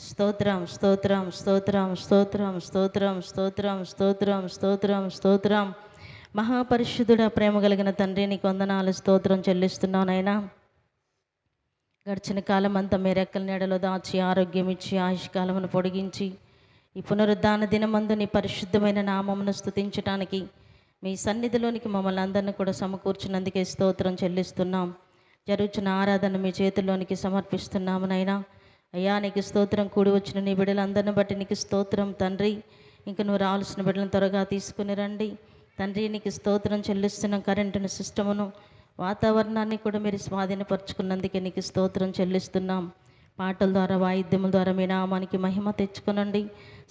స్తోత్రం స్తోత్రం స్తోత్రం స్తోత్రం స్తోత్రం స్తోత్రం స్తోత్రం స్తోత్రం స్తోత్రం. మహాపరిశుద్ధుడ, ప్రేమ కలిగిన తండ్రి, నీకు వందనాలు, స్తోత్రం చెల్లిస్తున్నావు నైనా. గడిచిన కాలం అంతా మీ రెక్కల నీడలో దాచి ఆరోగ్యం ఇచ్చి ఆయుష్కాలమును పొడిగించి ఈ పునరుద్ధాన దినమందు నీ పరిశుద్ధమైన నామమును స్తుతించటానికి మీ సన్నిధిలోనికి మమ్మల్ని అందరినీ కూడా సమకూర్చినందుకే స్తోత్రం చెల్లిస్తున్నాం. జరుగుతున్న ఆరాధన మీ చేతుల్లోనికి సమర్పిస్తున్నాము నైనా. అయ్యా, నీకు స్తోత్రం. కూడి వచ్చిన నీ బిడ్డలందరిని బట్టి నీకు స్తోత్రం తండ్రి. ఇంక నువ్వు రావాల్సిన బిడ్డలను త్వరగా తీసుకుని రండి తండ్రి. నీకు స్తోత్రం చెల్లిస్తున్నాం. కరెంటును, సిస్టమును, వాతావరణాన్ని కూడా మీరు స్వాధీనపరుచుకున్నందుకే నీకు స్తోత్రం చెల్లిస్తున్నాం. పాటల ద్వారా, వాయిద్యముల ద్వారా మీ నామానికి మహిమ తెచ్చుకునండి.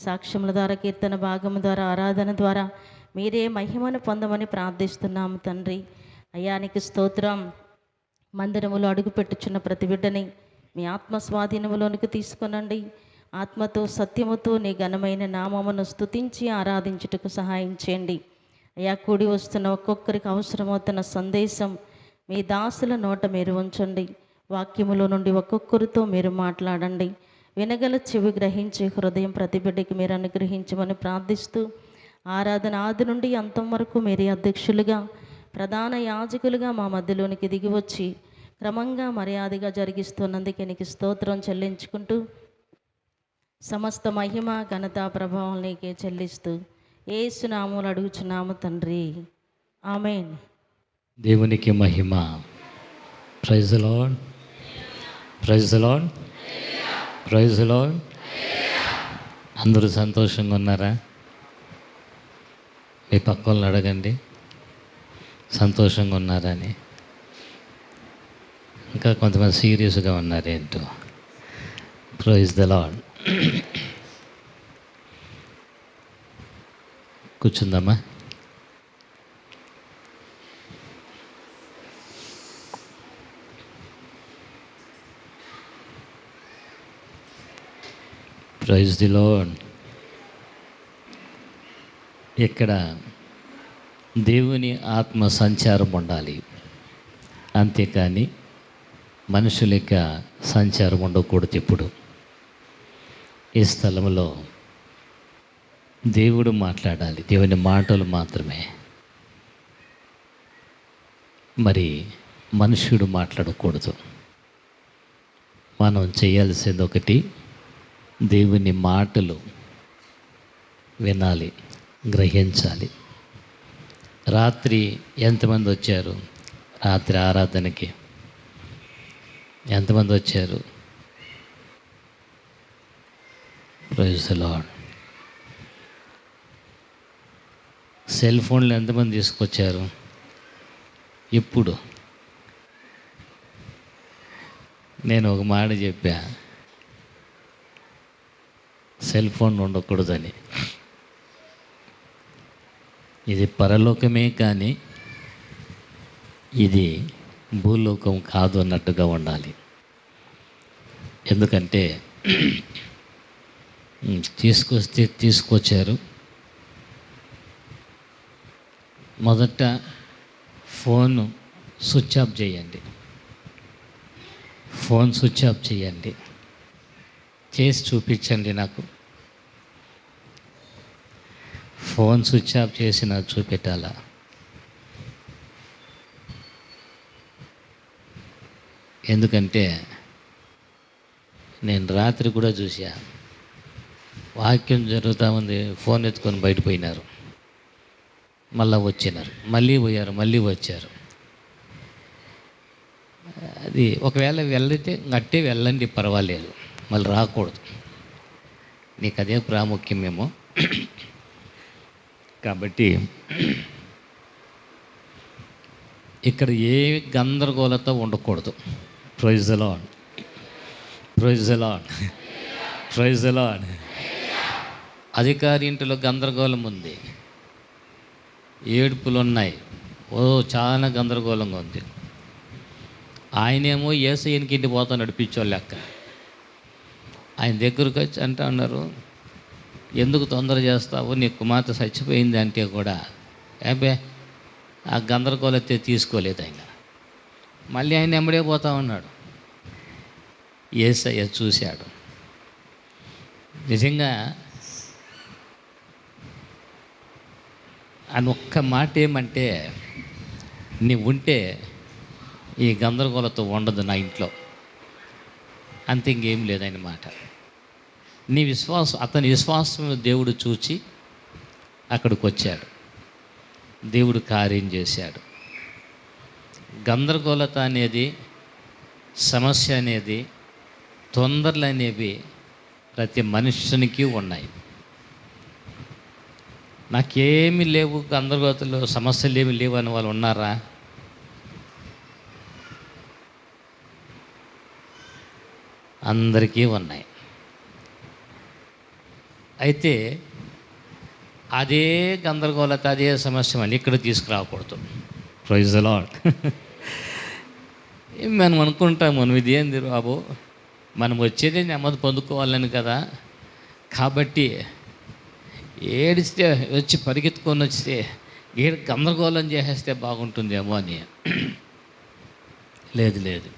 సాక్ష్యముల ద్వారా, కీర్తన భాగము ద్వారా, ఆరాధన ద్వారా మీరే మహిమను పొందమని ప్రార్థిస్తున్నాము తండ్రి. అయ్యా, నీకు స్తోత్రం. మందిరములో అడుగుపెట్టుచున్న ప్రతి బిడ్డని మీ ఆత్మ స్వాధీనములోనికి తీసుకునండి. ఆత్మతో, సత్యముతో నీ ఘనమైన నామమును స్తుతించి ఆరాధించుటకు సహాయం చేయండి. అయ్యా, కూడి వస్తున్న ఒక్కొక్కరికి అవసరమవుతున్న సందేశం మీ దాసుల నోట మీరు ఉంచండి. వాక్యములో నుండి ఒక్కొక్కరితో మీరు మాట్లాడండి. వినగల చెవి, గ్రహించే హృదయం ప్రతి బిడ్డకి మీరు అనుగ్రహించమని ప్రార్థిస్తూ, ఆరాధన ఆది నుండి అంతం వరకు మీరే అధ్యక్షులుగా, ప్రధాన యాజకులుగా మా మధ్యలోనికి దిగి వచ్చి క్రమంగా మర్యాదగా జరిగిస్తున్నందుకే నీకు స్తోత్రం చెల్లించుకుంటూ, సమస్త మహిమ, ఘనత, ప్రభావం నీకే చెల్లిస్తూ యేసు నామములో అడుగుచున్నాము తండ్రి, ఆమేన్. దేవునికి మహిమ. Praise the lord, praise the lord, praise the lord. అందరూ సంతోషంగా ఉన్నారా? మీ పక్క వాళ్ళని అడగండి, సంతోషంగా ఉన్నారని. ఇంకా కొంతమంది సీరియస్గా ఉన్నారేంటో. Praise the lord. కూర్చుందామా? Praise the lord. ఇక్కడ దేవుని ఆత్మ సంచారం ఉండాలి, అంతేకాని మనుషుల యొక్క సంచారం ఉండకూడదు. ఇప్పుడు ఈ స్థలంలో దేవుడు మాట్లాడాలి, దేవుని మాటలు మాత్రమే. మరి మనుష్యుడు మాట్లాడకూడదు. మనం చేయాల్సింది ఒకటి, దేవుని మాటలు వినాలి, గ్రహించాలి. రాత్రి ఎంతమంది వచ్చారు? రాత్రి ఆరాధనకి ఎంతమంది వచ్చారు? Praise the lord. సెల్ ఫోన్లు ఎంతమంది తీసుకొచ్చారు? ఇప్పుడు నేను ఒక మాట చెప్పా, సెల్ ఫోన్ ఉండకూడదని. ఇది పరలోకమే కానీ ఇది భూలోకం కాదు అన్నట్టుగా ఉండాలి. ఎందుకంటే తీసుకొచ్చారు. మొదట ఫోన్ స్విచ్ ఆఫ్ చేయండి, ఫోన్ స్విచ్ ఆఫ్ చేయండి, చేసి చూపించండి నాకు. ఫోన్ స్విచ్ ఆఫ్ చేసి నాకు చూపెట్టాలా? ఎందుకంటే నేను రాత్రి కూడా చూసా, వాక్యం జరుగుతూ ఉంది, ఫోన్ ఎత్తుకొని బయటపోయినారు, మళ్ళీ వచ్చినారు, మళ్ళీ పోయారు, మళ్ళీ వచ్చారు. అది ఒకవేళ వెళ్తే గట్టే వెళ్ళండి, పర్వాలేదు, మళ్ళీ రాకూడదు. నీకు అదే ప్రాముఖ్యమేమో. కాబట్టి ఇక్కడ ఏ గందరగోళతో ఉండకూడదు. Praise the lord, praise the lord, praise the Lord. అధికారి ఇంటిలో గందరగోళం ఉంది, ఏడుపులు ఉన్నాయి, చాలా గందరగోళంగా ఉంది. ఆయనేమో యేసయ్యకి ఇంటి పోతా నడిపించోళ్ళు లెక్క. ఆయన దగ్గరకు వచ్చి అంటా ఉన్నారు, ఎందుకు తొందర చేస్తావు, నీ కుమార్తె చచ్చిపోయింది అంటే కూడా అబ్బే ఆ గందరగోళతే తీసుకోలేదు ఆయన. మళ్ళీ ఆయన ఎమ్మడే పోతా ఉన్నాడు. యేసయ్య చూశాడు, నిజంగా అని ఒక్క మాట ఏమంటే, నీవు ఉంటే ఈ గందరగోళతో ఉండదు నా ఇంట్లో, అంతే, ఇంకేం లేదని మాట. నీ విశ్వాసం, అతని విశ్వాసం దేవుడు చూచి అక్కడికి వచ్చాడు, దేవుడు కార్యం చేశాడు. గందరగోళత అనేది, సమస్య అనేది, తొందరలు అనేవి ప్రతి మనుషునికి ఉన్నాయి. నాకేమీ లేవు, గందరగోళతలు, సమస్యలు ఏమి లేవు అని వాళ్ళు ఉన్నారా? అందరికీ ఉన్నాయి. అయితే అదే గందరగోళత, అదే సమస్య మళ్ళీ ఇక్కడ తీసుకురాకూడదు. Praise the lord. మనం అనుకుంటాం, మనం ఇది ఏంది బాబు, మనం వచ్చేదే నెమ్మది పొందుకోవాలని కదా, కాబట్టి ఏడిస్తే వచ్చి పరిగెత్తుకొని వస్తే గందరగోళం చేసేస్తే బాగుంటుందేమో అని. లేదు లేదు,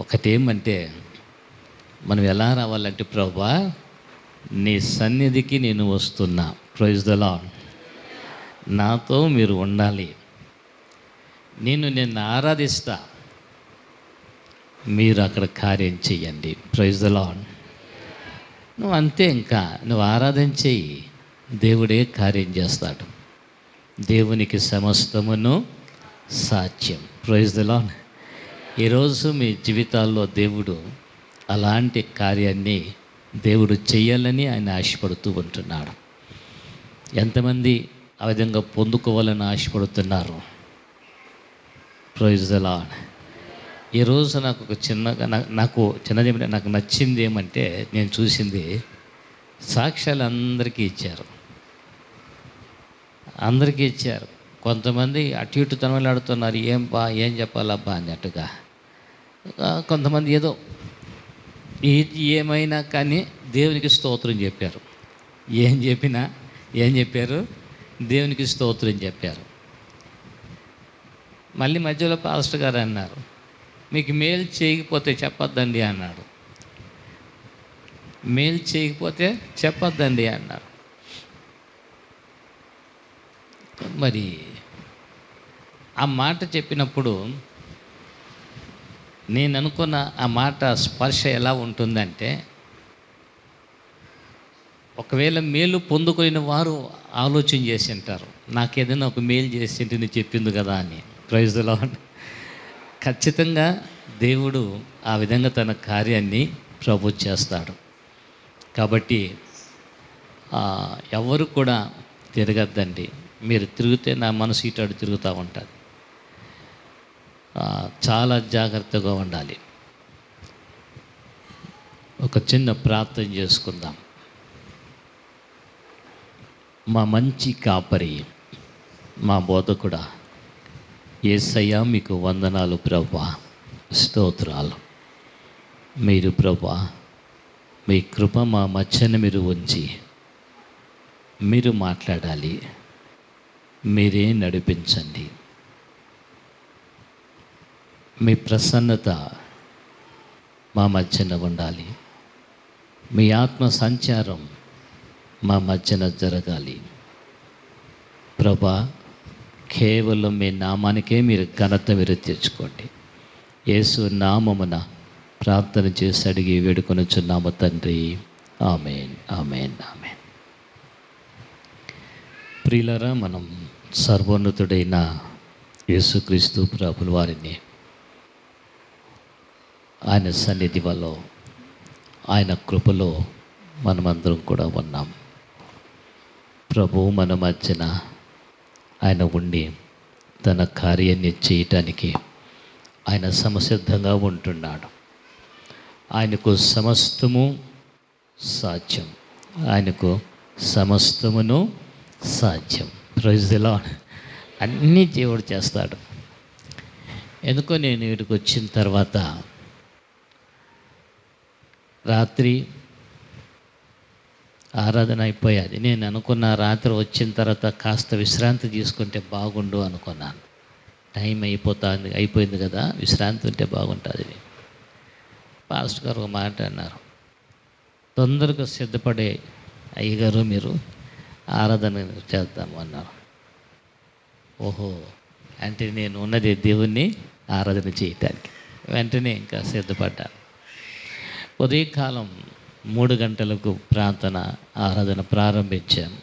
ఒకటేమంటే మనం ఎలా రావాలంటే, ప్రభువా నీ సన్నిధికి నేను వస్తున్నా, ప్రైజ్ ది లార్డ్, నాతో మీరు ఉండాలి, నిన్ను ఆరాధిస్తా, మీరు అక్కడ కార్యం చెయ్యండి, ప్రైజ్ ది లార్డ్. నువ్వు అంతే, ఇంకా నువ్వు ఆరాధన చెయ్యి, దేవుడే కార్యం చేస్తాడు. దేవునికి సమస్తమును సాధ్యం, ప్రైజ్ ది లార్డ్. ఈరోజు మీ జీవితాల్లో దేవుడు అలాంటి కార్యాన్ని దేవుడు చెయ్యాలని ఆయన ఆశపడుతూ ఉంటున్నాడు. ఎంతమంది ఆ విధంగా పొందుకోవాలని ఆశపడుతున్నారు? Praise the Lord. ఈరోజు నాకు ఒక చిన్నగా నాకు నచ్చింది ఏమంటే, నేను చూసింది, సాక్ష్యాలు అందరికీ ఇచ్చారు. కొంతమంది అటు ఇటు తనలాడుతున్నారు, ఏం చెప్పాలబ్బా అన్నట్టుగా. కొంతమంది ఏదో ఏమైనా కానీ దేవునికి స్తోత్రం చెప్పారు. ఏం చెప్పారు? దేవునికి స్తోత్రం చెప్పారు. మళ్ళీ మధ్యలో పాస్టర్ గారు అన్నారు, మీకు మేలు చేయకపోతే చెప్పొద్దండి అన్నాడు. మేలు చేయకపోతే చెప్పొద్దండి అన్నారు. మరి ఆ మాట చెప్పినప్పుడు నేను అనుకున్న ఆ మాట స్పర్శ ఎలా ఉంటుందంటే, ఒకవేళ మేలు పొందుకుని వారు ఆలోచన చేసి ఉంటారు, నాకేదైనా ఒక మేలు చేసి నీ చెప్పింది కదా అని. Praise the Lord. ఖచ్చితంగా దేవుడు ఆ విధంగా తన కార్యాన్ని ప్రభు చేస్తాడు. కాబట్టి ఎవరు కూడా తిరగద్దండి. మీరు తిరిగితే నా మనసు ఇటు తిరుగుతూ ఉంటుంది. చాలా జాగ్రత్తగా ఉండాలి. ఒక చిన్న ప్రార్థన చేసుకుందాం. మా మంచి కాపరి, మా బోధకుడా, యేసయ్యా మీకు వందనాలు ప్రభువా, స్తోత్రాలు. మీరు ప్రభువా మీ కృప మా మధ్యన మీరు ఉంచి మీరు మాట్లాడాలి, మీరే నడిపించండి. మీ ప్రసన్నత మా మధ్యన ఉండాలి. మీ ఆత్మ సంచారం మా మధ్యన జరగాలి. ప్రభా, కేవలం మీ నామానికే మీరు ఘనత మీరు తెచ్చుకోండి. యేసు నామమున ప్రార్థన చేసి అడిగి వేడుకొనుచున్నాము తండ్రి. ఆమేన్, ఆమేన్, ఆమేన్. ప్రియులారా, మనం సర్వోన్నతుడైన యేసుక్రీస్తు ప్రభుల వారిని ఆయన సన్నిధి వల్ల, ఆయన కృపలో మనమందరం కూడా ఉన్నాం. ప్రభు మన మధ్యన ఆయన ఉండి తన కార్యాన్ని చేయటానికి ఆయన సమసిద్ధంగా ఉంటున్నాడు. ఆయనకు సమస్తము సాధ్యం. ఆయనకు సమస్తమును సాధ్యం. Praise the Lord. అన్నీ దేవుడు చేస్తాడు. ఎందుకో నేను వీడికి వచ్చిన తర్వాత రాత్రి ఆరాధన అయిపోయాది. నేను అనుకున్న రాత్రి వచ్చిన తర్వాత కాస్త విశ్రాంతి తీసుకుంటే బాగుండు అనుకున్నాను. టైం అయిపోయింది కదా, విశ్రాంతి ఉంటే బాగుంటుంది. పాస్టర్ గారు ఒక మాట అన్నారు, తొందరగా సిద్ధపడే అయ్యగారు మీరు ఆరాధన చేద్దాము అన్నారు. ఓహో, అంటే నేను ఉన్నది దేవుణ్ణి ఆరాధన చేయటానికి. వెంటనే ఇంకా సిద్ధపడ్డాను. ఉదయకాలం 3 గంటలకు ప్రార్థన ఆరాధన ప్రారంభించాను.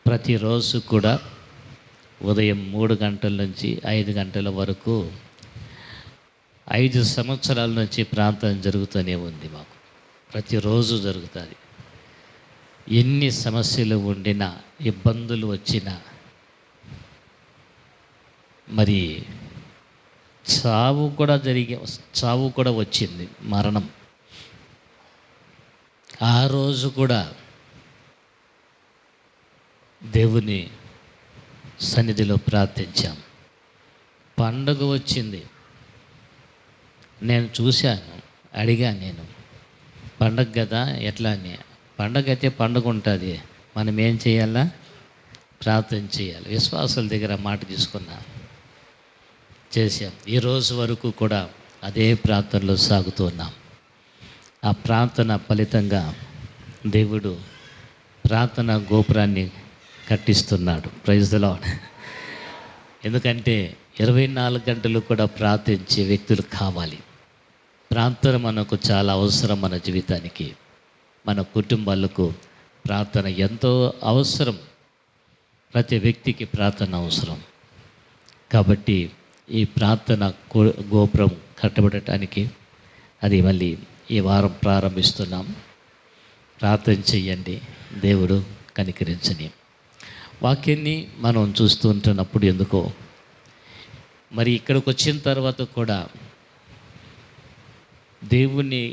ప్రతిరోజు కూడా ఉదయం 3 గంటల నుంచి 5 గంటల వరకు 5 సంవత్సరాల నుంచి ప్రార్థన జరుగుతూనే ఉంది. మాకు ప్రతిరోజు జరుగుతుంది. ఎన్ని సమస్యలు ఉండినా, ఇబ్బందులు వచ్చినా, మరి చావు కూడా వచ్చింది, మరణం. ఆ రోజు కూడా దేవుని సన్నిధిలో ప్రార్థించాం. పండుగ వచ్చింది, నేను చూశాను, అడిగాను. నేను పండగ కదా, ఎట్లా అని. పండగ అయితే పండుగ ఉంటుంది, మనం ఏం చేయాలా? ప్రార్థన చేయాలి. విశ్వాసుల దగ్గర మాట తీసుకున్నా, చేశాం. ఈరోజు వరకు కూడా అదే ప్రార్థనలో సాగుతూ ఉన్నాం. ఆ ప్రార్థన ఫలితంగా దేవుడు ప్రార్థన గోపురాన్ని కట్టిస్తున్నాడు. Praise the lord. ఎందుకంటే 24 గంటలు కూడా ప్రార్థించే వ్యక్తులు కావాలి. ప్రార్థన మనకు చాలా అవసరం. మన జీవితానికి, మన కుటుంబాలకు ప్రార్థన ఎంతో అవసరం. ప్రతి వ్యక్తికి ప్రార్థన అవసరం. కాబట్టి ఈ ప్రార్థన గోపురం కట్టబడటానికి అది మళ్ళీ ఈ వారం ప్రారంభిస్తున్నాం. ప్రార్థన చెయ్యండి, దేవుడు కనికరించని. వాక్యాన్ని మనం చూస్తూ ఉంటున్నప్పుడు ఎందుకో మరి ఇక్కడికి వచ్చిన తర్వాత కూడా దేవుని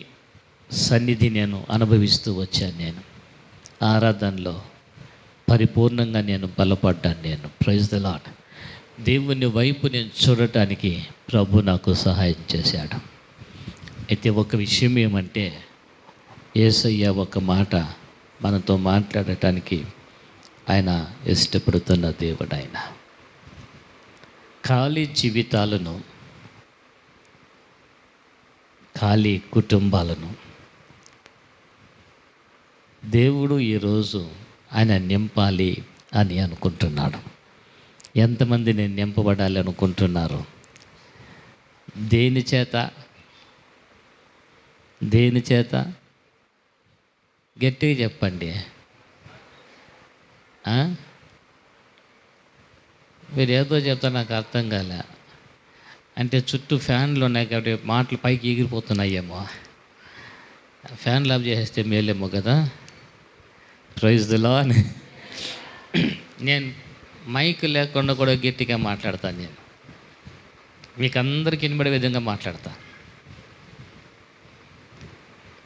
సన్నిధి నేను అనుభవిస్తూ వచ్చాను. నేను ఆరాధనలో పరిపూర్ణంగా నేను బలపడ్డాను. నేను ప్రైజ్ ది లార్డ్. దేవుని వైపు నేను చూడటానికి ప్రభు నాకు సహాయం చేశాడు. అయితే ఒక విషయం ఏమంటే, యేసయ్య ఒక మాట మనతో మాట్లాడటానికి ఆయన ఇష్టపడుతున్న దేవుడు. ఆయన ఖాళీ జీవితాలను, ఖాళీ కుటుంబాలను దేవుడు ఈరోజు ఆయన నింపాలి అని అనుకుంటున్నాడు. ఎంతమంది నేను నింపబడాలి అనుకుంటున్నారు? దేని చేత? దేని చేత? గట్టిగా చెప్పండి. మీరు ఏదో చెప్తా, నాకు అర్థం కాలే. అంటే చుట్టూ ఫ్యాన్లు ఉన్నాయి కాబట్టి మాటలు పైకి ఎగిరిపోతున్నాయేమో. ఫ్యాన్లు ఆఫ్ చేసేస్తే మేలేమో కదా. Praise the Lord. నేను మైక్ లేకుండా కూడా గట్టిగా మాట్లాడతాను. నేను మీకు అందరికీ వినబడే విధంగా మాట్లాడతా.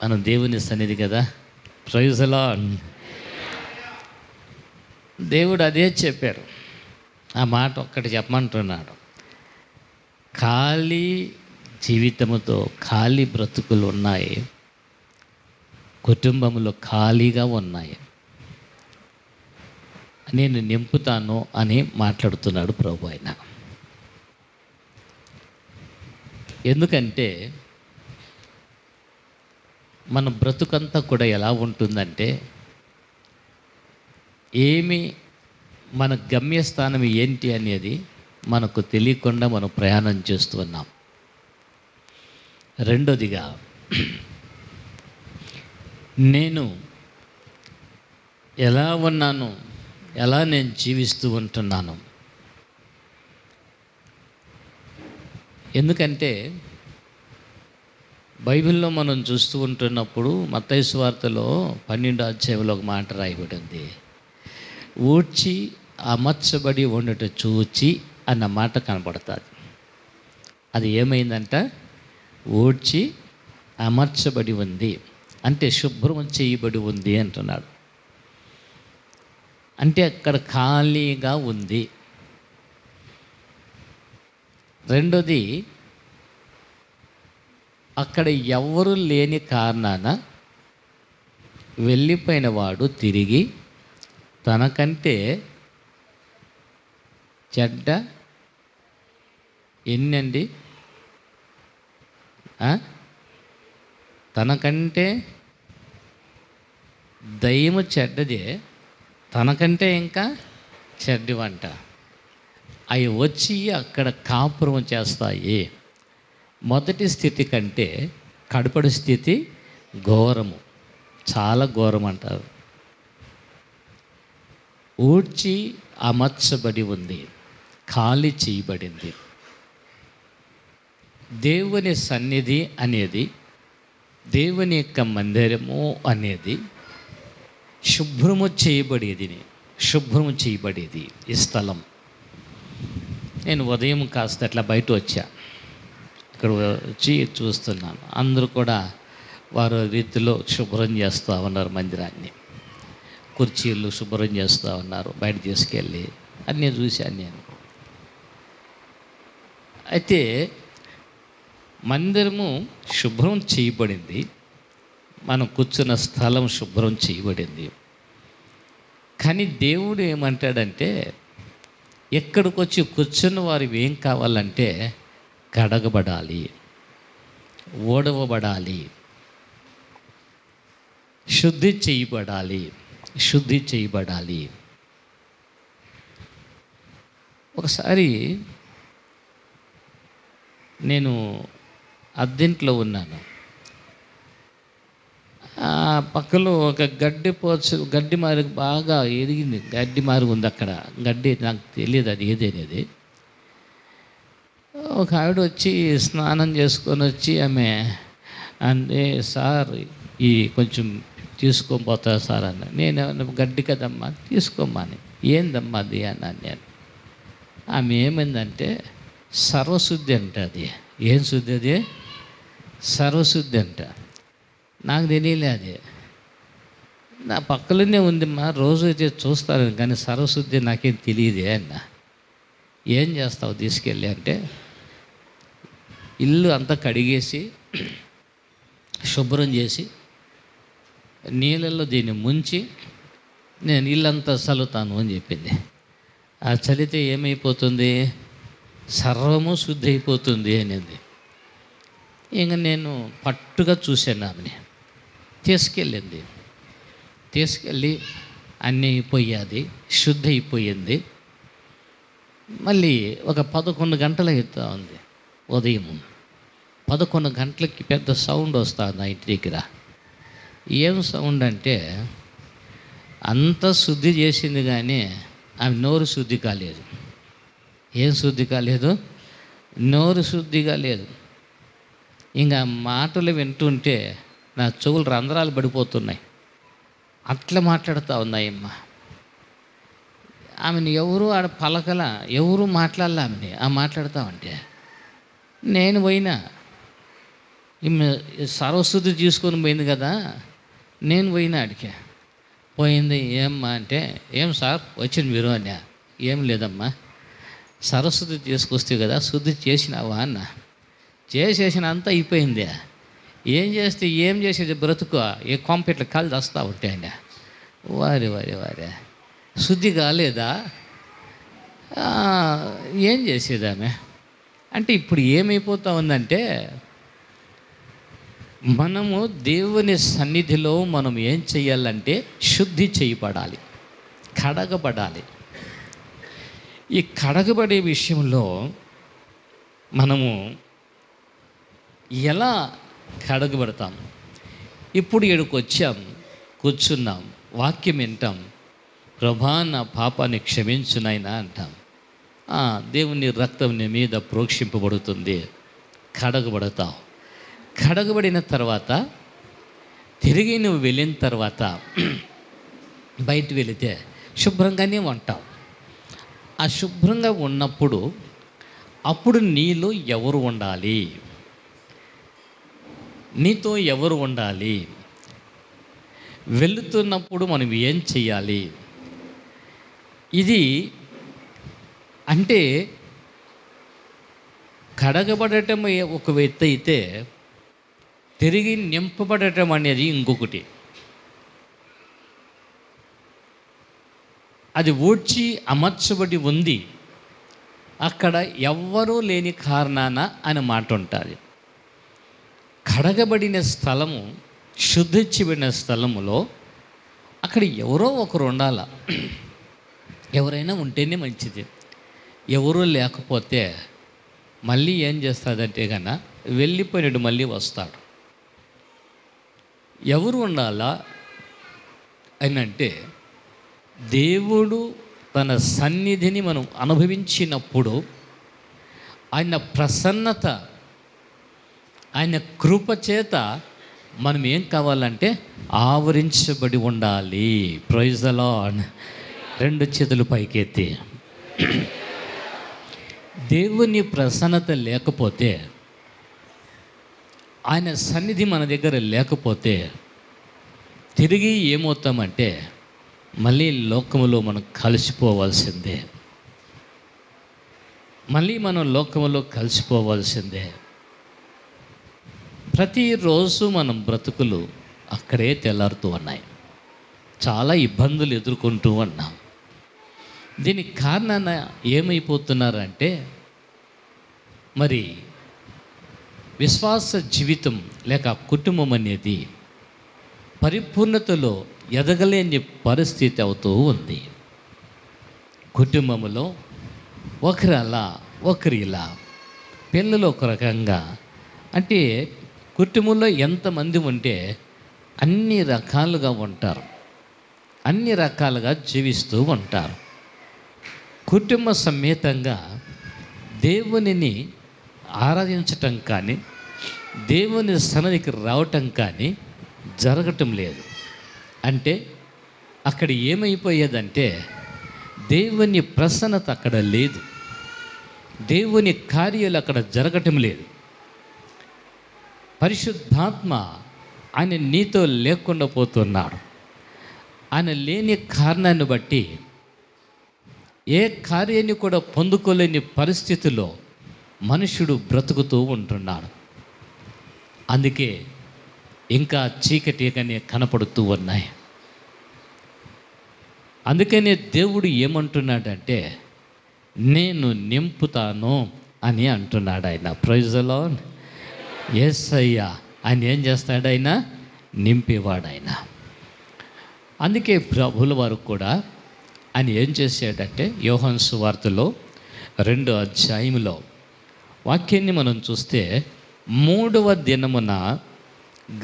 మనం దేవుని సన్నిధి కదా. Praise the Lord. దేవుడు అదే చెప్పారు. ఆ మాట ఒక్కటి చెప్పమంటున్నాడు. ఖాళీ జీవితముతో ఖాళీ బ్రతుకులు ఉన్నాయి, కుటుంబంలో ఖాళీగా ఉన్నాయి, నేను నింపుతాను అని మాట్లాడుతున్నాడు ప్రభు. ఆయన ఎందుకంటే మన బ్రతుకంతా కూడా ఎలా ఉంటుందంటే, మన గమ్యస్థానం ఏంటి అనేది మనకు తెలియకుండా మనం ప్రయాణం చేస్తూ ఉన్నాం. రెండోదిగా, నేను ఎలా ఉన్నాను, ఎలా నేను జీవిస్తూ ఉంటున్నాను. ఎందుకంటే బైబిల్లో మనం చూస్తూ ఉంటున్నప్పుడు మత్తయి సువార్తలో 12వ అధ్యాయంలో ఒక మాట రాయబడింది. ఊడ్చి అమర్చబడి ఉండట చూచి అన్న మాట కనబడుతుంది. అది ఏమైందంట? ఊడ్చి అమర్చబడి ఉంది అంటే శుభ్రం చేయబడి ఉంది అంటున్నాడు. అంటే అక్కడ ఖాళీగా ఉంది. రెండోది, అక్కడ ఎవరు లేని కారణాన వెళ్ళిపోయిన వాడు తిరిగి తనకంటే చెడ్డ ఎన్నండి తనకంటే దయ్యము చెడ్డదే, తనకంటే ఇంకా చెడ్డవంట. అవి వచ్చి అక్కడ కాపురం చేస్తాయి. మొదటి స్థితి కంటే కడపడి స్థితి ఘోరము, చాలా ఘోరం అంటారు. ఊడ్చి అమర్చబడి ఉంది, ఖాళీ చేయబడింది. దేవుని సన్నిధి అనేది, దేవుని యొక్క మందిరము అనేది శుభ్రము చేయబడేది ఈ స్థలం. నేను ఉదయం కాస్త అట్లా బయట వచ్చా, ఇక్కడ వచ్చి చూస్తున్నాను. అందరూ కూడా వారి రీతిలో శుభ్రం చేస్తూ ఉన్నారు మందిరాన్ని. కుర్చీలు శుభ్రం చేస్తూ ఉన్నారు, బయట తీసుకెళ్ళి అన్నీ చూశాను నేను. అయితే మందిరము శుభ్రం చేయబడింది, మనం కూర్చున్న స్థలం శుభ్రం చేయబడింది. కానీ దేవుడు ఏమంటాడంటే, ఎక్కడికి వచ్చి కూర్చున్న వారు ఏం కావాలంటే కడగబడాలి, ఓడవబడాలి, శుద్ధి చేయబడాలి. ఒకసారి నేను అద్దెంట్లో ఉన్నాను. పక్కలో ఒక గడ్డి మారు బాగా ఎదిగింది, గడ్డి మారు ఉంది అక్కడ. గడ్డి నాకు తెలియదు అది ఏదనేది. ఒక ఆవిడ వచ్చి స్నానం చేసుకొని వచ్చి ఆమె అంటే, సార్ ఈ కొంచెం తీసుకొని పోతా సార్ అన్న. నేను గడ్డి కదమ్మా తీసుకోమ్మా అని. ఏందమ్మా అది అన్నాను నేను. ఆమె ఏమైందంటే సర్వశుద్ధి అంట అది. ఏం శుద్ధి అది? సర్వశుద్ధి అంట. నాకు తెలియలే అది, నా పక్కలోనే ఉందమ్మా, రోజు అయితే చూస్తాను కానీ సర్వశుద్ధి నాకేం తెలియదే అన్న. ఏం చేస్తావు తీసుకెళ్ళి అంటే, ఇల్లు అంతా కడిగేసి శుభ్రం చేసి నీళ్ళల్లో దీన్ని ముంచి నేను ఇల్లంతా చల్లుతాను అని చెప్పింది. ఆ చలితే ఏమైపోతుంది? సర్వము శుద్ధి అయిపోతుంది అనేది. ఇంక నేను పట్టుగా చూశాను ఆమెని. తీసుకెళ్ళి అన్నీ అయిపోయాది, శుద్ధి అయిపోయింది. మళ్ళీ ఒక 11 గంటలు అవుతా ఉంది ఉదయం. 11 గంటలకి పెద్ద సౌండ్ వస్తుంది నా ఇంటి దగ్గర. ఏం సౌండ్ అంటే, అంతా శుద్ధి చేసింది కానీ ఆమె నోరు శుద్ధి కాలేదు. ఏం శుద్ధి కాలేదు? నోరు శుద్ధి కాలేదు. ఇంకా మాటలు వింటుంటే నా చెవులు రంధ్రాలు పడిపోతున్నాయి. అట్లా మాట్లాడుతూ ఉన్నాయమ్మ. ఆమెను ఎవరు ఆడ పలకల, ఎవరు మాట్లాడాల ఆమెని. మాట్లాడుతూ ఉంటే నేను పోయినా, ఈమె సర్వశుద్ధి తీసుకొని పోయింది కదా, నేను పోయినా ఆడికి. పోయింది ఏమ్మా అంటే, ఏం సార్ వచ్చింది మీరు అన్నా. ఏం లేదమ్మా, సరస్వతి తీసుకొస్తే కదా శుద్ధి చేసినావా అన్న. చేసేసిన అంతా అయిపోయింది. ఏం చేసేది బ్రతుకు? ఏ కాంపిట్లో కాలు దస్తా ఉంటాయండి. వారే శుద్ధి కాలేదా? ఏం చేసేది ఆమె అంటే, ఇప్పుడు ఏమైపోతా ఉందంటే, మనము దేవుని సన్నిధిలో మనం ఏం చేయాలంటే శుద్ధి చేయబడాలి, కడగబడాలి. ఈ కడగబడే విషయంలో మనము ఎలా కడగబడతాం? ఇప్పుడు ఇక్కడికి వచ్చాం, కూర్చున్నాం, వాక్యం వింటాం, ప్రభా నా పాపాన్ని క్షమించు నాయనా అంటాం. దేవుని రక్తం నీ మీద ప్రోక్షింపబడుతుంది, కడగబడతావు. కడగబడిన తర్వాత తిరిగి నువ్వు వెళ్ళిన తర్వాత బయట వెళితే శుభ్రంగానే ఉంటావు. ఆ శుభ్రంగా ఉన్నప్పుడు అప్పుడు నీలో ఎవరు ఉండాలి? నీతో ఎవరు ఉండాలి? వెళుతున్నప్పుడు మనం ఏం చెయ్యాలి? ఇది అంటే కడగబడటం ఒక వ్యక్తి అయితే, తిరిగి నింపబడటం అనేది ఇంకొకటి. అది ఊడ్చి అమర్చబడి ఉంది, అక్కడ ఎవ్వరూ లేని కారణాన అని మాట ఉంటుంది. కడగబడిన స్థలము, శుద్ధించబడిన స్థలములో అక్కడ ఎవరో ఒకరు ఉండాల. ఎవరైనా ఉంటేనే మంచిది. ఎవరూ లేకపోతే మళ్ళీ ఏం చేస్తాడంటే కన్నా వెళ్ళిపోయినట్టు మళ్ళీ వస్తాడు. ఎవరు ఉండాలా అని అంటే, దేవుడు తన సన్నిధిని మనం అనుభవించినప్పుడు ఆయన ప్రసన్నత, ఆయన కృప చేత మనం ఏం కావాలంటే ఆవరించబడి ఉండాలి. Praise the lord. 2 చేతులు పైకెత్తి. దేవుని ప్రసన్నత లేకపోతే, ఆయన సన్నిధి మన దగ్గర లేకపోతే తిరిగి ఏమవుతామంటే మళ్ళీ లోకములో మనం కలిసిపోవాల్సిందే. ప్రతిరోజు మనం బ్రతుకులు అక్కడే తెల్లారుతూ ఉన్నాయి. చాలా ఇబ్బందులు ఎదుర్కొంటూ ఉన్నాం. దీనికి కారణాన ఏమైపోతున్నారంటే, మరి విశ్వాస జీవితం లేక కుటుంబం అనేది పరిపూర్ణతలో ఎదగలేని పరిస్థితి అవుతూ ఉంది. కుటుంబంలో ఒకరు అలా, ఒకరు ఇలా, పిల్లలు ఒక రకంగా. అంటే కుటుంబంలో ఎంతమంది ఉంటే అన్ని రకాలుగా ఉంటారు, అన్ని రకాలుగా జీవిస్తూ ఉంటారు. కుటుంబ సమేతంగా దేవునిని ఆరాధించటం కానీ, దేవుని సన్నిధికి రావటం కానీ జరగటం లేదు. అంటే అక్కడ ఏమైపోయేదంటే దేవుని ప్రసన్నత అక్కడ లేదు, దేవుని కార్యాలు అక్కడ జరగటం లేదు. పరిశుద్ధాత్మ ఆయన నీతో లేకుండా పోతున్నాడు. ఆయన లేని కారణాన్ని బట్టి ఏ కార్యాన్ని కూడా పొందుకోలేని పరిస్థితిలో మనుషుడు బ్రతుకుతూ ఉంటున్నాడు. అందుకే ఇంకా చీకటిగానే కనపడుతూ ఉన్నాయి. అందుకనే దేవుడు ఏమంటున్నాడంటే, నేను నింపుతాను అని అంటున్నాడు ఆయన. Praise the lord. యేసయ్య ఆయన ఏం చేస్తాడు? ఆయన నింపేవాడు ఆయన. అందుకే ప్రభువుల వారు కూడా ఆయన ఏం చేశాడంటే, యోహాను సువార్తలో 2వ అధ్యాయంలో వాక్యాన్ని మనం చూస్తే, 3వ దినమున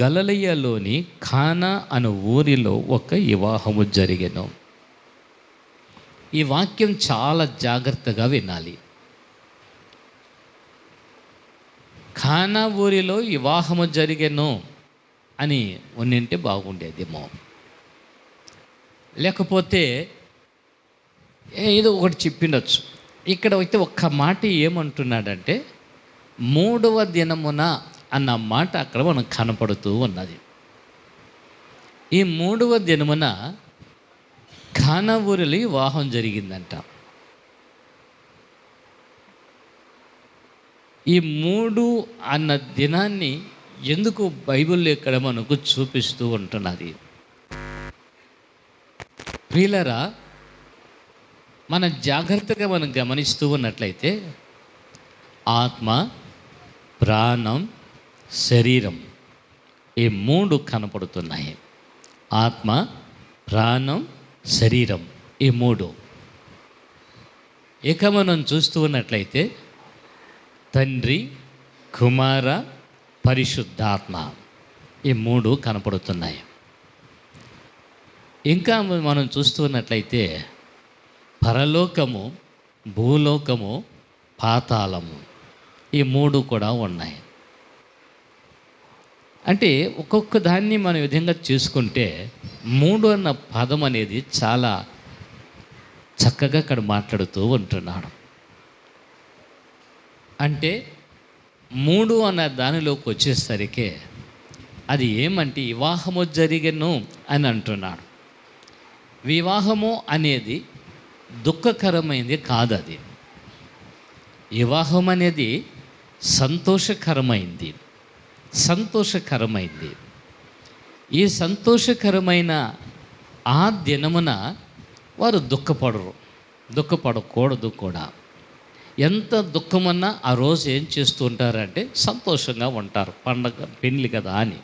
గలిలయలోని కానా అను ఊరిలో ఒక వివాహము జరిగెను. ఈ వాక్యం చాలా జాగ్రత్తగా వినాలి. కానా ఊరిలో వివాహము జరిగెను అని ఉన్నింటే బాగుండేదేమో. లేకపోతే ఏదో ఒకటి చెప్పిండొచ్చు. ఇక్కడ అయితే ఒక్క మాట ఏమంటున్నాడంటే, 3వ దినమున అన్న మాట అక్కడ మనకు కనపడుతూ ఉన్నది. ఈ 3వ దినమున కానా ఊరిలో వివాహం జరిగిందంట. ఈ 3 అన్న దినాన్ని ఎందుకు బైబిల్లో ఇక్కడ మనకు చూపిస్తూ ఉంటున్నది? ప్రియులారా, మనం జాగ్రత్తగా మనం గమనిస్తూ ఉన్నట్లయితే ఆత్మ, ప్రాణం, శరీరం ఈ 3 కనపడుతున్నాయి. ఆత్మ, ప్రాణం, శరీరం ఈ 3. ఇక మనం చూస్తూ ఉన్నట్లయితే తండ్రి, కుమార, పరిశుద్ధాత్మ ఈ 3 కనపడుతున్నాయి. ఇంకా మనం చూస్తూ ఉన్నట్లయితే పరలోకము, భూలోకము, పాతాళము ఈ 3 కూడా ఉన్నాయి. అంటే ఒక్కొక్క దాన్ని మనం విధంగా చూసుకుంటే 3 అన్న పదం అనేది చాలా చక్కగా ఇక్కడ మాట్లాడుతూ ఉంటున్నాడు. అంటే 3 అన్న దానిలోకి వచ్చేసరికి అది ఏమంటే వివాహము జరిగెను అని అంటున్నాడు. వివాహము అనేది దుఃఖకరమైనది కాదు. అది వివాహం అనేది సంతోషకరమైంది. ఈ సంతోషకరమైన ఆ దినమున వారు దుఃఖపడకూడదు కూడా. ఎంత దుఃఖమన్నా ఆ రోజు ఏం చేస్తూ ఉంటారంటే సంతోషంగా ఉంటారు. పండగ, పెళ్ళి కదా అని.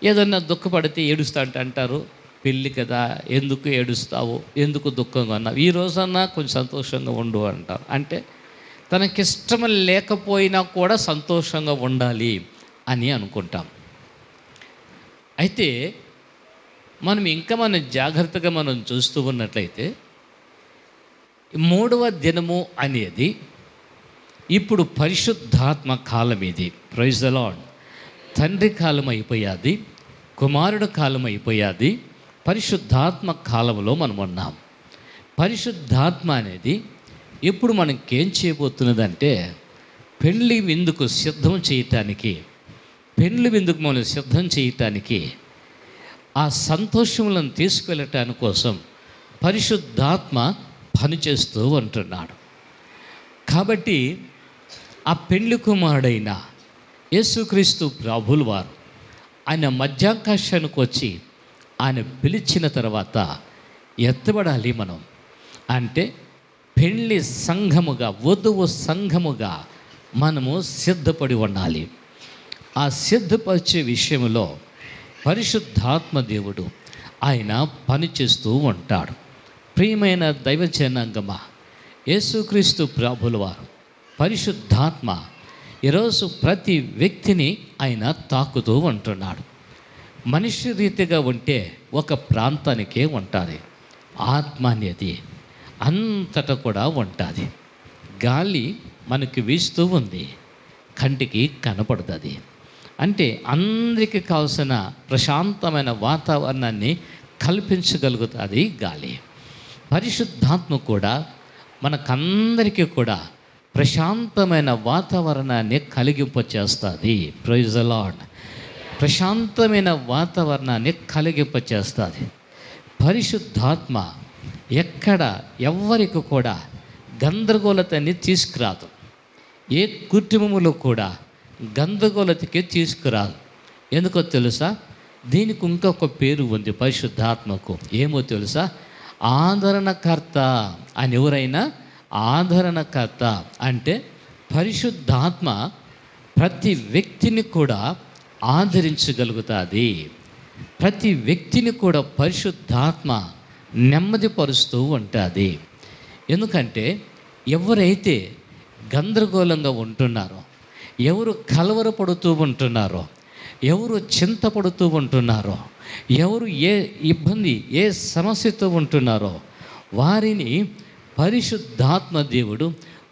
ఏదన్నా దుఃఖపడితే ఏడుస్తా అంటారు, పెళ్ళి కదా, ఎందుకు ఏడుస్తావు, ఎందుకు దుఃఖంగా ఉన్నావు, ఈ రోజన్నా కొంచెం సంతోషంగా ఉండు అంటారు. అంటే తనకిష్టం లేకపోయినా కూడా సంతోషంగా ఉండాలి అని అనుకుంటాం. అయితే మనం జాగ్రత్తగా చూస్తూ ఉన్నట్లయితే 3వ దినము అనేది ఇప్పుడు పరిశుద్ధాత్మ కాలం. ఇది ప్రైజ్ ది లార్డ్. తండ్రి కాలం అయిపోయాది, కుమారుడు కాలం అయిపోయాది, పరిశుద్ధాత్మ కాలంలో మనం ఉన్నాం. పరిశుద్ధాత్మ అనేది ఇప్పుడు మనకేం చేయబోతున్నదంటే పెళ్లి విందుకు సిద్ధం చేయటానికి, పెళ్లి విందుకు మనం సిద్ధం చేయటానికి, ఆ సంతోషములను తీసుకువెళ్ళటానికి కోసం పరిశుద్ధాత్మ పనిచేస్తూ ఉంటున్నాడు. కాబట్టి ఆ పెళ్లి కుమారుడైన యేసుక్రీస్తు ప్రభువుల వారు ఆయన మధ్యాకాశానికి వచ్చి ఆయన పిలిచిన తర్వాత ఎత్తబడాలి. మనం అంటే పెళ్లి సంఘముగా, వధువు సంఘముగా మనము సిద్ధపడి ఉండాలి. ఆ సిద్ధపరిచే విషయంలో పరిశుద్ధాత్మ దేవుడు ఆయన పనిచేస్తూ ఉంటాడు. ప్రియమైన దైవ జనాంగమా, యేసుక్రీస్తు ప్రభువుల వారు పరిశుద్ధాత్మ ఈరోజు ప్రతి వ్యక్తిని ఆయన తాకుతూ ఉంటున్నాడు. మనిషి రీతిగా ఉంటే ఒక ప్రాంతానికే ఉంటుంది. ఆత్మ అనేది అంతటా కూడా ఉంటుంది. గాలి మనకి వీస్తూ ఉంది, కంటికి కనపడుతుంది. అంటే అందరికీ కావాల్సిన ప్రశాంతమైన వాతావరణాన్ని కల్పించగలుగుతుంది గాలి. పరిశుద్ధాత్మ కూడా మనకందరికీ కూడా ప్రశాంతమైన వాతావరణాన్ని కలిగింపచేస్తుంది. Praise the lord. ప్రశాంతమైన వాతావరణాన్ని కలిగింపచేస్తుంది. పరిశుద్ధాత్మ ఎక్కడ ఎవ్వరికి కూడా గందరగోళతని తీసుకురాదు. ఏ కుటుంబములో కూడా గందరగోళతకి తీసుకురాదు. ఎందుకో తెలుసా? దీనికి ఇంకొక పేరు ఉంది పరిశుద్ధాత్మకు. ఏమో తెలుసా? ఆదరణకర్త అని. ఎవరైనా ఆదరణకర్త అంటే పరిశుద్ధాత్మ ప్రతి వ్యక్తిని కూడా ఆదరించగలుగుతుంది. ప్రతి వ్యక్తిని కూడా పరిశుద్ధాత్మ నెమ్మదిపరుస్తూ ఉంటుంది. ఎందుకంటే ఎవరైతే గందరగోళంగా ఉంటున్నారో, ఎవరు కలవరపడుతూ ఉంటున్నారో, ఎవరు చింతపడుతూ ఉంటున్నారో, ఎవరు ఏ ఇబ్బంది, ఏ సమస్యతో ఉంటున్నారో వారిని పరిశుద్ధాత్మ దేవుడు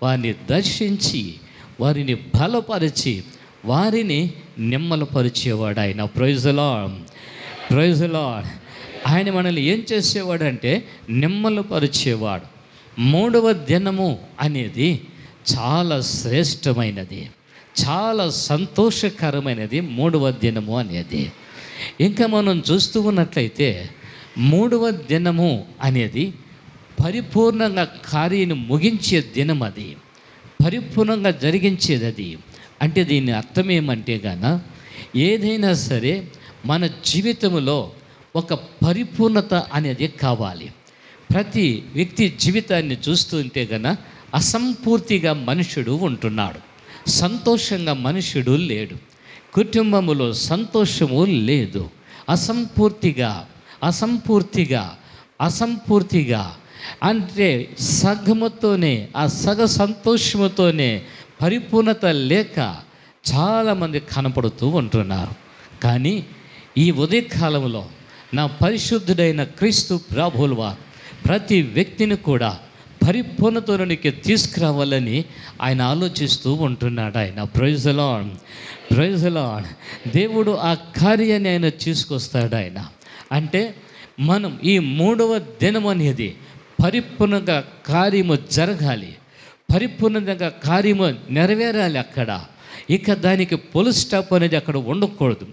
వారిని దర్శించి, వారిని బలపరిచి, వారిని నిమ్మలపరిచేవాడు ఆయన. Praise the lord. Praise the Lord. ఆయన మనల్ని ఏం చేసేవాడంటే నిమ్మలపరిచేవాడు. 3వ దినము అనేది చాలా శ్రేష్టమైనది, చాలా సంతోషకరమైనది 3వ దినము అనేది. ఇంకా మనం చూస్తూ ఉన్నట్లయితే 3వ దినము అనేది పరిపూర్ణంగా కార్యాన్ని ముగించే దినం. అది పరిపూర్ణంగా జరిగించేది. అది అంటే దీని అర్థం ఏమంటే గాన ఏదైనా సరే మన జీవితంలో ఒక పరిపూర్ణత అనేది కావాలి. ప్రతి వ్యక్తి జీవితాన్ని చూస్తుంటే గన అసంపూర్తిగా మనుషుడు ఉంటున్నాడు, సంతోషంగా మనుషుడు లేడు, కుటుంబములో సంతోషము లేదు. అసంపూర్తిగా అంటే సగముతోనే, ఆ సగ సంతోషముతోనే పరిపూర్ణత లేక చాలామంది కనపడుతూ ఉంటున్నారు. కానీ ఈ ఉదయకాలంలో నా పరిశుద్ధుడైన క్రీస్తు ప్రభువుల వారు ప్రతి వ్యక్తిని కూడా పరిపూర్ణతలోనికి తీసుకురావాలని ఆయన ఆలోచిస్తూ ఉంటున్నాడు. ఆయన praise the lord. Praise the Lord. దేవుడు ఆ కార్యాన్ని ఆయన తీసుకొస్తాడు. ఆయన అంటే మనం ఈ 3వ దినం అనేది పరిపూర్ణంగా కార్యము జరగాలి, పరిపూర్ణంగా కార్యము నెరవేరాలి. అక్కడ ఇక దానికి పుల్ స్టాప్ అనేది అక్కడ ఉండకూడదు.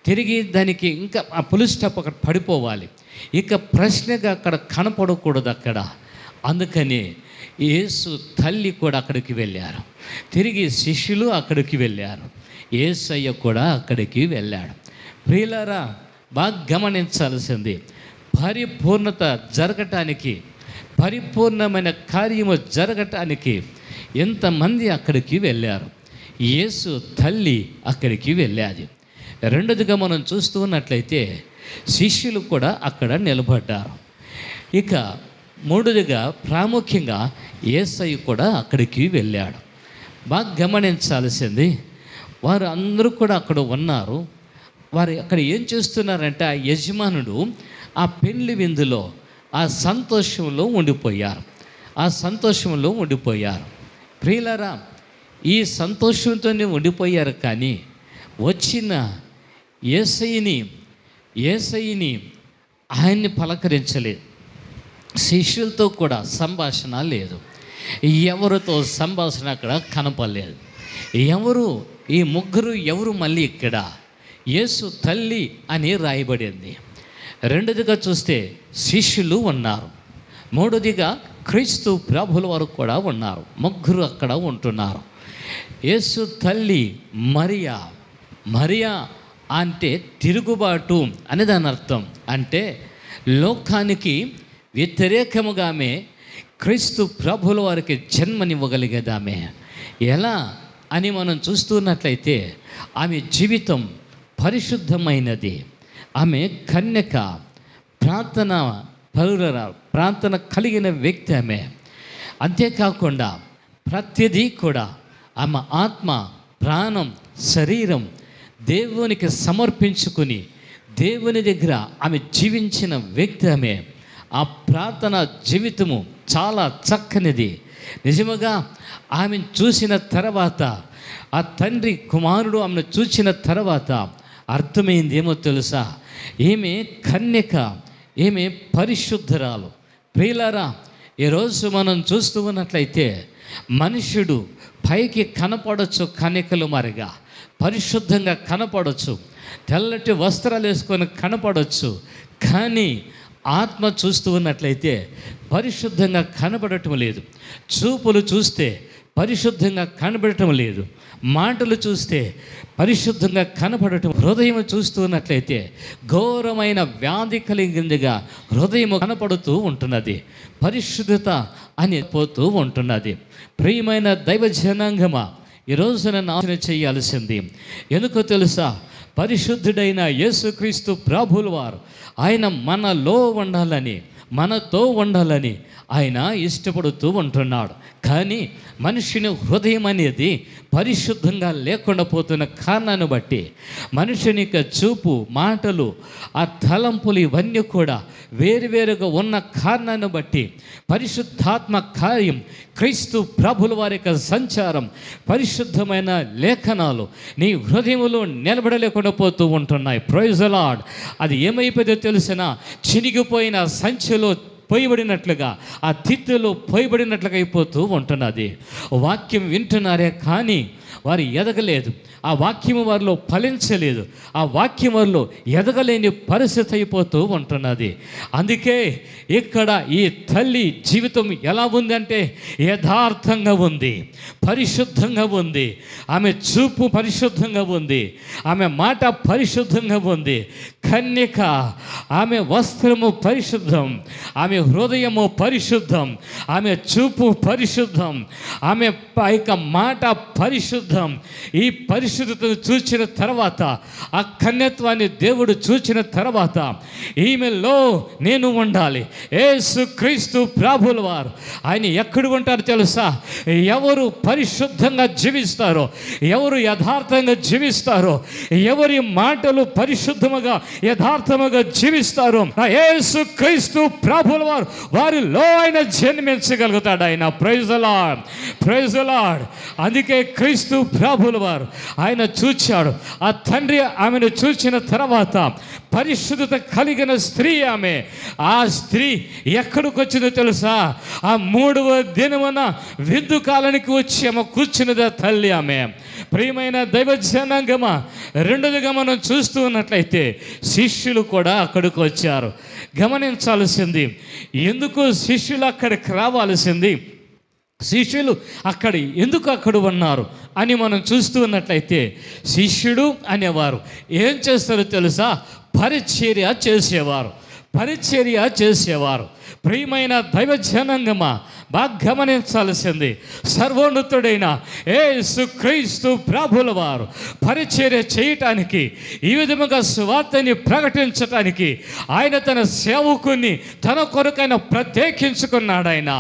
తిరిగి దానికి ఇంకా ఆ పుల్ స్టాప్ అక్కడ పడిపోవాలి. ఇక ప్రశ్నగా అక్కడ కనపడకూడదు అక్కడ. అందుకని యేసు తల్లి కూడా అక్కడికి వెళ్ళారు, తిరిగి శిష్యులు అక్కడికి వెళ్ళారు, యేసయ్య కూడా అక్కడికి వెళ్ళాడు. ప్రియులారా, బాగా గమనించాల్సింది, పరిపూర్ణత జరగటానికి, పరిపూర్ణమైన కార్యము జరగటానికి ఎంతమంది అక్కడికి వెళ్ళారు? యేసు తల్లి అక్కడికి వెళ్ళాది. రెండోదిగా మనం చూస్తూ ఉన్నట్లయితే శిష్యులు కూడా అక్కడ నిలబడ్డారు. ఇక మూడోదిగా ప్రాముఖ్యంగా యేసయ్య కూడా అక్కడికి వెళ్ళాడు. బాగా గమనించాల్సింది, వారు అందరూ కూడా అక్కడ ఉన్నారు. వారు అక్కడ ఏం చేస్తున్నారంటే ఆ యజమానుడు ఆ పెళ్లి విందులో ఆ సంతోషంలో ఉండిపోయారు. ప్రియులారా, ఈ సంతోషంతోనే ఉండిపోయారు. కానీ వచ్చిన యేసయ్యని ఆయన్ని పలకరించలేదు. శిష్యులతో కూడా సంభాషణ లేదు. ఎవరితో సంభాషణ అక్కడ కనపడలేదు. ఈ ముగ్గురు ఎవరు మళ్ళీ ఇక్కడ యేసు తల్లి అని రాయబడింది. రెండోదిగా చూస్తే శిష్యులు ఉన్నారు. మూడోదిగా క్రీస్తు ప్రభుల వారు కూడా ఉన్నారు. ముగ్గురు అక్కడ ఉంటున్నారు. యేసు తల్లి మరియా అంటే తిరుగుబాటు అని దాని అర్థం. అంటే లోకానికి వ్యతిరేకముగామే క్రీస్తు ప్రభుల వారికి జన్మనివ్వగలిగేదామే. ఎలా అని మనం చూస్తున్నట్లయితే ఆమె జీవితం పరిశుద్ధమైనది. ఆమె కన్యక, ప్రార్థన కలిగిన వ్యక్తి ఆమె. అంతేకాకుండా ప్రతిదీ కూడా ఆమె ఆత్మ, ప్రాణం, శరీరం దేవునికి సమర్పించుకుని దేవుని దగ్గర ఆమె జీవించిన వ్యక్తి ఆమె. ఆ ప్రార్థన జీవితము చాలా చక్కనిది. నిజముగా ఆమెను చూసిన తర్వాత, ఆ తండ్రి కుమారుడు ఆమెను చూసిన తర్వాత అర్థమైంది ఏమో తెలుసా? ఈమె కన్యక, ఈమె పరిశుద్ధరాలు. ప్రియులారా, ఈరోజు మనం చూస్తూ ఉన్నట్లయితే మనుష్యుడు పైకి కనపడవచ్చు కన్యకలు మారిగా, పరిశుద్ధంగా కనపడవచ్చు, తెల్లటి వస్త్రాలు వేసుకొని కనపడవచ్చు. కానీ ఆత్మ చూస్తూ ఉన్నట్లయితే పరిశుద్ధంగా కనపడటం లేదు. చూపులు చూస్తే పరిశుద్ధంగా కనబడటం లేదు. మాటలు చూస్తే పరిశుద్ధంగా కనపడటం, హృదయం చూస్తున్నట్లయితే ఘోరమైన వ్యాధి కలిగిందిగా హృదయం కనపడుతూ ఉంటున్నది. పరిశుద్ధత అని పోతూ ఉంటున్నది. ప్రియమైన దైవ జనాంగమా, ఈరోజు నన్ను ఆలోచన చేయాల్సింది ఎందుకో తెలుసా? పరిశుద్ధుడైన యేసుక్రీస్తు ప్రభువుల వారు ఆయన మనతో ఉండాలని ఆయన ఇష్టపడుతూ ఉంటున్నాడు. కానీ మనిషిని హృదయం అనేది పరిశుద్ధంగా లేకుండా పోతున్న కారణాన్ని బట్టి మనుషుని యొక్క చూపు, మాటలు, ఆ తలంపులు ఇవన్నీ కూడా వేరువేరుగా ఉన్న కారణాన్ని బట్టి పరిశుద్ధాత్మ కార్యం, క్రీస్తు ప్రభుల వారి యొక్క సంచారం, పరిశుద్ధమైన లేఖనాలు నీ హృదయంలో నిలబడలేకుండా పోతూ ఉంటున్నాయి. Praise the Lord. అది ఏమైపోయిందో తెలిసినా, చినిగిపోయిన సంచిలో పోయబడినట్లుగా, ఆ తిత్తులో పోయబడినట్లుగా అయిపోతూ ఉంటున్నది. వాక్యం వింటున్నారే కానీ వారు ఎదగలేదు. ఆ వాక్యము వారిలో ఫలించలేదు. ఆ వాక్యం వారిలో ఎదగలేని పరిస్థితి అయిపోతూ ఉంటున్నది. అందుకే ఇక్కడ ఈ తల్లి జీవితం ఎలా ఉందంటే యథార్థంగా ఉంది, పరిశుద్ధంగా ఉంది. ఆమె చూపు పరిశుద్ధంగా ఉంది, ఆమె మాట పరిశుద్ధంగా ఉంది. కన్యక, ఆమె వస్త్రము పరిశుద్ధం, ఆమె హృదయము పరిశుద్ధం, ఆమె చూపు పరిశుద్ధం, ఆమె యొక్క మాట పరిశుద్ధం. ఈ పరిశుద్ధతను చూచిన తర్వాత, ఆ కన్యత్వాన్ని దేవుడు చూచిన తర్వాత, ఈమెలో నేను ఉండాలి. యేసుక్రీస్తు ప్రభువుల వారు ఆయన ఎక్కడ ఉంటారో తెలుసా? ఎవరు పరిశుద్ధంగా జీవిస్తారో, ఎవరు యథార్థంగా జీవిస్తారో, ఎవరి మాటలు పరిశుద్ధముగా యథార్థముగా జీవిస్తారో, యేసుక్రీస్తు ప్రభువుల వారు వారిలో ఆయన జన్మించగలుగుతాడు. ఆయన praise the lord, praise the Lord. అందుకే క్రీస్తు ప్రభువుల వారు ఆయన చూచాడు. ఆ తండ్రి ఆమెను చూచిన తర్వాత పరిశుద్ధత కలిగిన స్త్రీ ఆమె. ఆ స్త్రీ ఎక్కడికి వచ్చిందో తెలుసా? ఆ 3వ దినమున విందు కాలానికి వచ్చి ఆమె కూర్చున్నది తల్లి ఆమె. ప్రియమైన దైవ జనాంగమా, రెండోదిగా మనం చూస్తూ ఉన్నట్లయితే శిష్యులు కూడా అక్కడికి వచ్చారు. గమనించాల్సింది, ఎందుకు శిష్యులు అక్కడికి రావాల్సింది, శిష్యులు ఎందుకు అక్కడ ఉన్నారు అని మనం చూస్తూ ఉన్నట్లయితే, శిష్యుడు అనేవారు ఏం చేస్తారో తెలుసా? పరిచర్య చేసేవారు. ప్రియమైన దైవ జనాంగమా, బాగా గమనించాల్సింది. సర్వోన్నతుడైన యేసుక్రీస్తు ప్రభుల వారు పరిచర్య చేయటానికి, ఈ విధముగా సువార్తని ప్రకటించటానికి ఆయన తన సేవకుని తన కొరకైన ప్రత్యేకించుకున్నాడు. ఆయన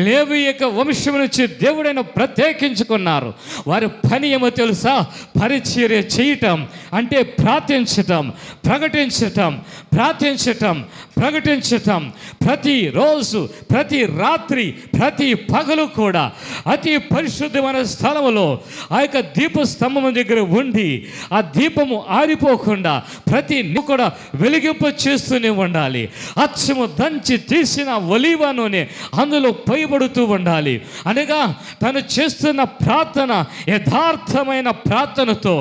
లేవి యొక్క వంశం నుంచి దేవుడైన ప్రత్యేకించుకున్నారు. వారి పని ఏమో తెలుసా? పరిచర్య చేయటం అంటే ప్రార్థించటం, ప్రకటించటం, ప్రార్థించటం, ప్రకటించటం. ప్రతిరోజు, ప్రతి రాత్రి, ప్రతి పగలు కూడా అతి పరిశుద్ధమైన స్థలములో ఆ యొక్క దీపస్తంభం దగ్గర ఉండి ఆ దీపము ఆరిపోకుండా ప్రతి కూడా వెలిగింపు చేస్తూనే ఉండాలి. అచ్చము దంచి తీసిన ఒలీవ నూనె అందులో పోయబడుతూ ఉండాలి. అనగా తను చేస్తున్న ప్రార్థన యథార్థమైన ప్రార్థనతో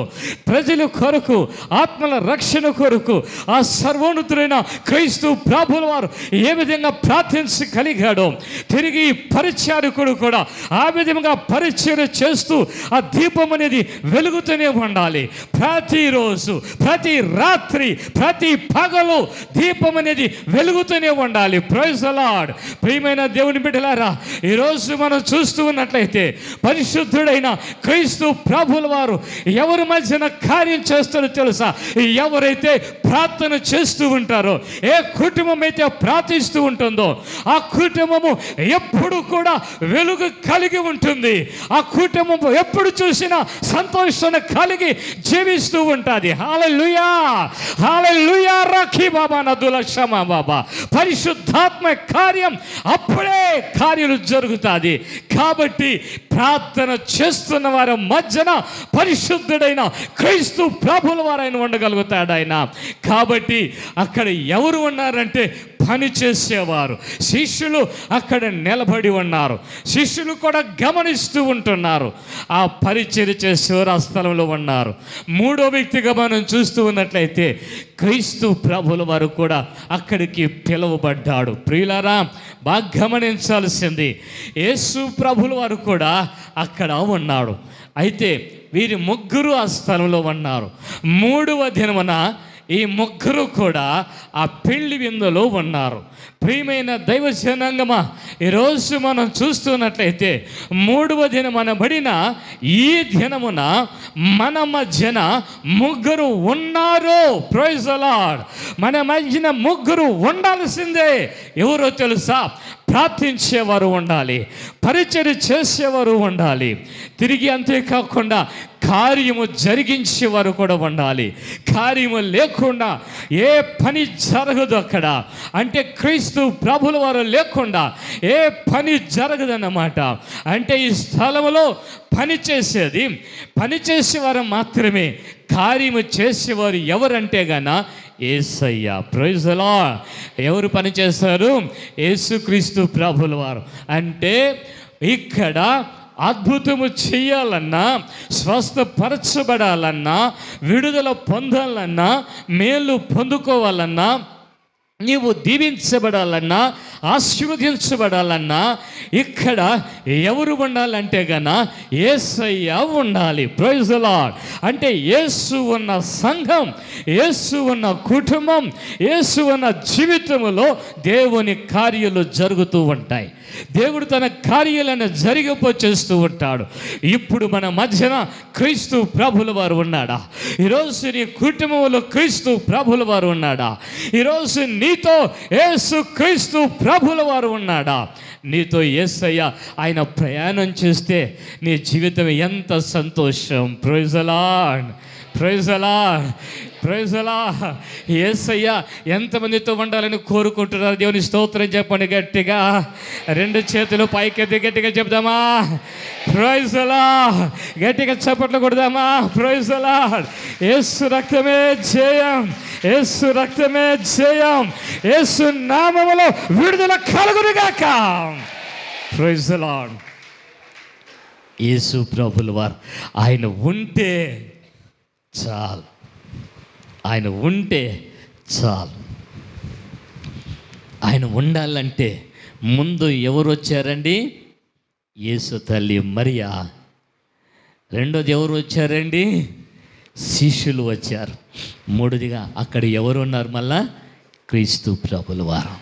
ప్రజల కొరకు, ఆత్మల రక్షణ కొరకు ఆ సర్వోన్నతుడైన క్రీస్తు ప్రభుల వారు ఏ విధంగా ప్రార్థించగలిగాడో తిరిగి పరిచారకుడు కూడా ఆ విధంగా పరిచర్య చేస్తూ ఆ దీపం అనేది వెలుగుతూనే ఉండాలి. ప్రతిరోజు, ప్రతి రాత్రి, ప్రతి పగలు దీపం అనేది వెలుగుతూనే ఉండాలి. Praise the Lord. ప్రియమైన దేవుని బిడ్డలారా, ఈరోజు మనం చూస్తూ ఉన్నట్లయితే పరిశుద్ధుడైన క్రీస్తు ప్రభుల వారు ఎవరి మధ్యన కార్యం చేస్తారో తెలుసా? ఎవరైతే ప్రార్థన చేస్తూ ఉంటారో, ఏ కుటుంబం అయితే ప్రార్థిస్తూ ఉంటుందో ఆ కుటుంబము ఎప్పుడు కూడా వెలుగు కలిగి ఉంటుంది. ఆ కుటుంబం ఎప్పుడు చూసినా సంతోషాన్ని కలిగి జీవిస్తూ ఉంటుంది. హల్లెలూయా, హల్లెలూయా. రఖీ బాబా నదుల క్షమా బాబా. పరిశుద్ధాత్మ కార్యం అప్పుడే కార్యాలు జరుగుతుంది. కాబట్టి ప్రార్థన చేస్తున్న వారి మధ్యన పరిశుద్ధుడైన క్రీస్తు ప్రభుల వారు ఆయన ఉండగలుగుతాడు ఆయన. కాబట్టి అక్కడ ఎవరు ఉన్నారంటే పని చేసేవారు. శిష్యులు అక్కడ నిలబడి ఉన్నారు. శిష్యులు కూడా గమనిస్తూ ఉంటున్నారు. ఆ పరిచర్య చేసేవారు ఆ స్థలంలో ఉన్నారు. మూడో వ్యక్తిగా మనం చూస్తూ ఉన్నట్లయితే క్రీస్తు ప్రభుల వారు కూడా అక్కడికి పిలువబడ్డాడు. ప్రియులారా, బాగా గమనించాల్సింది, యేసు ప్రభుల వారు కూడా అక్కడ ఉన్నాడు. అయితే వీరి ముగ్గురు ఆ స్థలంలో ఉన్నారు. మూడవ దినమున ఈ ముగ్గురు కూడా ఆ పెళ్లి విందులో ఉన్నారు. ప్రియమైన దైవ జనాంగమా, ఈరోజు మనం చూస్తున్నట్లయితే మూడవ దినమనబడిన ఈ దినమున మన మధ్యన ముగ్గురు ఉన్నారు. Praise the Lord. మన మధ్యన ముగ్గురు ఉండాల్సిందే. ఎవరో తెలుసా? ప్రార్థించేవారు ఉండాలి, పరిచర్య చేసేవారు ఉండాలి, తిరిగి అంతేకాకుండా కార్యము జరిగించేవారు కూడా ఉండాలి. కార్యము లేకుండా ఏ పని జరగదు అక్కడ. అంటే క్రీస్తు ప్రభుల వారు లేకుండా ఏ పని జరగదన్నమాట. అంటే ఈ స్థలంలో పని చేసేవారు మాత్రమే. కార్యము చేసేవారు ఎవరంటే గన యేసయ్య. Praise the lord. ఎవరు పని చేస్తారు? యేసుక్రీస్తు ప్రభుల వారు. అంటే ఇక్కడ అద్భుతము చేయాలన్నా, స్వస్థపరచబడాలన్నా, విడుదల పొందాలన్నా, మేలు పొందుకోవాలన్నా, నీవు దీవించబడాలన్నా, ఆశీర్వదించబడాలన్నా ఇక్కడ ఎవరు ఉండాలంటే గన యేసయ్య ఉండాలి. Praise the Lord. అంటే యేసు ఉన్న సంఘం, యేసు ఉన్న కుటుంబం, యేసు ఉన్న జీవితంలో దేవుని కార్యాలు జరుగుతూ ఉంటాయి. దేవుడు తన కార్యాలను జరిగిపోచేస్తూ ఉంటాడు. ఇప్పుడు మన మధ్యన క్రీస్తు ప్రభుల వారు ఉన్నాడా? ఈరోజు నీ కుటుంబంలో క్రీస్తు ప్రభుల వారు ఉన్నాడా? ఈరోజు నీతో యేసు క్రీస్తు ప్రభుల వారు ఉన్నాడా? నీతో యేసయ్య ఆయన ప్రయాణం చేస్తే నీ జీవితం ఎంత సంతోషం. Praise the lord, praise the lord, praise the lord. యేసయ్య ఎంతమందితో ఉండాలని కోరుకుంటున్నారు? దేవుని స్తోత్రం చెప్పండి గట్టిగా. రెండు చేతులు పైకెత్తి గట్టిగా చెప్దామా? Praise the lord. గట్టిగా చప్పట్లు కొడదామా? Praise the lord. యేసు రక్తమే జయం, యేసు రక్తమే జయం, యేసు నామములో విడుదల కలుగునుగాక. Praise the lord. యేసు ప్రభుల వారు ఆయన ఉంటే చాలు, ఆయన ఉంటే చాలు. ఆయన ఉండాలంటే ముందు ఎవరు వచ్చారండి? యేసు తల్లి మరియా. రెండోది ఎవరు వచ్చారండి? శిష్యులు వచ్చారు. మూడోదిగా అక్కడ ఎవరు ఉన్నారు? మళ్ళా క్రీస్తు ప్రభుల వారు.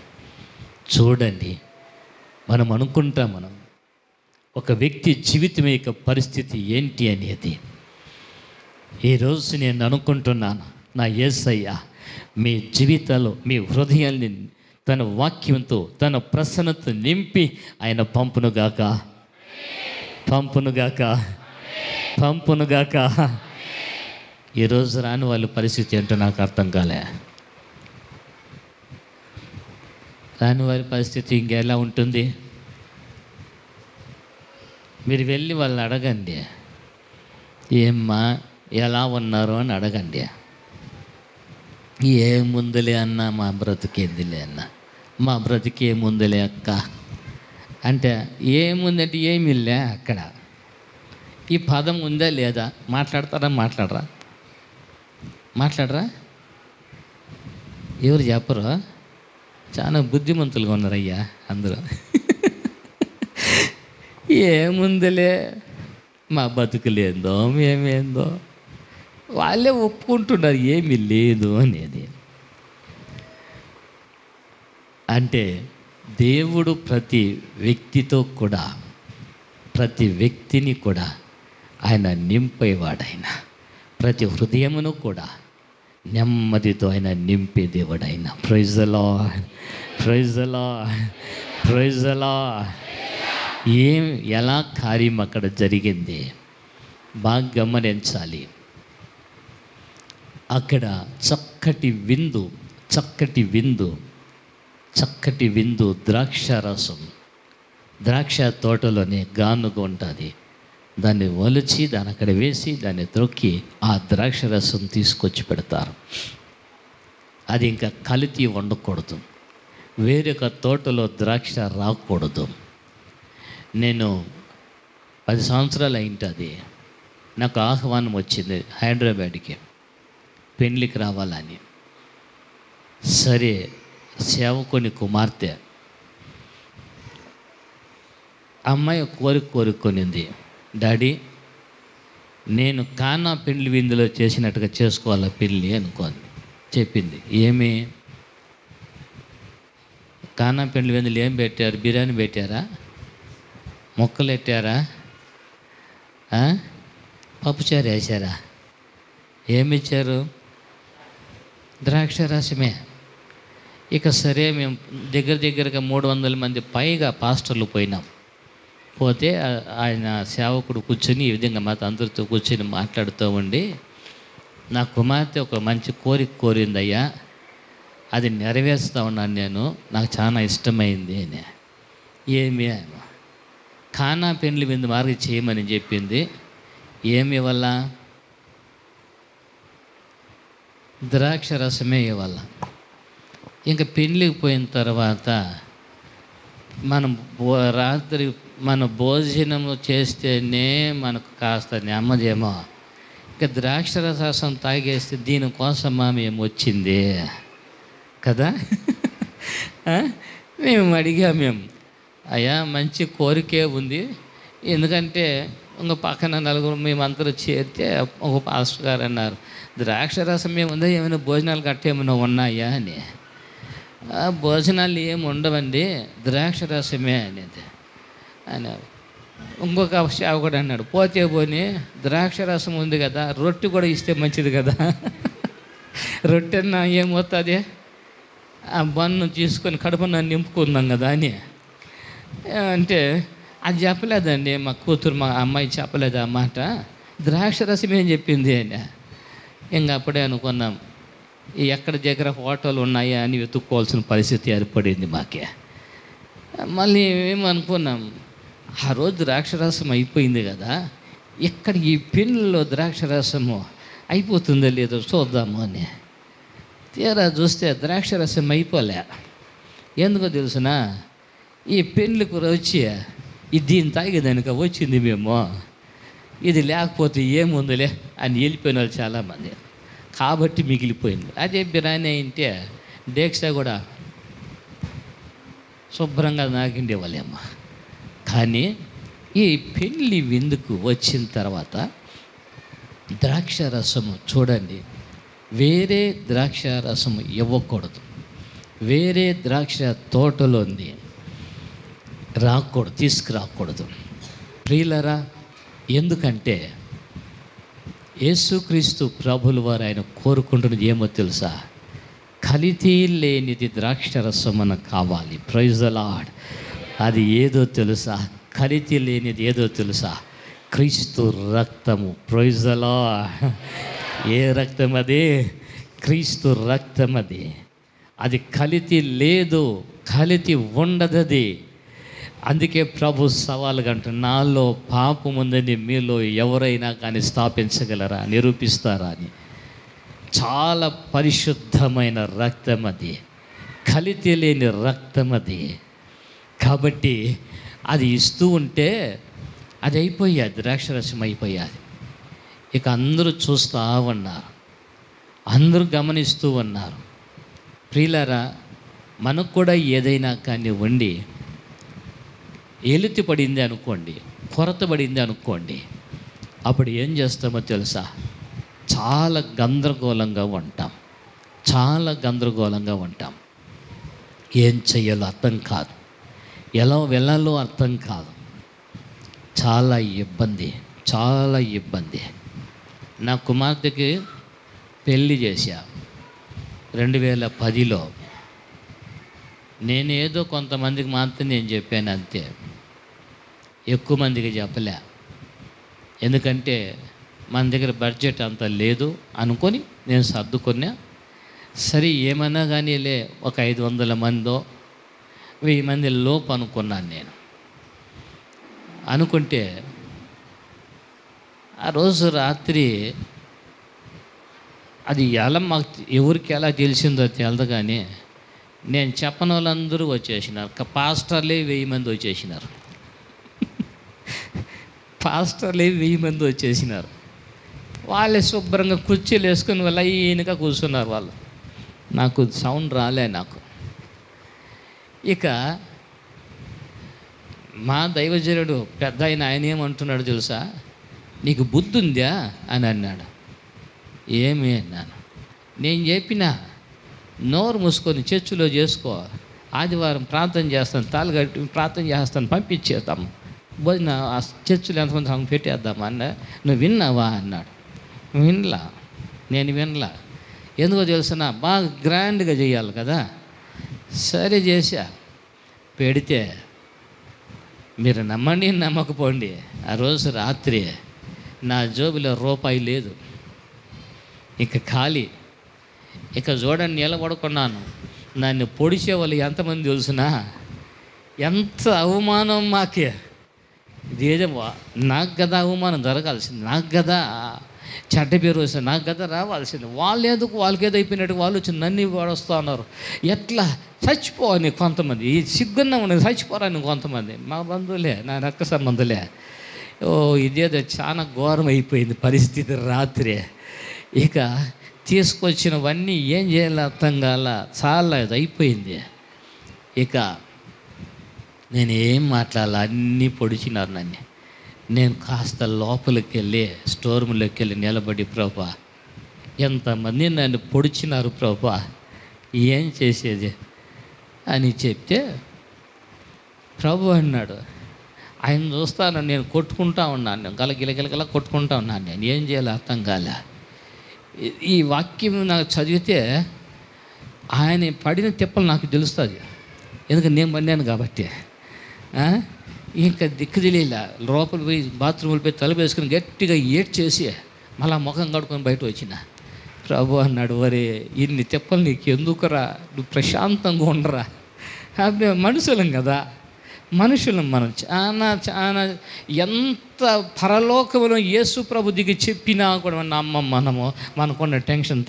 చూడండి, మనం అనుకుంటాం ఒక వ్యక్తి జీవితం యొక్క పరిస్థితి ఏంటి అనేది. ఈరోజు నేను అనుకుంటున్నాను, నా యేసయ్య మీ జీవితాల్లో మీ హృదయాన్ని తన వాక్యంతో తన ప్రసన్నత నింపి ఆయన పంపునుగాక, పంపునుగాక, పంపునుగాక. ఈరోజు రాని వాళ్ళ పరిస్థితి ఏంటో నాకు అర్థం కాలే. రాని వారి పరిస్థితి ఇంకెలా ఉంటుంది? మీరు వెళ్ళి వాళ్ళని అడగండి, ఏమ్మా ఎలా ఉన్నారు అని అడగండి. ఏముందులే అన్న, మా బ్రతికేందిలే అన్న, మా బ్రతికేముందులే అక్క అంటే ఏముందంటే ఏమీ లే. అక్కడ ఈ పదం ఉందా లేదా? మాట్లాడరా? ఎవరు చెప్పరు? చాలా బుద్ధిమంతులుగా ఉన్నారయ్యా అందరూ. ఏముందిలే, మా బతుకులేందో మేమేందో వాళ్ళే ఒప్పుకుంటున్నారు ఏమీ లేదు అనేది. అంటే దేవుడు ప్రతి వ్యక్తితో కూడా, ప్రతి వ్యక్తిని కూడా ఆయన నింపేవాడు. ఆయన ప్రతి హృదయమును కూడా నెమ్మదితో ఆయన నింపే దేవుడు ఆయన. Praise the lord, praise the lord, praise the Lord. ఎలా కార్యం అక్కడ జరిగింది బాగా గమనించాలి. అక్కడ చక్కటి విందు ద్రాక్షారసం. ద్రాక్ష తోటలోనే గానుగ ఉంటుంది, దాన్ని ఒలిచి దాన్ని అక్కడ వేసి దాన్ని త్రొక్కి ఆ ద్రాక్షరసం తీసుకొచ్చి పెడతారు. అది ఇంకా కల్తీ ఉండకూడదు, వేరొక తోటలో ద్రాక్ష రాకూడదు. నేను 10 సంవత్సరాలు అయింటుంది, నాకు ఆహ్వానం వచ్చింది హైదరాబాద్కి పెళ్ళికి రావాలని. సరే, సేవకుని కుమార్తె అమ్మాయి కోరుకొనింది, డాడీ నేను కానా పెళ్లి విందులో చేసినట్టుగా చేసుకోవాలా పెళ్ళి అనుకోండి చెప్పింది. ఏమి కానా పెళ్లి విందులు ఏం పెట్టారు? బిర్యానీ పెట్టారా? మొక్కలు పెట్టారా? పప్పుచారు వేసారా? ఏమిచ్చారు? ద్రాక్షరసమే. ఇక సరే, మేము దగ్గరగా 300 మంది పైగా పాస్టర్లు పోయినాం. పోతే ఆయన సేవకుడు కూర్చొని ఈ విధంగా మాతో అందరితో కూర్చొని మాట్లాడుతూ ఉండి, నా కుమార్తె ఒక మంచి కోరిక కోరిందయ్యా, అది నెరవేరుస్తూ ఉన్నాను నేను, నాకు చాలా ఇష్టమైంది అని. ఏమి? కానా పెండ్లి విందు మార్గం చేయమని చెప్పింది. ఏమి ఇవ్వాల? ద్రాక్షరసమే ఇవ్వాల. ఇంకా పెళ్ళికి పోయిన తర్వాత రాత్రి మన భోజనము చేస్తేనే మనకు కాస్త నెమ్మదేమో, ఇంకా ద్రాక్షరసం తాగేస్తే దీనికోసమా మేము వచ్చింది కదా. మేము అడిగాము, అయ్యా మంచి కోరికే ఉంది, ఎందుకంటే ఇంక పక్కన నలుగురు మేమందరూ చేరితే ఒక పాస్టర్ గారు అన్నారు, ద్రాక్షరసం ఏముందా, ఏమైనా భోజనాలు గట్ట ఏమైనా ఉన్నాయా అని. భోజనాలు ఏమి ఉండవండి, ద్రాక్షరసమే అనేది అన్నారు. ఇంకొక సేవకుడు అన్నాడు, పోతే పోని ద్రాక్షరసం ఉంది కదా, రొట్టె కూడా ఇస్తే మంచిది కదా. రొట్టెన్నా ఏమవుతుంది, ఆ బన్ను తీసుకొని కడుపున నింపుకుందాం కదా అని అంటే, అది చెప్పలేదండి మా కూతురు, మా అమ్మాయి చెప్పలేదు ఆ మాట, ద్రాక్షరసం ఏం చెప్పింది అని. ఇంకా అప్పుడే అనుకున్నాం, ఎక్కడ దగ్గర హోటల్ ఉన్నాయా అని వెతుక్కోవాల్సిన పరిస్థితి ఏర్పడింది మాకే. మళ్ళీ ఏమనుకున్నాం, ఆ రోజు ద్రాక్షరసం అయిపోయింది కదా, ఇక్కడ ఈ పెళ్ళిలో ద్రాక్షరసము అయిపోతుందో లేదో చూద్దాము అని. తీరా చూస్తే ద్రాక్షరసం అయిపోలే. ఎందుకో తెలుసునా, ఈ పెళ్ళికి వచ్చి దీన్ని తాగేదానిక వచ్చింది మేము, ఇది లేకపోతే ఏముందిలే అని వెళ్ళిపోయిన వాళ్ళు చాలామంది, కాబట్టి మిగిలిపోయింది. అదే బిర్యానీ అయింటే డేక్సా కూడా శుభ్రంగా నాకిండేవాళ్ళేమో. కానీ ఈ పెళ్ళి విందుకు వచ్చిన తర్వాత ద్రాక్ష రసము చూడండి, వేరే ద్రాక్ష రసము ఇవ్వకూడదు. వేరే ద్రాక్ష తోటలోంది తీసుకురాకూడదు. ప్రియులరా, ఎందుకంటే యేసుక్రీస్తు ప్రభులు వారు ఆయన కోరుకుంటున్నది ఏమో తెలుసా? కల్తీ లేనిది ద్రాక్షరసం మనకు కావాలి. Praise the Lord. అది ఏదో తెలుసా? కల్తీ లేనిది ఏదో తెలుసా? క్రీస్తు రక్తము. Praise the lord. ఏ రక్తం అది? క్రీస్తు రక్తం అది. అది కల్తీ లేదు, కల్తీ ఉండదది. అందుకే ప్రభు సవాలుగా అంటారు, నాలో పాపం ఉందని మీలో ఎవరైనా కానీ స్థాపించగలరా, నిరూపిస్తారా అని. చాలా పరిశుద్ధమైన రక్తం అది, కల్తీ లేని రక్తం అది. కాబట్టి అది ఇస్తూ ఉంటే అది అయిపోయాది, ద్రాక్షరసం అయిపోయాది. ఇక అందరూ చూస్తూ ఉన్నారు, అందరూ గమనిస్తూ ఉన్నారు. ప్రియులారా, మనకు కూడా ఏదైనా కానీ వండి ఎలుతి పడింది అనుకోండి, కొరత పడింది అనుకోండి, అప్పుడు ఏం చేస్తామో తెలుసా? చాలా గందరగోళంగా ఉంటాం. ఏం చెయ్యాలో అర్థం కాదు, ఎలా వెళ్ళాలో అర్థం కాదు. చాలా ఇబ్బంది. నా కుమార్తెకి పెళ్ళి చేశా 2010లో. నేనేదో కొంతమందికి మాత్రం నేను చెప్పాను అంతే, ఎక్కువ మందికి చెప్పలే. ఎందుకంటే మన దగ్గర బడ్జెట్ అంత లేదు అనుకొని నేను సర్దుకున్నా. సరే ఏమన్నా కానీ ఒక 500 మందో 1000 మంది లోపు అనుకున్నాను నేను. అనుకుంటే ఆ రోజు రాత్రి అది ఎవరికి ఎలా తెలిసిందో తెలదు, కానీ నేను చెప్పని వాళ్ళందరూ వచ్చేసినారు. పాస్టర్లే 1000 మంది వచ్చేసినారు. వాళ్ళే శుభ్రంగా కుర్చీలు వేసుకుని లైన్గా కూర్చున్నారు వాళ్ళు. నాకు సౌండ్ రాలే. నాకు ఇక మా దైవజనుడు పెద్ద ఆయన ఏమంటున్నాడు తెలుసా? నీకు బుద్ధి ఉందా అని అన్నాడు. ఏమి అన్నాను. నేను చెప్పిన నోరు మూసుకొని చర్చిలో చేసుకో, ఆదివారం ప్రార్థన చేస్తాను, తాళగట్టి ప్రార్థన చేస్తాను, పంపించేస్తాము, భోజన ఆ చర్చిలో ఎంతమంది పెట్టేద్దామా అన్న. నువ్వు విన్నావా అన్నాడు. నేను వినలా. ఎందుకో తెలుసునా? బాగా గ్రాండ్గా చేయాలి కదా. సరే చేశా, పెడితే మీరు నమ్మండి నమ్మకపోండి, ఆ రోజు రాత్రి నా జోబులో రూపాయి లేదు, ఇక ఖాళీ. ఇక చూడండి, నిలబడుకున్నాను. నన్ను పొడిచే వాళ్ళు ఎంతమంది తెలుసునా? ఎంత అవమానం మాకే. ఇదేదో నాకు కదా అవమానం జరగాల్సింది, నాకు కదా చెడ్డ పేరు వస్తుంది, నాకు కదా రావాల్సింది. వాళ్ళకేదో అయిపోయినట్టు వాళ్ళు వచ్చి నన్ను పడొస్తూ ఉన్నారు. ఎట్లా చచ్చిపోవని కొంతమంది, ఈ సిగ్గున్న ఉన్నది చచ్చిపోరని కొంతమంది, మా బంధువులే, నా రక్త సంబంధులే. ఇదేదో చాలా ఘోరం అయిపోయింది పరిస్థితి రాత్రి. ఇక తీసుకొచ్చినవన్నీ ఏం చేయాలో అర్థం కాల, చాలా ఇది అయిపోయింది. ఇక నేనేం మాట్లాడాలి, అన్నీ పొడిచినారు నన్ను. నేను కాస్త లోపలికి వెళ్ళి స్టోర్ రూమ్లోకి వెళ్ళి నిలబడి, ప్రభా ఎంతమంది నన్ను పొడిచినారు ప్రభా, ఏం చేసేది అని చెప్తే ప్రభు అన్నాడు, ఆయన చూస్తాను, నేను కొట్టుకుంటా ఉన్నాను, గిలగిలగిలగల కొట్టుకుంటా ఉన్నాను. నేను ఏం చేయాలో అర్థం కాలే. ఈ వాక్యం నాకు చదివితే ఆయన పడిన తిప్పలు నాకు తెలుస్తుంది, ఎందుకంటే నేను పడినాను కాబట్టి. ఇంకా దిక్కు తెలియలే. లోపల పోయి బాత్రూమ్లో పోయి తలుపు వేసుకుని గట్టిగా ఏడ్చేసి మళ్ళా ముఖం కడుక్కొని బయట వచ్చిన. ప్రభు అన్నాడు, వరే ఇన్ని తిప్పలు నీకు ఎందుకురా, నువ్వు ప్రశాంతంగా ఉండరా. మనుషులం కదా, మనుషులం మనం. చాలా ఎంత పరలోకంలో యేసు ప్రభు దిగి చెప్పినా కూడా మనకున్న టెన్షన్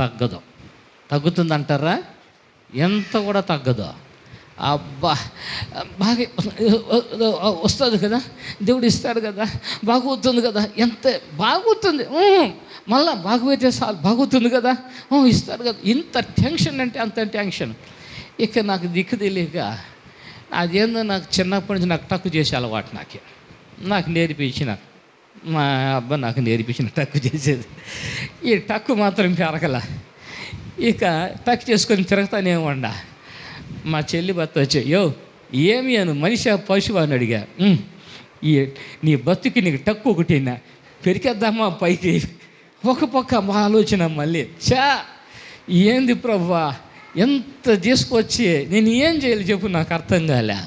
తగ్గుతుందంటారా? ఎంత కూడా తగ్గదు. అబ్బా బాగా వస్తుంది కదా, దేవుడు ఇస్తాడు కదా, బాగుతుంది కదా, ఎంత బాగుతుంది, మళ్ళా బాగుపోతే చాలు, బాగుతుంది కదా, ఇస్తాడు కదా. ఇంత టెన్షన్ అంటే అంత టెన్షన్. ఇక నాకు దిక్కు తెలియక అదేందో నాకు చిన్నప్పటి నుంచి నాకు టక్కు చేసే అలవాటు. నాకు నేర్పించిన మా అబ్బా నాకు నేర్పించిన టక్కు చేసేది. ఈ టక్కు మాత్రం పెరగల. ఇక టక్ చేసుకొని తిరుగుతానేమండా. మా చెల్లి భర్త వచ్చి, ఏమి అను మనిషి పశువు అని అడిగా. ఈ నీ బతుకి నీకు టక్కు ఒకటినా పెరికేద్దామా పైకి. ఒక పక్క మా ఆలోచన మళ్ళీ ఏంది ప్రభువా ఎంత తీసుకొచ్చి నేను ఏం చేయాలి చెప్పు, నాకు అర్థం కాలే.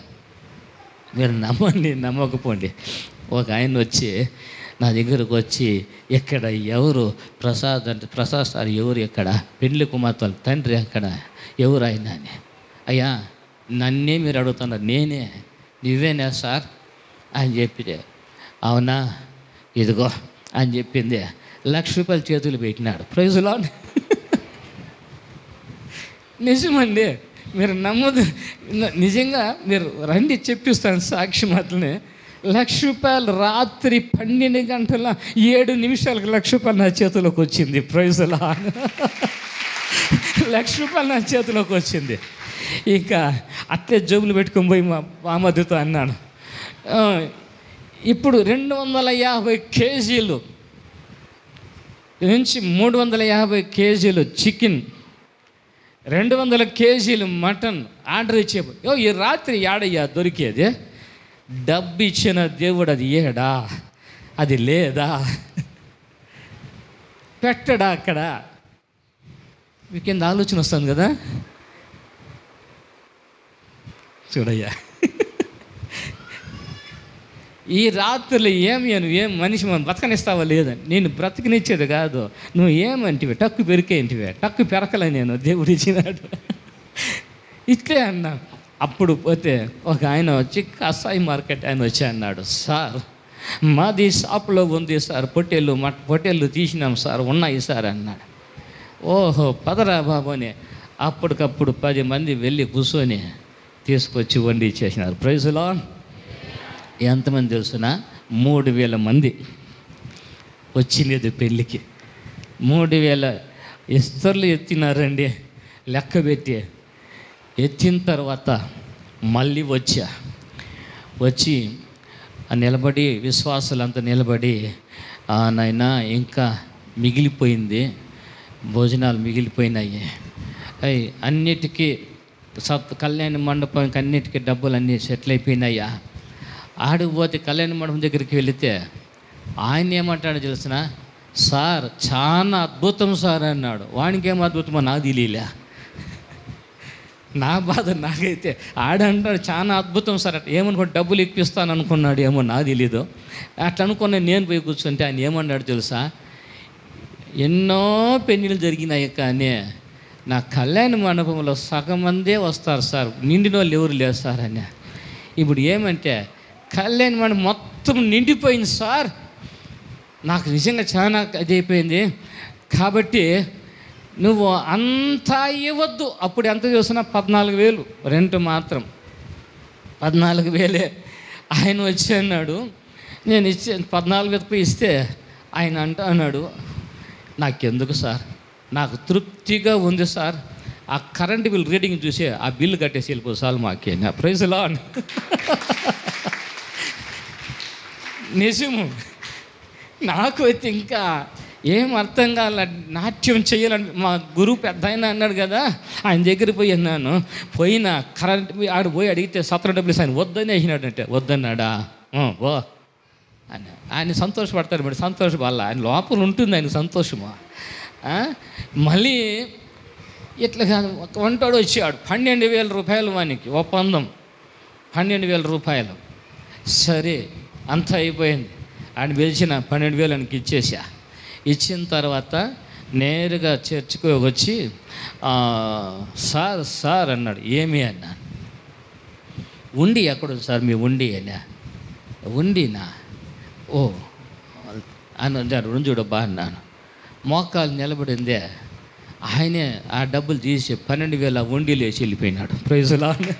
మీరు నమ్మండి నమ్మకపోండి, ఒక ఆయన వచ్చి నా దగ్గరకు వచ్చి, ఎక్కడ ఎవరు ప్రసాద్ అంటే, ప్రసాద్ సార్ ఎవరు, ఎక్కడ పెండ్లి కుమార్తె తండ్రి ఎక్కడ, ఎవరు ఆయన అని. అయ్యా నన్నే మీరు అడుగుతున్నారు. నేనే. నువ్వేనా సార్ అని చెప్పితే, అవునా ఇదిగో అని చెప్పింది. ₹1,00,000 చేతులు పెట్టినాడు. Praise Lord. నిజమండి, మీరు నమ్మదు. నిజంగా మీరు రండి చెప్పిస్తాను సాక్షి మాటలనే. ₹1,00,000 రాత్రి 12 గంటల 7 నిమిషాలకు ₹1,00,000 నా చేతిలోకి వచ్చింది. Praise lord. ₹1,00,000 నా చేతిలోకి వచ్చింది. ఇంకా అట్లే జోబులు పెట్టుకొని పోయి మా బామద్దుతో అన్నాను, ఇప్పుడు 250 కేజీలు నుంచి 350 కేజీలు చికెన్, 200 కేజీలు మటన్ ఆర్డర్ ఇచ్చే. ఈ రాత్రి ఏడయ్యా దొరికేది? డబ్బు ఇచ్చిన దేవుడు అది ఏడా? అది లేదా? పెట్టడా అక్కడ? మీకేంత ఆలోచన వస్తుంది కదా. చూడయ్యా, ఈ రాత్రులు ఏం మనిషి మనం బ్రతకనిస్తావా లేదని. నేను బ్రతకనిచ్చేది కాదు, నువ్వు ఏమంటివి టక్కు పెరికేంటివే, టక్కు పెరకలే నేను, దేవుడు ఇచ్చినాడు. ఇట్లే అన్నా. అప్పుడు పోతే ఒక ఆయన వచ్చి కసాయి మార్కెట్ ఆయన వచ్చి అన్నాడు, సార్ మాది షాప్లో ఉంది సార్, పొట్టేళ్ళు తీసినాం సార్, ఉన్నాయి సార్ అన్నాడు. ఓహో పదరా బాబు అని అప్పటికప్పుడు 10 మంది వెళ్ళి కూర్చొని తీసుకొచ్చి వండి ఇచ్చేసినారు. Praise lord. ఎంతమంది తెలుసునా? 3,000 మంది వచ్చినది పెళ్ళికి. 3,000 ఇస్తర్లు ఎత్తినారండి లెక్క పెట్టి. ఎత్తిన తర్వాత మళ్ళీ వచ్చి నిలబడి విశ్వాసులంతా నిలబడి, నాయనా ఇంకా మిగిలిపోయింది, భోజనాలు మిగిలిపోయినాయి, అన్నిటికీ కళ్యాణ మండపానికి అన్నిటికీ డబ్బులు అన్నీ సెటిల్ అయిపోయినాయా. ఆడిపోతే కళ్యాణ మండపం దగ్గరికి వెళితే ఆయన ఏమంటాడో తెలిసిన, సార్ చాలా అద్భుతం సార్ అన్నాడు. వానికి ఏం అద్భుతమో నాకు తెలియలే. నా బాధ నాకైతే. ఆడంటాడు చాలా అద్భుతం సార్ అట్లా. ఏమనుకో డబ్బులు ఇప్పిస్తాను అనుకున్నాడు, ఏమో నాకు తెలీదు. అట్లా అనుకున్నా. నేను పోయి కూర్చుంటే ఆయన ఏమన్నాడు తెలుసా, ఎన్నో పెళ్ళిళ్ళు జరిగినాయి కానీ నా కళ్యాణ మండపంలో సగం మందే వస్తారు సార్, నిండిన వాళ్ళు ఎవరు లేరు సార్ అని. ఇప్పుడు ఏమంటే కళ్యాణ మండపం మొత్తం నిండిపోయింది సార్, నాకు నిజంగా చాలా ఇది అయిపోయింది, కాబట్టి నువ్వు అంతా ఇవ్వద్దు. అప్పుడు ఎంత చూసినా 14,000 రెంట్ మాత్రం 14,000. ఆయన వచ్చి అన్నాడు, నేను ఇచ్చే 14,000 ఇస్తే ఆయన అన్నాడు, నాకెందుకు సార్, నాకు తృప్తిగా ఉంది సార్, ఆ కరెంట్ బిల్ రీడింగ్ చూసి ఆ బిల్లు కట్టేసి వెళ్ళిపో సార్ మాకే. Praise Lord. నిజము. నాకు అయితే ఇంకా ఏం అర్థం కాల. నాట్యం చేయాలని మా గురువు పెద్ద ఆయన అన్నాడు కదా, ఆయన దగ్గర పోయి అన్నాను. పోయిన కరెంట్ ఆడు పోయి అడిగితే సత్రం డబ్బులు ఆయన వద్దని వేసినాడు. అంటే వద్దన్నాడా ఓ అని ఆయన సంతోషపడతాడు. మరి సంతోషపడాల, ఆయన లోపల ఉంటుంది ఆయన సంతోషము. మళ్ళీ ఇట్లా కాదు, వంటోడు వచ్చాడు, 12,000 రూపాయలు వానికి ఒప్పందం, 12,000 రూపాయలు. సరే అంతా అయిపోయింది. ఆయన పిలిచిన 12,000 ఆయనకి ఇచ్చేసా. ఇచ్చిన తర్వాత నేరుగా చర్చికి వచ్చి సార్ అన్నాడు. ఏమి అన్నా, ఉండి ఎక్కడుంది సార్ మీ ఉండి అన్నా. ఉండినా? ఓ అని చూడబ్బా అన్నాను. మోకాలు నిలబడిందే. ఆయనే ఆ డబ్బులు తీసి 12,000 ఉండిలు వేసి వెళ్ళిపోయినాడు. Praise Lord.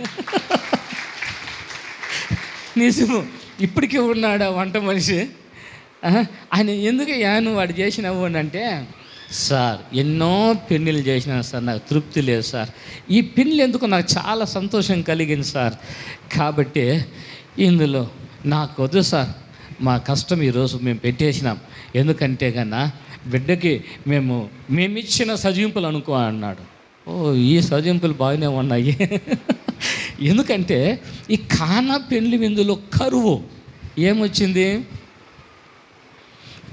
నిజము. ఇప్పటికీ ఉన్నాడు ఆ వంట మనిషి. ఆయన ఎందుకు యాను వాడు చేసినావు అని అంటే, సార్ ఎన్నో పెళ్ళిళ్ళు చేసినాను సార్, నాకు తృప్తి లేదు సార్, ఈ పెళ్ళి ఎందుకు నాకు చాలా సంతోషం కలిగింది సార్, కాబట్టి ఇందులో నాకు వద్దు సార్, మా కష్టం ఈరోజు మేము పెట్టేసినాం, ఎందుకంటే కన్నా బిడ్డకి మేమిచ్చిన సజింపులు అనుకో అన్నాడు. ఓ ఈ సజింపులు బాగానే ఉన్నాయి. ఎందుకంటే ఈ కానా పెళ్లి విందులో కరువు ఏమొచ్చింది?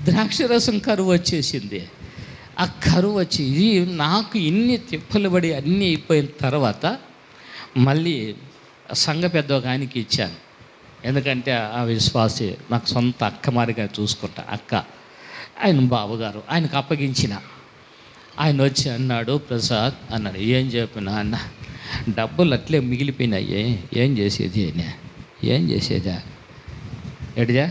ద్రాక్షరసం కరువు వచ్చేసింది. ఆ కరువు వచ్చి నాకు ఇన్ని తిప్పలు పడి అన్నీ అయిపోయిన తర్వాత మళ్ళీ సంఘ పెద్ద ఒక ఆయనకి ఇచ్చాను. ఎందుకంటే ఆ విశ్వాసి నాకు సొంత అక్క మారిగా చూసుకుంటా, అక్క ఆయన బావగారు, ఆయనకు అప్పగించిన. ఆయన వచ్చి అన్నాడు, ప్రసాద్ అన్నాడు, ఏం చెప్పినా అన్న, డబ్బులు అట్లే మిగిలిపోయినాయి, ఏం చేసేది? ఏం చేసేదా ఎడిదా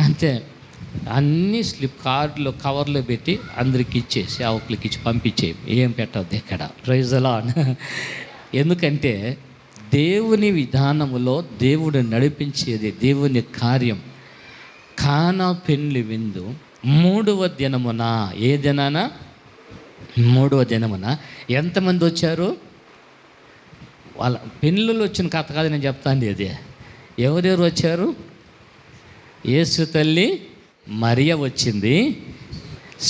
అంతే, అన్నీ స్లిప్ కార్డులో కవర్లో పెట్టి అందరికి ఇచ్చేసి సేవకులకి ఇచ్చి పంపించేయి, ఏం పెట్టద్దు ఇక్కడ. Praise Lord. ఎందుకంటే దేవుని విధానములో దేవుడు నడిపించేది, దేవుని కార్యం. కానా పెండ్లి విందు 3వ దినమున, ఏ దినాన? 3వ దినమున ఎంతమంది వచ్చారు? వాళ్ళ పెళ్ళిళ్ళు వచ్చిన కథ కాదు నేను చెప్తాను. ఇది ఎవరెవరు వచ్చారు? యేసు తల్లి మరియ వచ్చింది,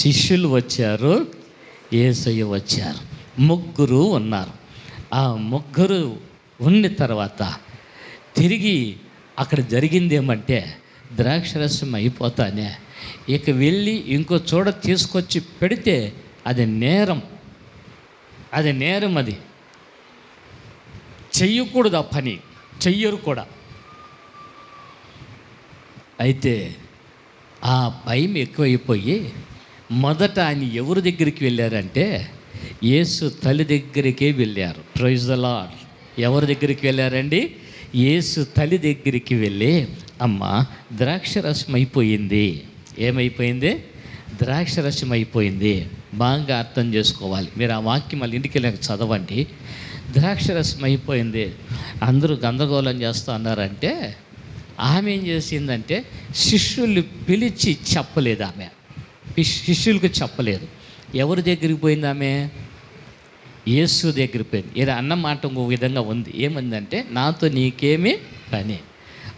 శిష్యులు వచ్చారు, యేసయ్య వచ్చారు. 3 ఉన్నారు. ఆ 3 ఉన్న తర్వాత తిరిగి అక్కడ జరిగింది ఏమంటే, ద్రాక్షరసం అయిపోతానే ఇక వెళ్ళి ఇంకో చోట తీసుకొచ్చి పెడితే అది నేరం, అది నేరం, అది చెయ్యకూడదు, ఆ పని చెయ్యరు కూడా. అయితే ఆ భయం ఎక్కువైపోయి మొదట ఆయన ఎవరి దగ్గరికి వెళ్ళారంటే యేసు తల్లి దగ్గరికే వెళ్ళారు. Praise the Lord. ఎవరి దగ్గరికి వెళ్ళారండి? యేసు తల్లి దగ్గరికి వెళ్ళి, అమ్మ ద్రాక్షరసం అయిపోయింది. ఏమైపోయింది? ద్రాక్షరసం అయిపోయింది. బాగా అర్థం చేసుకోవాలి మీరు. ఆ వాక్యం మళ్ళీ ఇంటికి వెళ్ళాక చదవండి. ద్రాక్షరసం అయిపోయింది, అందరూ గందరగోళం చేస్తూ అన్నారంటే ఆమె ఏం చేసిందంటే శిష్యుల్ని పిలిచి చెప్పలేదు. ఆమె శిష్యులకు చెప్పలేదు. ఎవరి దగ్గరికి పోయింది ఆమె? యేసు దగ్గరికి పోయింది. ఇలా అన్న మాట ఇంకో విధంగా ఉంది. ఏమందంటే, నాతో నీకేమీ పని.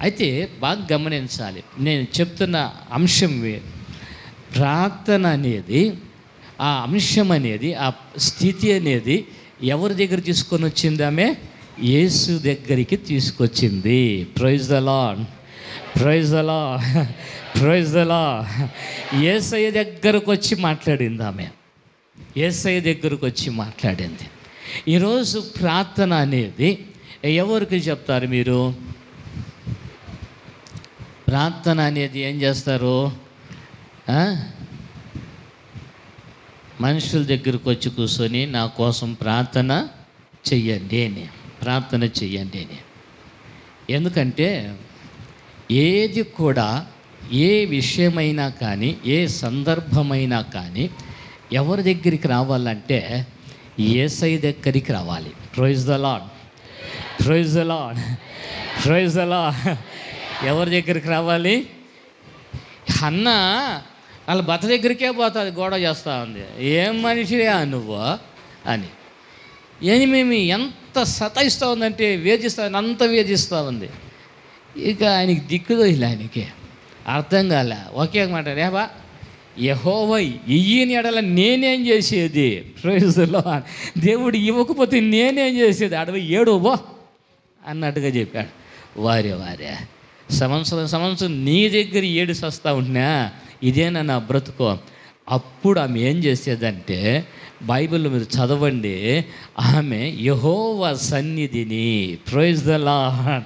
అయితే బాగా గమనించాలి, నేను చెప్తున్న అంశం ప్రార్థన అనేది, ఆ అంశం అనేది, ఆ స్థితి అనేది ఎవరి దగ్గర తీసుకొని వచ్చింది? ఆమె యేసు దగ్గరికి తీసుకొచ్చింది. Praise the lord, praise the lord, praise the lord. యేసయ్య దగ్గరకు వచ్చి మాట్లాడింది ఆమె. యేసయ్య దగ్గరకు వచ్చి మాట్లాడింది. ఈరోజు ప్రార్థన అనేది ఎవరికి చెప్తారు మీరు? ప్రార్థన అనేది ఏం చేస్తారు? మనుషుల దగ్గరకు వచ్చి కూర్చొని నా కోసం ప్రార్థన చెయ్యండి అని, ప్రార్థన చెయ్యండి అని. ఎందుకంటే ఏది కూడా, ఏ విషయమైనా కానీ, ఏ సందర్భమైనా కానీ ఎవరి దగ్గరికి రావాలంటే యేసయ్య దగ్గరికి రావాలి. Praise the lord, praise the lord, praise the Lord. ఎవరి దగ్గరికి రావాలి? అన్న వాళ్ళ భర్త దగ్గరికే పోతుంది, గొడవ చేస్తూ ఉంది. ఏం మనిషిరా నువ్వు అని. మేము ఎంత సతాయిస్తూ ఉందంటే, వేధిస్తూ ఉంది, అంత వేధిస్తూ ఉంది. ఇక ఆయనకి దిక్కుదో ఇలా, ఆయనకి అర్థం కాలే. ఒకే మాట, రేబా యెహోవా ఇయ్యని ఎడల నేనేం చేసేది? Praise the Lord. దేవుడు ఇవ్వకపోతే నేనేం చేసేది? అడవి ఏడువో అన్నట్టుగా చెప్పాడు. వారే సంవత్సరం నీ దగ్గర ఏడు సస్తా ఉంటున్నా, ఇదేనా నా బ్రతుకో? అప్పుడు ఆమె ఏం చేసేదంటే, బైబిల్లో మీరు చదవండి, ఆమె యెహోవా సన్నిధిని, praise the lord,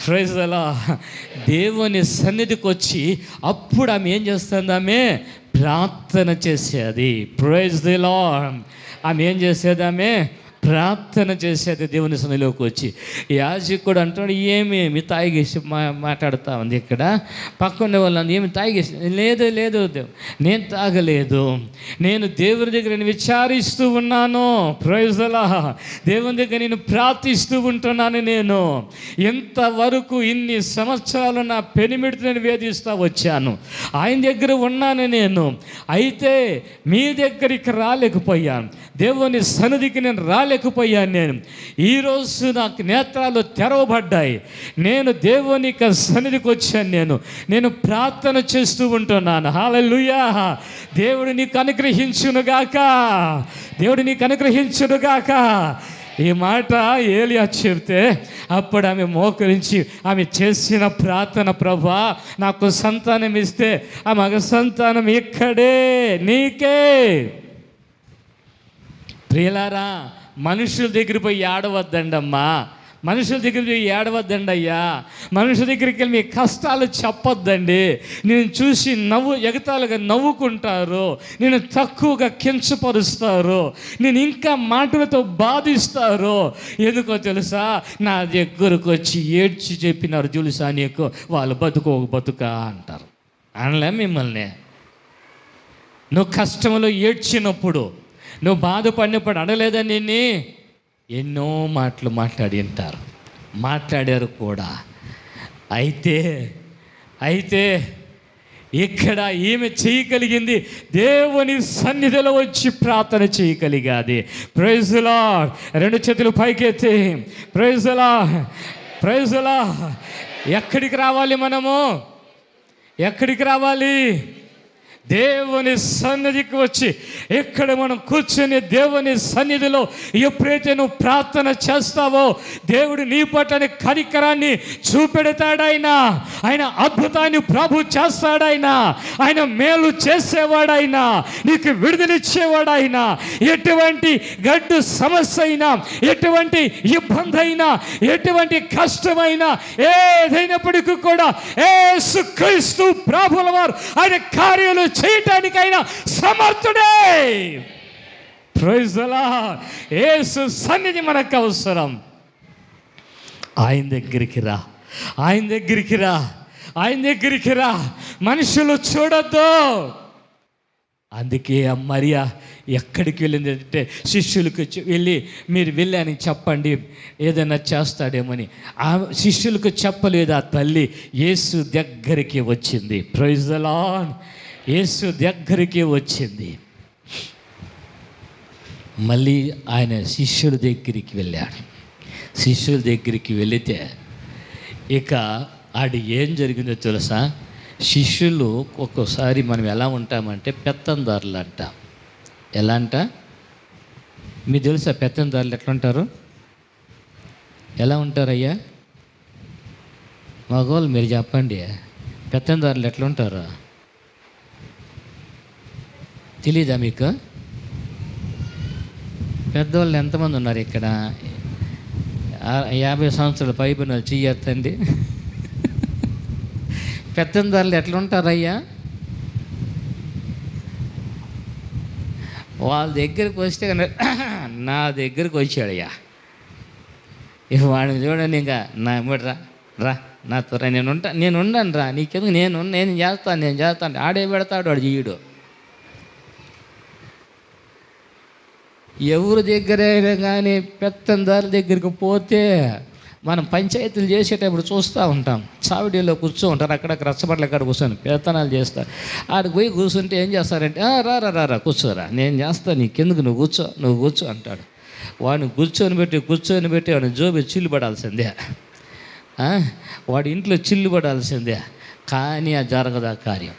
praise the Lord, దేవుని సన్నిధికి వచ్చి అప్పుడు ఆమె ఏం చేస్తుంది? ఆమె ప్రార్థన చేసేది. Praise the Lord. ఆమె ఏం చేసేది? ఆమె ప్రార్థన చేసేది దేవుని సన్నిధిలోకి వచ్చి. యాజకుడు అంటాడు, ఏమేమి తాగేసి మాట్లాడుతూ ఉంది ఇక్కడ. పక్కన వాళ్ళు ఏమి తాగేసి? లేదు నేను తాగలేదు, నేను దేవుని దగ్గర నేను విచారిస్తూ ఉన్నాను. Praise the Lord. దేవుని దగ్గర నేను ప్రార్థిస్తూ ఉంటున్నాను. నేను ఎంతవరకు ఇన్ని సంవత్సరాలు నా పెనిమిడితో నేను వేధిస్తూ వచ్చాను, ఆయన దగ్గర ఉన్నాను నేను. అయితే మీ దగ్గరికి రాలేకపోయాను, దేవుని సన్నిధికి నేను రాలేకపోయాను. నేను ఈరోజు నాకు నేత్రాలు తెరవబడ్డాయి, నేను దేవుని సన్నిధికి వచ్చాను. నేను ప్రార్థన చేస్తూ ఉంటున్నాను. హల్లెలూయా. దేవుడు నీకు అనుగ్రహించునుగాక, దేవుడు నీకు అనుగ్రహించునుగాక. ఈ మాట ఏలియా చెప్తే అప్పుడు ఆమె మోకరించి ఆమె చేసిన ప్రార్థన, ప్రభా నాకు సంతానం ఇస్తే ఆ మగ సంతానం ఇక్కడే నీకే. ప్రియులారా, మనుషుల దగ్గర పోయి ఏడవద్దండమ్మా, మనుషుల దగ్గర పోయి ఏడవద్దండి అయ్యా, మనుషుల దగ్గరికి వెళ్ళి మీ కష్టాలు చెప్పొద్దండి. నేను చూసి ఎగతాలుగా నవ్వుకుంటారు, నేను తక్కువగా కించపరుస్తారు, నేను ఇంకా మాటలతో బాధిస్తారు. ఎందుకో తెలుసా, నా దగ్గరకు వచ్చి ఏడ్చి చెప్పినారు తెలుసా నీకు, వాళ్ళు బతుకా అంటారు. అనలే మిమ్మల్ని. నువ్వు కష్టంలో ఏడ్చినప్పుడు, నువ్వు బాధపడినప్పుడు అనలేదా నిన్ను? ఎన్నో మాటలు మాట్లాడారు కూడా. అయితే ఇక్కడ ఈమె చేయగలిగింది, దేవుని సన్నిధిలో వచ్చి ప్రార్థన చేయగలిగాది. Praise the lord. రెండు చేతులు పైకెత్తి praise the lord, praise the Lord. ఎక్కడికి రావాలి మనము? ఎక్కడికి రావాలి? దేవుని సన్నిధికి వచ్చి ఇక్కడ మనం కూర్చొని దేవుని సన్నిధిలో ఎప్పుడైతే నువ్వు ప్రార్థన చేస్తావో దేవుడు నీ పట్ల కనికరాన్ని చూపెడతాడాయన. ఆయన అద్భుతాన్ని ప్రభు చేస్తాడాయన. ఆయన మేలు చేసేవాడాయన, నీకు విడుదలిచ్చేవాడాయన. ఎటువంటి గడ్డు సమస్య అయినా, ఎటువంటి ఇబ్బంది అయినా, ఎటువంటి కష్టమైనా, ఏదైనప్పటికీ కూడా యేసుక్రీస్తు ప్రభువుల వారు ఆయన కార్యాలు చేయటానికైనా సమర్థుడే. Praise the lord. యేసు సన్నిధి మనకు అవసరం. ఆయన దగ్గరికి రా, ఆయన దగ్గరికి రా, ఆయన దగ్గరికి రా. మనుషులు చూడొద్దు. అందుకే ఆ మరియా ఎక్కడికి వెళ్ళింది అంటే శిష్యులకు వెళ్ళి మీరు వెళ్ళని చెప్పండి, ఏదైనా చేస్తాడేమని. ఆ శిష్యులకు చెప్పలేదు. ఆ తల్లి యేసు దగ్గరికి వచ్చింది. Praise the lord. యేసు దగ్గరికి వచ్చింది. మళ్ళీ ఆయన శిష్యుల దగ్గరికి వెళ్ళాడు. శిష్యుల దగ్గరికి వెళితే ఇక ఆడి ఏం జరిగిందో తెలుసా? శిష్యులు ఒక్కోసారి మనం ఎలా ఉంటామంటే పెత్తందారులు అంట. ఎలా అంట మీకు తెలుసా? పెత్తందారులు ఎట్లా ఉంటారు? ఎలా ఉంటారయ్యా మగవాళ్ళు మీరు చెప్పండి. పెత్తందారులు ఎట్లా ఉంటారు తెలీదా మీకు? పెద్దవాళ్ళు ఎంతమంది ఉన్నారు ఇక్కడ? 50 సంవత్సరాల పైబడిన వాళ్ళు చెయ్యొద్దండి. పెత్తందారులు ఎట్లా ఉంటారయ్యా? వాళ్ళ దగ్గరికి వస్తే నా దగ్గరికి వచ్చాడయ్యా, ఇక వాడిని చూడండి, ఇంకా నా రా రా నా త్వర నేను ఉండను రా, నీకెందుకు, నేను చేస్తాను ఆడే పెడతాడు వాడు చెయ్యడు. ఎవరి దగ్గరైనా కానీ పెత్తందారుల దగ్గరికి పోతే మనం పంచాయతీలు చేసేటప్పుడు చూస్తూ ఉంటాం. చావిడీలో కూర్చో ఉంటారు, అక్కడక్కడ రచ్చబట్ల అక్కడ కూర్చొని పెత్తనాలు చేస్తారు. ఆడికి పోయి కూర్చుంటే ఏం చేస్తారంటే రా కూర్చోరా, నేను చేస్తాను, నీకెందుకు, నువ్వు కూర్చో అంటాడు. వాడిని కూర్చొని పెట్టి వాడిని జోబి చిల్లు పడాల్సిందే, వాడి ఇంట్లో చిల్లు పడాల్సిందే. కానీ అది జరగదు, ఆ కార్యం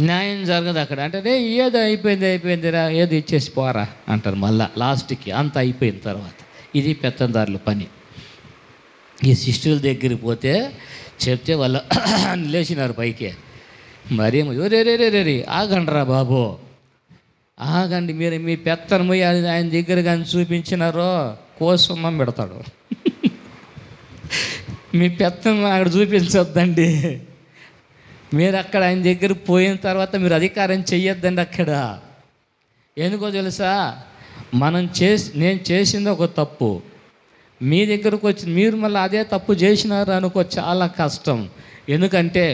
న్యాయం జరగదు అక్కడ. అంటే ఏదో అయిపోయిందిరా, ఏదో ఇచ్చేసి పోరా అంటారు. మళ్ళా లాస్ట్కి అంత అయిపోయిన తర్వాత ఇది పెత్తందారుల పని. ఈ శిష్యుల దగ్గరికి పోతే చెప్తే వాళ్ళు లేచినారు పైకి. మరేమో రే ఆగండిరా బాబు, ఆగండి, మీరు మీ పెత్తనము ఆయన దగ్గర కానీ చూపించినారో కోసమ్మం పెడతాడు. మీ పెత్తనం అక్కడ చూపించొద్దండి. మీరు అక్కడ ఆయన దగ్గర పోయిన తర్వాత మీరు అధికారం చెయ్యొద్దండి అక్కడ. ఎందుకో తెలుసా? నేను చేసింది ఒక తప్పు, మీ దగ్గరకు వచ్చి మీరు మళ్ళీ అదే తప్పు చేసినారు అనుకో, చాలా కష్టం. ఎందుకంటే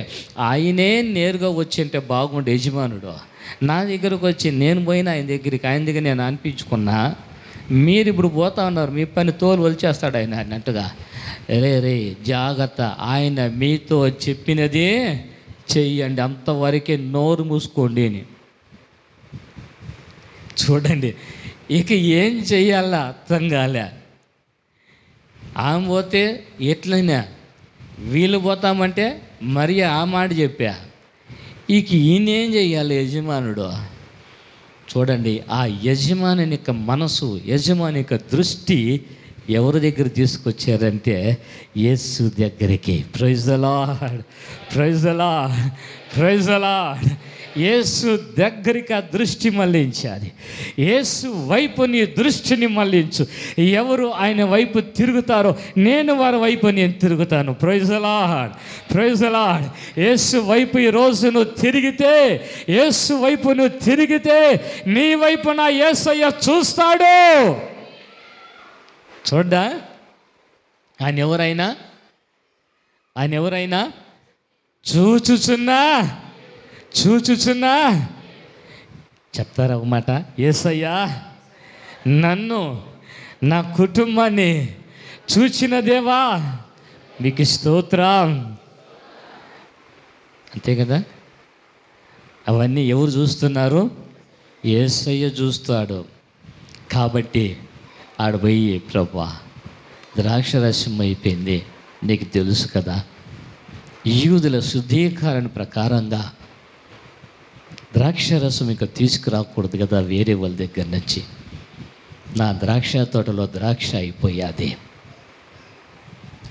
ఆయనే నేరుగా వచ్చింటే బాగుండే యజమానుడు. నా దగ్గరకు వచ్చి నేను పోయిన ఆయన దగ్గర నేను అనిపించుకున్నా, మీరు ఇప్పుడు పోతా ఉన్నారు, మీ పని తోలు వలిచేస్తాడు ఆయన అన్నట్టుగా. రే జాగ్రత్త, ఆయన మీతో చెప్పినది చెయ్యండి, అంతవరకే నోరు మూసుకోండి అని. చూడండి, ఇక ఏం చెయ్యాలా అర్థం కాలే. ఆమె పోతే ఎట్లయినా వీళ్ళు పోతామంటే మరి ఆ మాట చెప్పా. ఇక ఈయనేం చెయ్యాలి యజమానుడు? చూడండి, ఆ యజమాని యొక్క మనసు, యజమాని యొక్క దృష్టి ఎవరి దగ్గర తీసుకొచ్చారంటే యేసు దగ్గరికి. Praise the lord, praise the lord, praise the lord. యేసు దగ్గరికి ఆ దృష్టి మళ్ళించాలి. యేసు వైపు నీ దృష్టిని మళ్ళించు. ఎవరు ఆయన వైపు తిరుగుతారో నేను వారి వైపు నేను తిరుగుతాను. Praise the lord, praise the lord. యేసు వైపు ఈరోజు నువ్వు తిరిగితే, యేసు వైపు నువ్వు తిరిగితే నీ వైపు నా యేసయ్య చూస్తాడు. చూడ్డా, ఆయన ఎవరైనా చూచుచున్నా చెప్తారా ఒక మాట, యేసయ్యా నన్ను, నా కుటుంబాన్ని చూచిన దేవా మీకు స్తోత్రం. అంతే కదా. అవన్నీ ఎవరు చూస్తున్నారు? యేసయ్య చూస్తాడు. కాబట్టి ఆడపోయి, ప్రభా ద్రాక్షరసం అయిపోయింది, నీకు తెలుసు కదా, యూదుల శుద్ధీకరణ ప్రకారంగా ద్రాక్షరసం ఇంకా తీసుకురాకూడదు కదా వేరే వాళ్ళ దగ్గర నుంచి. నా ద్రాక్ష తోటలో ద్రాక్ష అయిపోయాది,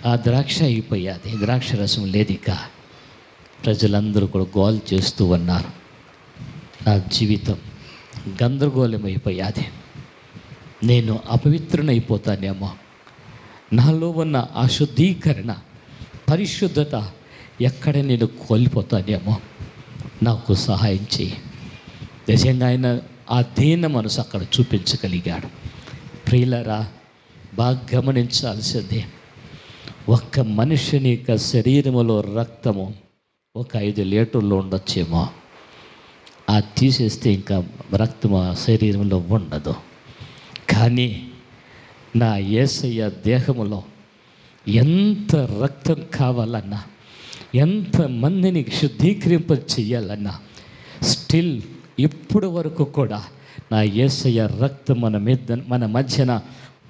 ఆ ద్రాక్ష అయిపోయాది, ద్రాక్షరసం లేదు ఇక. ప్రజలందరూ కూడా గోల్ చేస్తూ ఉన్నారు. నా జీవితం గందరగోళం అయిపోయాది, నేను అపవిత్రునైపోతానేమో, నాలో ఉన్న అశుద్ధీకరణ, పరిశుద్ధత ఎక్కడ నేను కోల్పోతానేమో, నాకు సహాయం చేయి. నిజంగా ఆయన ఆ దీన మనసు అక్కడ చూపించగలిగాడు. ప్రియులరా, బాగా గమనించాల్సిందే, ఒక్క మనుషుని యొక్క శరీరములో రక్తము ఒక 5 లీటర్లు ఉండొచ్చేమో, అది తీసేస్తే ఇంకా రక్తం ఆ శరీరంలో ఉండదు. కానీ నా యేసయ్య దేహములో ఎంత రక్తం కావాలన్నా, ఎంతమందిని శుద్ధీకరింప చెయ్యాలన్నా, స్టిల్ ఇప్పుడు వరకు కూడా నా యేసయ్య రక్తం మన మధ్యన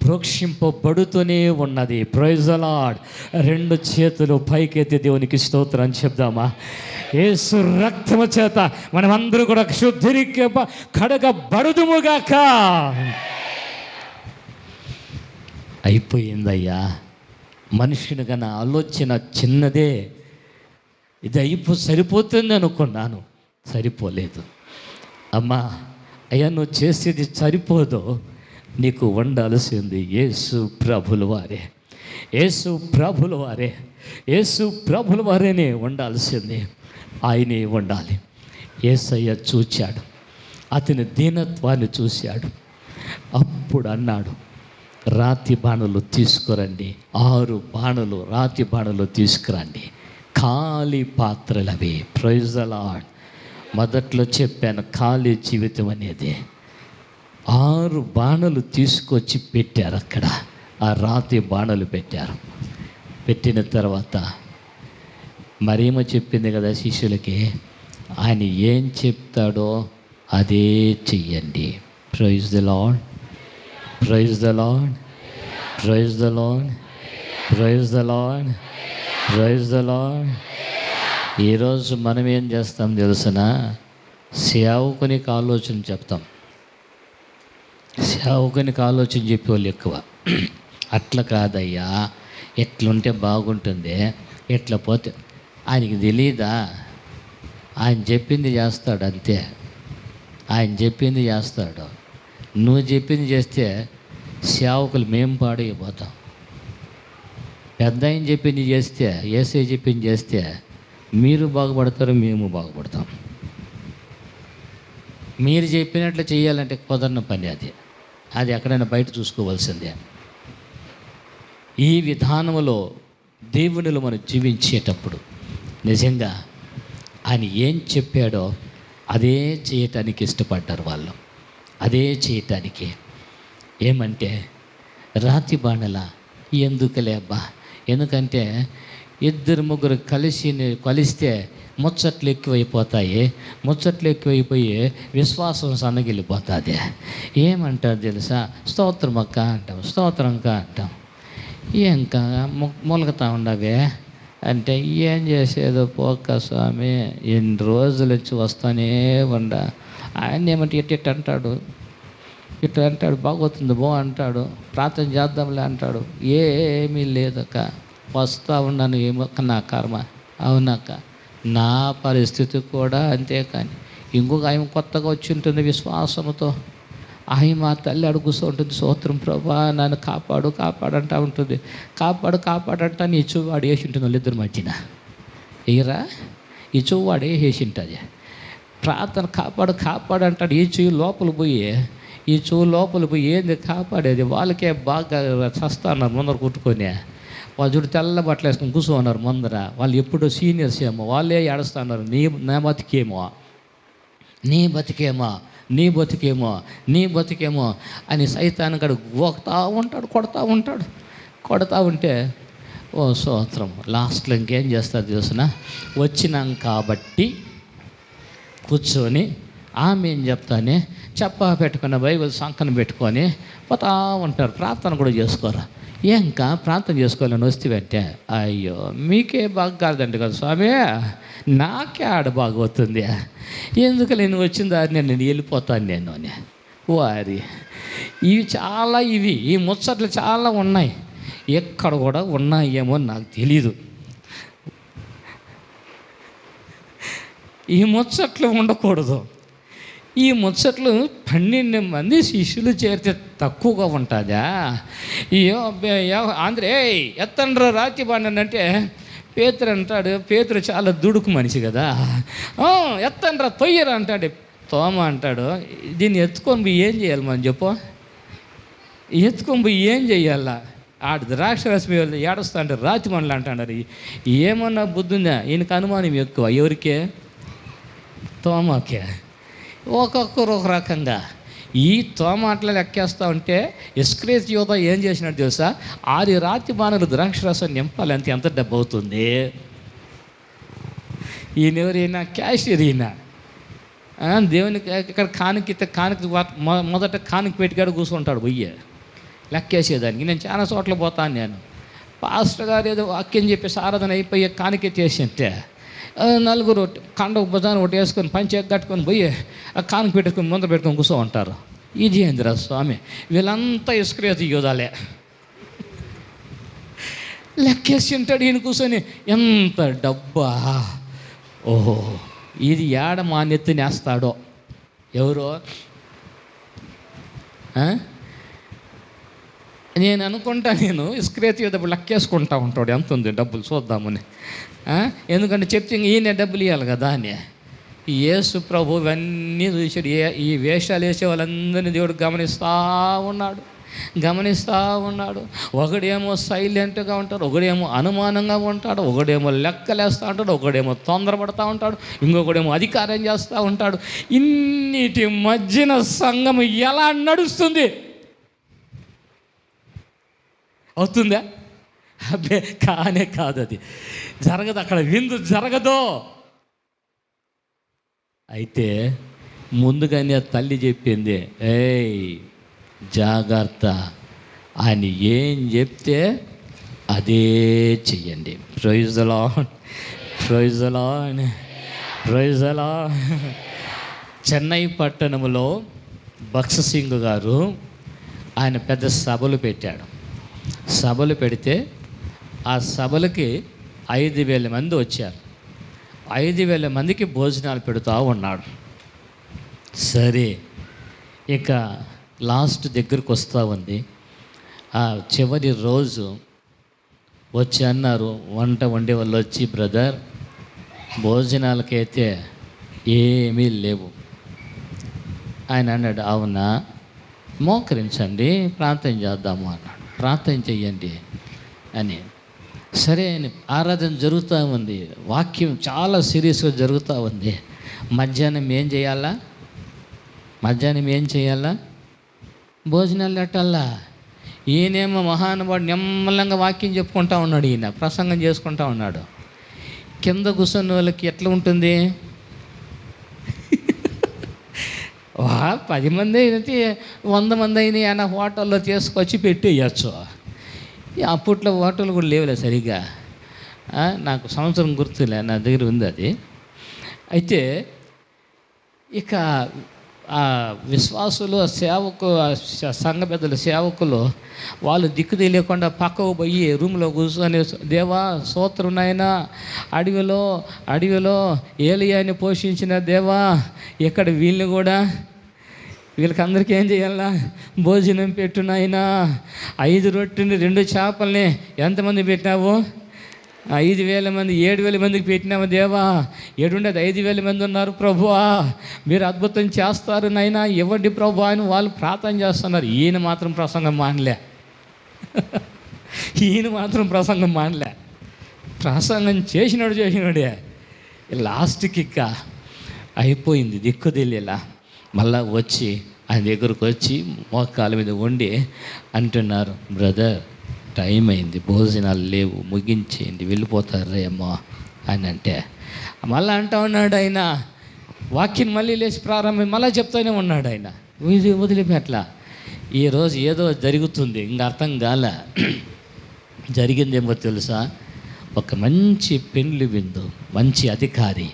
ప్రోక్షింపబడుతూనే ఉన్నది. Praise the lord. 2 చేతులు పైకెత్తి దేవునికి స్తోత్రం చెప్దామా? యేసు రక్తము చేత మనమందరూ కూడా కడగబడుదుముగాక. అయిపోయిందయ్యా. మనుషుని కన్నా ఆలోచన చిన్నదే, ఇది సరిపోతుంది అనుకున్నాను, సరిపోలేదు. అమ్మా, అయ్యా నువ్వు చేసేది సరిపోదు, నీకు వండాల్సింది యేసు ప్రభుల వారే, యేసు ప్రభుల వారే, యేసు ప్రభుల వారేనే వండాల్సింది, ఆయనే వండాలి. యేసయ్య చూచాడు, అతని దీనత్వాన్ని చూశాడు. అప్పుడు అన్నాడు, రాతి బాణలు తీసుకురండి, 6 బాణలు రాతి బాణలు తీసుకురండి, ఖాళీ పాత్రలవి. Praise the lord. మొదట్లో చెప్పాను, ఖాళీ జీవితం అనేది. 6 బాణలు తీసుకొచ్చి పెట్టారు అక్కడ, ఆ రాతి బాణలు పెట్టారు. పెట్టిన తర్వాత మరేమో చెప్పింది కదా శిష్యులకి, ఆయన ఏం చెప్తాడో అదే చెయ్యండి. Praise the lord, praise the lord, praise the lord, praise the lord, praise the Lord. ఈరోజు మనం ఏం చేస్తాం తెలుసునా? సేవకునికి ఆలోచన చెప్తాం, సేవకునికి ఆలోచన చెప్పేవాళ్ళు ఎక్కువ. అట్లా కాదయ్యా, ఎట్లుంటే బాగుంటుంది, ఎట్లా పోతే ఆయనకి తెలీదా? ఆయన చెప్పింది చేస్తాడు అంతే, ఆయన చెప్పింది చేస్తాడు. నువ్వు చెప్పింది చేస్తే సేవకులు మేము పాడైపోతాం. పెద్ద ఆయన చెప్పింది చేస్తే, యేసయ్య చెప్పింది చేస్తే మీరు బాగుపడతారు, మేము బాగుపడతాం. మీరు చెప్పినట్లు చేయాలంటే కుదరని పని అది ఎక్కడైనా బయట చూసుకోవాల్సిందే. ఈ విధానంలో దేవునిలో మనం జీవించేటప్పుడు నిజంగా ఆయన ఏం చెప్పాడో అదే చేయటానికి ఇష్టపడ్డారు వాళ్ళు, అదే చేయటానికి. ఏమంటే రాతి బాణల ఎందుకులే అబ్బా, ఎందుకంటే 2-3 కలిస్తే ముచ్చట్లు ఎక్కువైపోతాయి, ముచ్చట్లు ఎక్కువైపోయి విశ్వాసం సన్నగిలిపోతుంది. ఏమంటారు తెలుసా? స్తోత్రం అక్క అంటాం, స్తోత్రం అక్క అంటాం. ఇంకా మొలకతా ఉండవే అంటే ఏం చేసేదో పోక్క స్వామి, ఎన్ని రోజులు వచ్చి వస్తానే ఉండ, ఆయన ఏమంటే ఇట్ట అంటాడు, ఇట్లా అంటాడు, బాగోతుంది అంటాడు, ప్రార్థన చేద్దాంలే అంటాడు. ఏమీ లేదక్క, వస్తూ ఉన్నాను, ఏమక్క నా కర్మ. అవునక్క, నా పరిస్థితి కూడా అంతే. కానీ ఇంకొక ఆయన కొత్తగా వచ్చి ఉంటుంది విశ్వాసంతో, ఆయన మా తల్లి అడుగుతూ ఉంటుంది, స్తోత్రం ప్రభా నన్ను కాపాడు కాపాడు అంటూ ఉంటుంది. కాపాడంటా నీ చెవువాడు వేసి ఉంటుంది వాళ్ళిద్దరి మధ్యన. ఎయ్యరా, ఈ చెవువాడు వేసి ఉంటుంది. ప్రార్థన కాపాడు అంటాడు. ఈ చెవు లోపల పోయి ఏంది కాపాడేది? వాళ్ళకే బాగా చస్తా అన్నారు ముందర కుట్టుకొని. వాళ్ళు చూడు తెల్ల బట్టలు వేసుకొని కూర్చోన్నారు ముందర. వాళ్ళు ఎప్పుడో సీనియర్స్ ఏమో, వాళ్ళే ఏడుస్తున్నారు, నీ బతికేమో అని సైతాన్ గడు కొడతా ఉంటే, ఓ స్తోత్రం. లాస్ట్లో ఇంకేం చేస్తారు తెలుసిన, వచ్చినాం కాబట్టి కూర్చొని ఆమె ఏం చెప్తానే పెట్టుకున్న బైబిల్ సంకన పెట్టుకొని పోతా ఉంటారు. ప్రార్థన కూడా చేసుకోరా. ఇంకా ప్రార్థన చేసుకోవాలని వస్తేవంటే, అయ్యో మీకే బాగా కాదండి కదా స్వామి, నాకే ఆడ బాగవుతుంది, ఎందుకు నేను వచ్చిన దారిని నేను వెళ్ళిపోతాను నేను అని. వారి ఈ ముచ్చట్లు చాలా ఉన్నాయి, ఎక్కడ కూడా ఉన్నాయేమో నాకు తెలీదు. ఈ ముచ్చట్లు ఉండకూడదు. ఈ ముచ్చట్లు 12 మంది శిష్యులు చేరితే తక్కువగా ఉంటుందా? ఆంధ్రే ఎత్తండ్ర రాతి బాండంటే పేతురు అంటాడు. పేతురు చాలా దుడుకు మనిషి కదా. ఎత్తండ్రా తొయ్యరా అంటాడు. తోమ అంటాడు, దీన్ని ఎత్తుకొని పోయి ఏం చేయాలి మనం చెప్పు? ఎత్తుకొని పోయి ఏం చెయ్యాలా? ఆడు ద్రాక్షరసం ఏడుస్తా అంటారు, రాతి మండలు అంటాడు. ఏమన్నా బుద్ధి ఉందా? ఈయనకు అనుమానం ఎక్కువ. ఎవరికే? తోమకే. ఒక్కొక్కరు ఒక రకంగా. ఈ తోమాటలు లెక్కేస్తూ ఉంటే ఇస్కరియోతు యోధ ఏం చేసినట్టు తెలుసా? 6 రాతి బాణలు ద్రాక్షరసం నింపాలంటే ఎంత డబ్బు అవుతుంది? ఈయనెవరైనా క్యాషియర్, ఈయన దేవునికి ఇక్కడ కానుక మొదట కానుక పెట్టికాడు కూర్చుంటాడు పోయి లెక్కేసేదానికి. నేను చాలా చోట్ల పోతాను. నేను పాస్టర్ గారు ఏదో వాక్యం చెప్పేసి ఆరాధన అయిపోయి కానుకెత్తేసి అంటే నలుగురు కండ భుజాన్ని ఒకటి వేసుకొని పంచి కట్టుకొని పోయి ఆ కానుక పెట్టుకొని ముందర పెట్టుకొని కూర్చో ఉంటారు. ఇది ఏందిరా స్వామి? వీళ్ళంతా ఇస్కరియోతు యోధాలే. లెక్కేసి ఉంటాడు ఈయన కూర్చొని. ఎంత డబ్బా! ఓహో, ఇది ఏడ మా నెత్తినేస్తాడో ఎవరో. నేను అనుకుంటా, నేను ఇస్కరియోతు యోధ లెక్కేసుకుంటా ఉంటాడు ఎంత ఉంది డబ్బులు చూద్దామని. ఎందుకంటే చెప్తే ఈయన డబ్బులు ఇవ్వాలి కదా అని. యేసు ప్రభు ఇవన్నీ చూసాడు. ఈ వేషాలు వేసే వాళ్ళందరినీ దేవుడు గమనిస్తూ ఉన్నాడు. ఒకడేమో సైలెంట్గా ఉంటాడు, ఒకడేమో అనుమానంగా ఉంటాడు, ఒకడేమో లెక్కలేస్తూ ఉంటాడు, ఒకడేమో తొందరపడుతూ ఉంటాడు, ఇంకొకడేమో అధికారం చేస్తూ ఉంటాడు. ఇన్నిటి మధ్యన సంఘం ఎలా నడుస్తుంది? అవుతుందా? అబ్బే కానే కాదు, అది జరగదు. అక్కడ విందు జరగదు. అయితే ముందుగానే తల్లి చెప్పింది, ఏయ్ జాగ్రత్త, ఆయన ఏం చెప్తే అదే చెయ్యండి. Praise the lord, praise the lord, praise the Lord. Chennai పట్టణంలో బక్ససింగ్ గారు ఆయన పెద్ద సభలు పెట్టాడు. సభలు పెడితే ఆ సభలకి 5,000 మంది వచ్చారు. 5,000 మందికి భోజనాలు పెడుతూ ఉన్నాడు. సరే, ఇక లాస్ట్ దగ్గరకు వస్తూ ఉంది. ఆ చివరి రోజు వచ్చి అన్నారు, వంట వండే వాళ్ళు వచ్చి, బ్రదర్ భోజనాలకైతే ఏమీ లేవు. ఆయన అన్నాడు, అవునా, మోకరించండి, ప్రార్థన చేద్దాము అన్నాడు. ప్రార్థన చెయ్యండి అని. సరే, ఆరాధన జరుగుతూ ఉంది, వాక్యం చాలా సీరియస్గా జరుగుతూ ఉంది. మధ్యాహ్నం ఏం చేయాలా? భోజనాలు పెట్టాలా? ఈయనేమో మహానుభావుడు నిమ్మలంగా వాక్యం చెప్పుకుంటా ఉన్నాడు, ఈయన ప్రసంగం చేసుకుంటా ఉన్నాడు. కింద కూర్చున్న వాళ్ళకి ఎట్లా ఉంటుంది? 10 మంది అయితే 100 మంది అయినాయి అన్న హోటల్లో తీసుకొచ్చి పెట్టేయచ్చు. అప్పట్లో హోటల్ కూడా లేవులే సరిగ్గా. నాకు సంవత్సరం గుర్తులే, నా దగ్గర ఉంది అది. అయితే ఇక ఆ విశ్వాసులు, సంఘ పెద్దలు, సేవకులు వాళ్ళు దిక్కు తెలియకుండా పక్కకు పోయి రూమ్లో కూర్చొని, దేవా స్తోత్రం నాయనా, అడవిలో ఏలియాని పోషించిన దేవా, ఇక్కడ వీళ్ళకందరికీ ఏం చేయాలా? భోజనం పెట్టు నాయనా. 5 రొట్టెని 2 చేపల్ని ఎంతమంది పెట్టినావు? 5,000 మంది, 7,000 మందికి పెట్టినాము దేవా. 5,000 మంది ఉన్నారు ప్రభువా, మీరు అద్భుతం చేస్తారు నాయనా, ఇవ్వండి ప్రభువా అని వాళ్ళు ప్రార్థన చేస్తున్నారు. ఈయన మాత్రం ప్రసంగం మానలే. ప్రసంగం చేసినాడే. లాస్ట్కి ఇక అయిపోయింది, దిక్కు తెలియలా. మళ్ళా వచ్చి ఆయన దగ్గరకు వచ్చి మోకాళ్ళ మీద వండి అంటున్నారు, బ్రదర్ టైం అయింది, భోజనాలు లేవు, ముగించేయండి, వెళ్ళిపోతారేమో అని అంటే, మళ్ళీ అంటూ ఉన్నాడు ఆయన. వాక్యం మళ్ళీ లేచి మళ్ళీ చెప్తూనే ఉన్నాడు ఆయన. వదిలిపెట్లా. ఈరోజు ఏదో జరుగుతుంది, ఇంకా అర్థం కాల. జరిగిందేమో తెలుసా? ఒక మంచి పెండ్లి విందు, మంచి అధికారి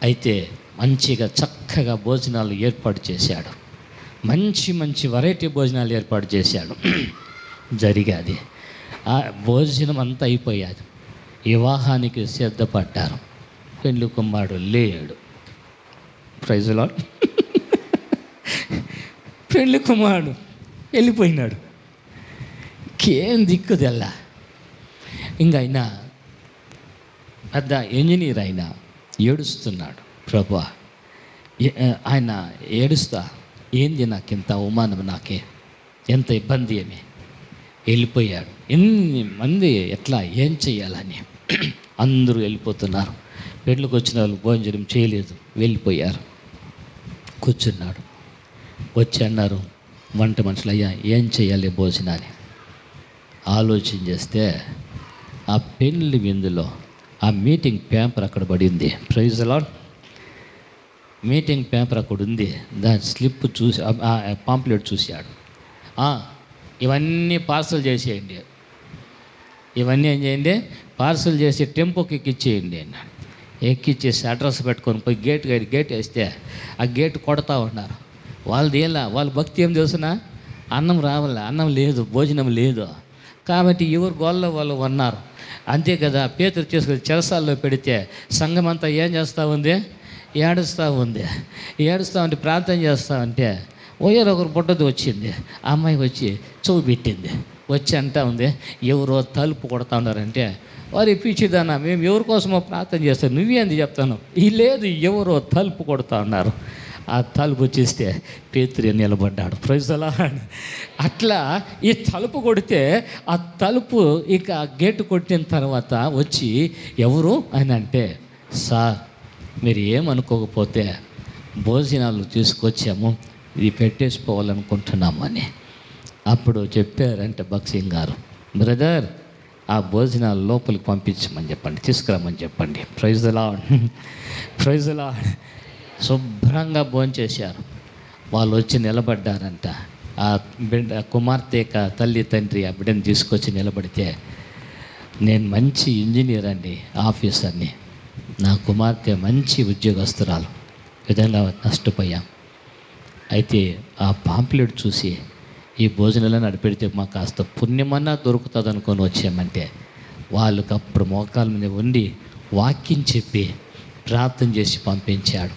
అయితే మంచిగా చక్కగా భోజనాలు ఏర్పాటు చేశాడు. మంచి వెరైటీ భోజనాలు ఏర్పాటు చేశాడు. జరిగాది. ఆ భోజనం అంతా అయిపోయాది. వివాహానికి సిద్ధపడ్డారు. పెళ్లి కుమారుడు లేడు. Praise Lord. పెళ్లి కుమారుడు వెళ్ళిపోయినాడు. ఇంకేం దిక్కు తెల్లా. ఇంకా ఆయన పెద్ద ఇంజనీర్, ఆయన ఏడుస్తున్నాడు. ప్రభా, ఆయన ఏడుస్తా, ఏంది నాకు ఇంత అవమానం, నాకే ఎంత ఇబ్బంది అని వెళ్ళిపోయాడు. ఎన్ని మంది ఎట్లా ఏం చెయ్యాలని అందరూ వెళ్ళిపోతున్నారు. పెళ్ళికి వచ్చిన వాళ్ళు భోజనం చేయలేదు, వెళ్ళిపోయారు. కూర్చున్నాడు. వచ్చి అన్నారు వంట మనుషులు, అయ్యా ఏం చేయాలి భోజనాన్ని ఆలోచన చేస్తే ఆ పెళ్ళి విందులో ఆ మీటింగ్ పేపర్ అక్కడ పడింది. Praise lord. మీటింగ్ పేపర్ అక్కడ ఉంది. దాని స్లిప్ చూసి, పాంప్లెట్ చూశాడు. ఇవన్నీ పార్సల్ చేసేయండి, ఇవన్నీ ఏం చేయండి, పార్సల్ చేసి టెంపోకి ఎక్కిచ్చేయండి అన్నాడు. ఎక్కిచ్చేసి అడ్రస్ పెట్టుకొని పోయి గేట్ వేస్తే ఆ గేట్ కొడతా ఉన్నారు. వాళ్ళ భక్తి ఏం తెలుసునా? అన్నం రావాల, అన్నం లేదు, భోజనం లేదు. కాబట్టి ఎవరు గోల్లో వాళ్ళు ఉన్నారు. అంతే కదా. పేతురు చేసుకుని చెరసాల్లో పెడితే సంఘం అంతా ఏం చేస్తూ ఉంది? ఏడుస్తూ ఉంటే ప్రార్థన చేస్తూ ఉంటే ఒకరు బుడ్డది వచ్చింది. ఆ అమ్మాయి వచ్చి చెవు పెట్టింది. వచ్చి అంటా ఉంది, ఎవరో తలుపు కొడతా ఉన్నారంటే, వారి పిచ్చిదానా, మేము ఎవరి కోసమో ప్రార్థన చేస్తాం, నువ్వేంది చెప్తాను? లేదు, ఎవరో తలుపు కొడతా ఉన్నారు. ఆ తలుపు వచ్చేస్తే పేతురు నిలబడ్డాడు. Praise the Lord. అట్లా ఈ తలుపు కొడితే ఆ తలుపు ఇక గేటు కొట్టిన తర్వాత వచ్చి ఎవరు అని అంటే, సార్ మీరు ఏమనుకోకపోతే భోజనాలు తీసుకొచ్చాము, ఇది పెట్టేసిపోవాలనుకుంటున్నామని. అప్పుడు చెప్పారంటే భక్సింగ్ గారు, బ్రదర్ ఆ భోజనాలు లోపలికి పంపించమని చెప్పండి, తీసుకురమ్మని చెప్పండి. Praise the Lord. శుభ్రంగా భోంచేశారు. వాళ్ళు వచ్చి నిలబడ్డారంట. ఆ బిడ్డ కుమార్తె తల్లి తండ్రి ఆ బిడ్డని తీసుకొచ్చి నిలబడితే, నేను మంచి ఇంజనీర్ అండి, ఆఫీసర్ని, నా కుమార్తె మంచి ఉద్యోగస్తురాలు, విధంగా నష్టపోయాం. అయితే ఆ పాంప్లెట్ చూసి ఈ భోజనాలను నడిపెడితే మాకు కాస్త పుణ్యమన్నా దొరుకుతుంది అనుకొని వచ్చామంటే, వాళ్ళకి అప్పుడు మోకాల మీద ఉండి వాక్యం చెప్పి ప్రార్థన చేసి పంపించాడు.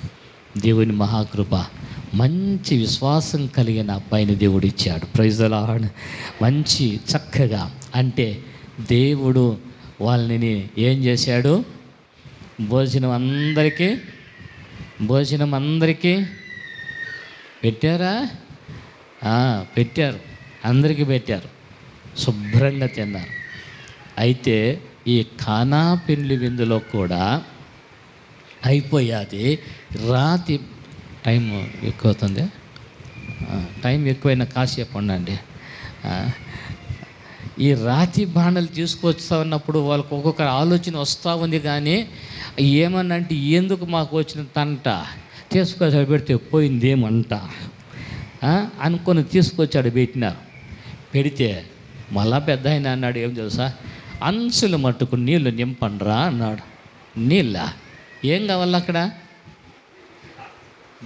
దేవుని మహాకృప, మంచి విశ్వాసం కలిగిన అబ్బాయిని దేవుడు ఇచ్చాడు. Praise the Lord. మంచి చక్కగా, అంటే దేవుడు వాళ్ళని ఏం చేశాడు? భోజనం అందరికీ పెట్టారా? పెట్టారు, అందరికీ పెట్టారు, శుభ్రంగా తిన్నారు. అయితే ఈ కానా పెళ్లి విందులో కూడా అయిపోయాది. రాత్రి టైం ఎక్కువ అవుతుంది, టైం ఎక్కువైనా కాసేపు ఉండండి. ఈ రాతి బాణలు తీసుకొస్తా ఉన్నప్పుడు వాళ్ళకు ఒక్కొక్క ఆలోచన వస్తూ ఉంది. కానీ ఏమన్నంటే, ఎందుకు మాకు వచ్చిన తంట, తీసుకొచ్చాడు పెడితే పోయిందేమంట అనుకొని తీసుకొచ్చాడు, పెట్టినారు. పెడితే మళ్ళా పెద్ద ఆయన అన్నాడు, ఏం తెలుసా, అంచులు మట్టుకు నీళ్ళు నింపండ్రా అన్నాడు. నీళ్ళ ఏం కావాలి అక్కడ?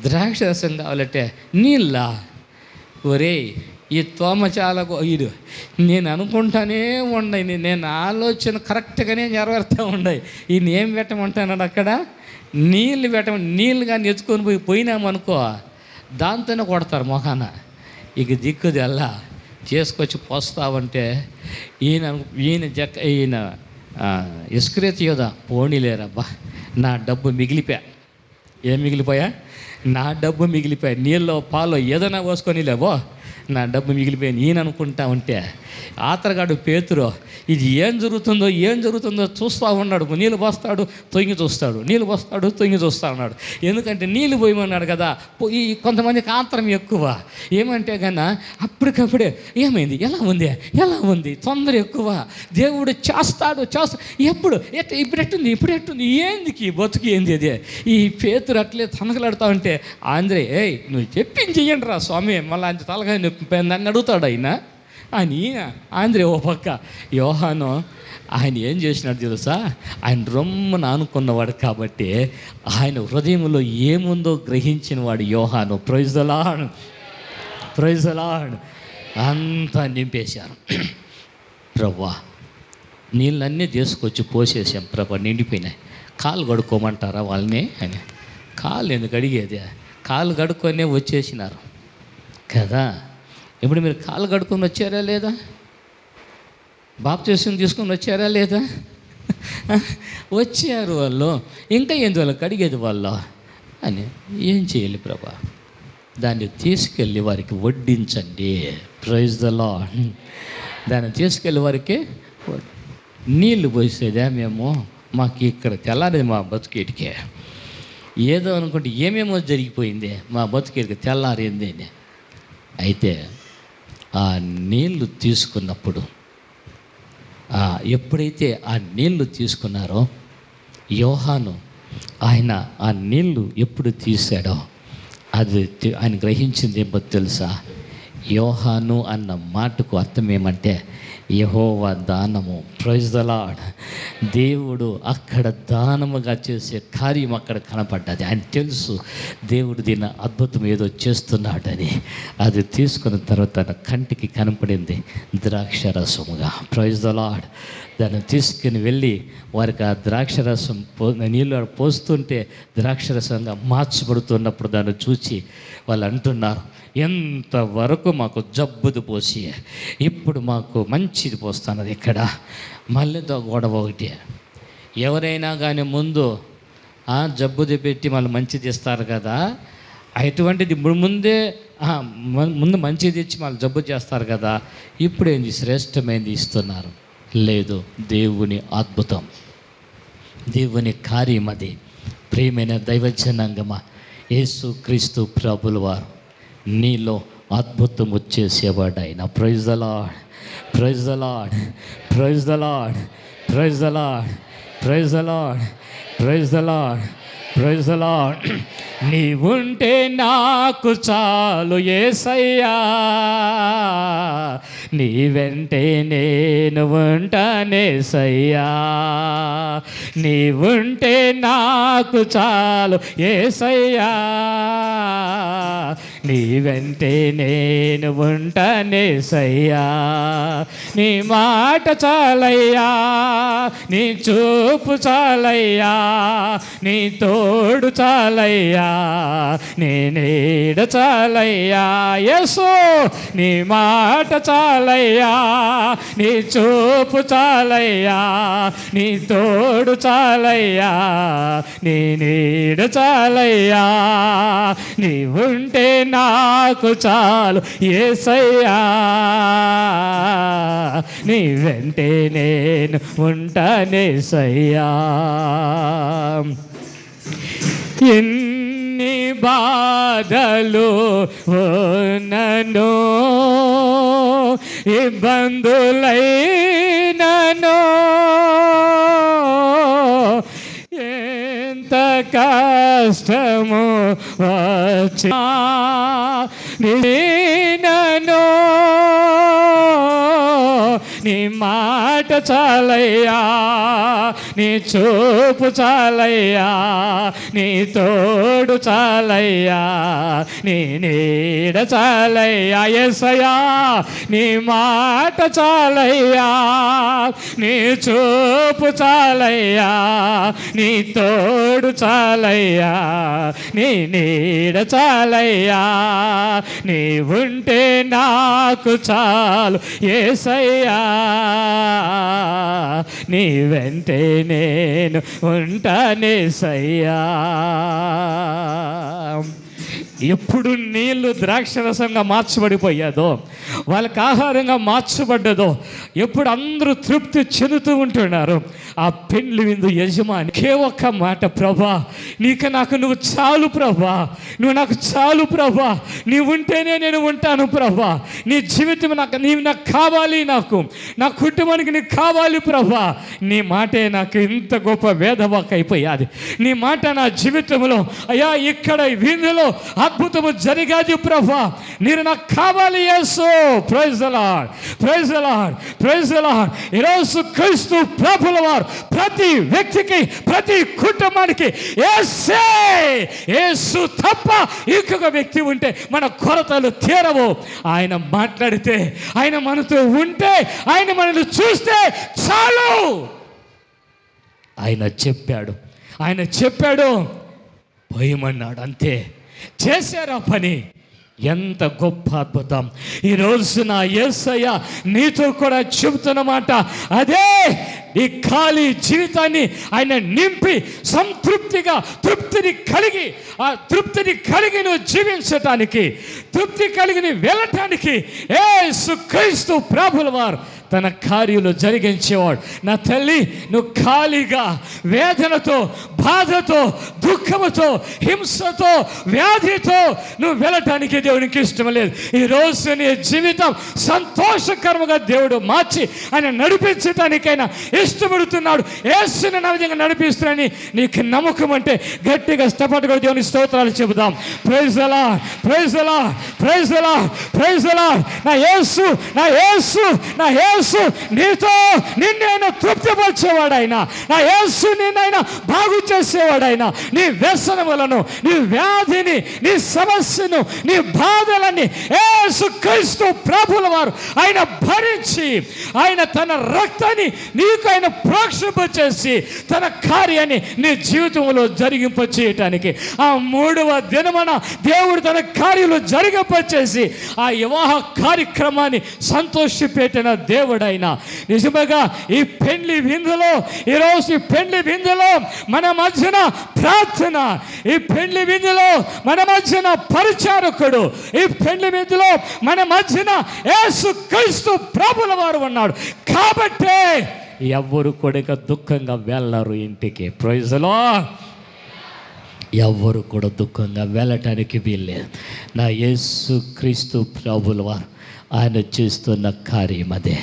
ద్రాక్ష రసం కావాలంటే నీళ్ళ. ఒరే ఈ తోమ చాలా ఇది నేను అనుకుంటానే ఉండయి, నేను ఆలోచన కరెక్ట్గానే నెరవేరుతూ ఉండయి. ఈయన ఏం పెట్టమంటున్నాడు అక్కడ? నీళ్ళు పెట్టమని. నీళ్ళు కానీ ఎత్తుకొని పోయినామనుకో దాంతోనే కొడతారు మొఖాన. ఇక దిక్కుది అలా చేసుకొచ్చి పోస్తావంటే ఈయన ఇస్కరియోతు యూదా పోనీలేరబ్బా, నా డబ్బు మిగిలిపోయా. ఏం మిగిలిపోయా? నా డబ్బు మిగిలిపోయా. నీళ్ళలో పాలో ఏదైనా పోసుకొని లేవో నా డబ్బు మిగిలిపోయింది ఈయన అనుకుంటా ఉంటే, ఆతరగాడు పేతురు ఇది ఏం జరుగుతుందో చూస్తూ ఉన్నాడు. నీళ్ళు పోస్తాడు, తొంగి చూస్తాడు, నీళ్ళు పోస్తాడు, తొంగి చూస్తూ ఉన్నాడు. ఎందుకంటే నీళ్ళు పోయమన్నాడు కదా. ఈ కొంతమందికి ఆంతరం ఎక్కువ. ఏమంటే కన్నా అప్పటికప్పుడే ఏమైంది, ఎలా ఉంది, తొందర ఎక్కువ. దేవుడు చేస్తాడు. ఎప్పుడు ఇప్పుడెట్టుంది ఏందికి బతుకు ఏంది అదే. ఈ పేతురు అట్లే తనకలాడుతూ ఉంటే ఆంధ్రే నువ్వు చెప్పింది చెయ్యండి రా స్వామి, మళ్ళీ అంత తలగా నన్ను అడుగుతాడు అని ఆంధ్రే ఓ పక్క. యోహాను ఆయన ఏం చేసినాడు తెలుసా? ఆయన రొమ్మను ఆనుకున్నవాడు కాబట్టి ఆయన హృదయంలో ఏముందో గ్రహించిన వాడు యోహాను. ప్రైజ్ ద లార్డ్ అంతా నింపేశారు. ప్రభా నీళ్ళన్నీ తీసుకొచ్చి పోసేసాం ప్రభా, నిండిపోయినాయి. కాళ్ళు కడుక్కోమంటారా వాళ్ళని అని. కాళ్ళు ఎందుకు అడిగేది? కాళ్ళు కడుక్కొనే వచ్చేసినారు కదా. ఇప్పుడు మీరు కాళ్ళు కడుక్కొని వచ్చారా లేదా? బాప్తిసం తీసుకొని వచ్చారా లేదా? వచ్చారు వాళ్ళు. ఇంకా ఏంది వాళ్ళకి అడిగేది వాళ్ళు అని. ఏం చేయాలి ప్రభా? దాన్ని తీసుకెళ్ళి వారికి వడ్డించండి. Praise the lord. దాన్ని తీసుకెళ్ళి వారికి నీళ్ళు పోసేదా మేము? మాకు ఇక్కడ తెల్లారేది మా బతుకేటికే. ఏదో అనుకుంటే ఏమేమో జరిగిపోయింది, మా బతుకేటికి తెల్లారింది అని. అయితే ఆ నీళ్లు తీసుకున్నప్పుడు ఎప్పుడైతే ఆ నీళ్లు తీసుకున్నారో యోహాను ఆయన ఆ నీళ్లు ఎప్పుడు తీశాడో అది ఆయన గ్రహించింది ఏమో తెలుసా? యోహాను అన్న మాటకు అర్థం ఏమంటే యెహోవా దానము. Praise the Lord. దేవుడు అక్కడ దానముగా చేసే కార్యం అక్కడ కనపడ్డది. ఆయన తెలుసు దేవుడు దీని అద్భుతం ఏదో చేస్తున్నాడని. అది తీసుకున్న తర్వాత తన కంటికి కనపడింది ద్రాక్షరసముగా. Praise the lord. దాన్ని తీసుకుని వెళ్ళి వారికి ఆ ద్రాక్షరసం నీళ్ళు పోస్తుంటే ద్రాక్షరసంగా మార్చబడుతున్నప్పుడు దాన్ని చూసి వాళ్ళు అంటున్నారు, ఎంతవరకు మాకు జబ్బుది పోసి ఇప్పుడు మాకు మంచిది పోస్తున్నది ఇక్కడ. మళ్ళీతో గొడవ ఒకటి. ఎవరైనా కానీ ముందు జబ్బుది పెట్టి మళ్ళీ మంచిది ఇస్తారు కదా, అటువంటిది ముందు మంచిది ఇచ్చి మళ్ళీ జబ్బు చేస్తారు కదా. ఇప్పుడు ఏంది శ్రేష్టమైనది ఇస్తున్నారు. లేదు, దేవుని అద్భుతం, దేవుని కార్యం అది. ప్రియమైన దైవజనాంగమా, యేసు క్రీస్తు ప్రభుల వారు నీలో అద్భుతము చేసేవాడు ఆయన. Praise the lord, praise the lord, praise the lord, praise the lord, praise the lord, praise the lord, praise the lord. నీవుంటే నాకు చాలు యేసయ్యా, నీ వెంటే నేను ఉంటానేసయ్యా. నీవుంటే నాకు చాలు యేసయ్యా, నీ వెంటే నేను ఉంటానేసయ్యా. నీ మాట చాలయ్యా, నీ చూపు చాలయ్యా, నీ తోడు చాలయ్యా, నీ నీడ చాలయ్యా. యేసు నీ మాట చాలయ్యా, నీ చూపు చాలయ్యా, నీ తోడు చాలయ్యా, నీ నీడ చాలయ్యా. నీవుంటే నాకు చాలు యేసయ్యా, నీ వెంటే నేను ఉంటానేసయ్యా. ఎన్ని బాధలు ఉన్నను, ఇబ్బందులైనను, ఎంత కష్టము వచ్చినను నీ మాట చాలయ్యా, నీ చూపు చాలయ్యా, నీ తోడు చాలయ్యా, నీ నీడ చాలయ్యా. యేసయ్యా నీ మాట చాలయ్యా, నీ చూపు చాలయ్యా, నీ తోడు చాలయ్యా, నీ నీడ చాలయ్యా. నీవుంటే నాకు చాలు యేసయ్యా, నీ వెంటే నేను ఉంటానేసయ్యా. ఎప్పుడు నీళ్లు ద్రాక్షరసంగా మార్చబడిపోయాదో, వాళ్ళకి ఆహారంగా మార్చబడ్డదో, ఎప్పుడు అందరూ తృప్తి చెందుతూ ఉంటున్నారు, ఆ పెండ్లి విందు యజమానికే ఒక్క మాట, ప్రభా నీకు నాకు నువ్వు చాలు ప్రభా, నువ్వు నాకు చాలు ప్రభా, నీవు ఉంటేనే నేను ఉంటాను ప్రభా, నీ జీవితం నీవు నాకు కావాలి, నాకు నా కుటుంబానికి నీకు కావాలి ప్రభా. నీ మాటే నాకు ఇంత గొప్ప వేదవాక్ అయిపోయాది. నీ మాట నా జీవితంలో అయ్యా ఇక్కడ విందులో అద్భుతము జరిగాది ప్రభా, మీరు నాకు కావాలి యేసు. Praise the lord, praise the lord, praise the lord. యేసు క్రీస్తు ప్రభుల వారు ప్రతి వ్యక్తికి, ప్రతి కుటుంబానికి యేసు తప్ప ఇంకొక వ్యక్తి ఉంటే మన కొరతలు తీరవు. ఆయన మాట్లాడితే, ఆయన మనతో ఉంటే, ఆయన మనల్ని చూస్తే చాలు. ఆయన చెప్పాడు భయమన్నాడు, అంతే. చేశారు ఆ పని. ఎంత గొప్ప అద్భుతం! ఈరోజు నా యేసయ్య నీతో కూడా చెబుతున్నమాట అదే. ఈ ఖాళీ జీవితాన్ని ఆయన నింపి సంతృప్తిగా ఆ తృప్తిని కలిగి నువ్వు జీవించటానికి, తృప్తి కలిగి వెళ్ళటానికి యేసు క్రీస్తు ప్రభుల వారు తన కార్యాలు జరిగించేవాడు. నా తల్లి, నువ్వు ఖాళీగా వేదనతో, బాధతో, దుఃఖముతో, హింసతో, వ్యాధితో నువ్వు వెళ్ళటానికి దేవునికి ఇష్టం లేదు. ఈరోజు నీ జీవితం సంతోషకరముగా దేవుడు మార్చి ఆయన నడిపించటానికైనా ఇష్టపడుతున్నాడు. యేసుని నా విధంగా నడిపిస్తున్నాడని నీకు నమ్మకం అంటే గట్టిగా స్తపట్టుగా దేవుని స్తోత్రాలు చెబుదాం. Praise the lord, praise the lord, praise the lord, praise the Lord. నా యేసు, నా యేసు, నా యేసు నీతో నిన్నైనా తృప్తిపరిచేవాడైనా, నా యేసు నిన్నైనా బాగు చేసేవాడైనా, నీ వ్యసనములను, నీ వ్యాధిని, నీ సమస్యను, నీ బాధలని యేసు క్రీస్తు ప్రభుల వారు ఆయన భరించి, ఆయన తన రక్తాన్ని నీకు ఆయన ప్రోక్షింపచేసి తన కార్యాన్ని నీ జీవితంలో జరిగింపచేయటానికి ఆ 3వ దినమున దేవుడు తన కార్యాలు జరిగింపచేసి ఆ వివాహ కార్యక్రమాన్ని సంతోషపెట్టిన దేవుడైనా నిజంగా ఈ పెండ్లి విందులో, ఈరోజు ఈ పెండ్లి విందులో మన మధ్యన ప్రార్థన, ఈ పెండ్లి విందులో మన మధ్యన పరిచారకుడు, ఈ పెండ్లి విందులో మన మధ్యన యేసు క్రీస్తు ప్రభుల వారు ఉన్నాడు. కాబట్టే ఎవ్వరు కూడా దుఃఖంగా వెళ్ళరు ఇంటికి. Praise the Lord. ఎవ్వరు కూడా దుఃఖంగా వెళ్ళటానికి వీల్లేదు. నా యేసు క్రీస్తు ప్రభుల వారు ఆయన చేస్తున్న కార్యం అదే,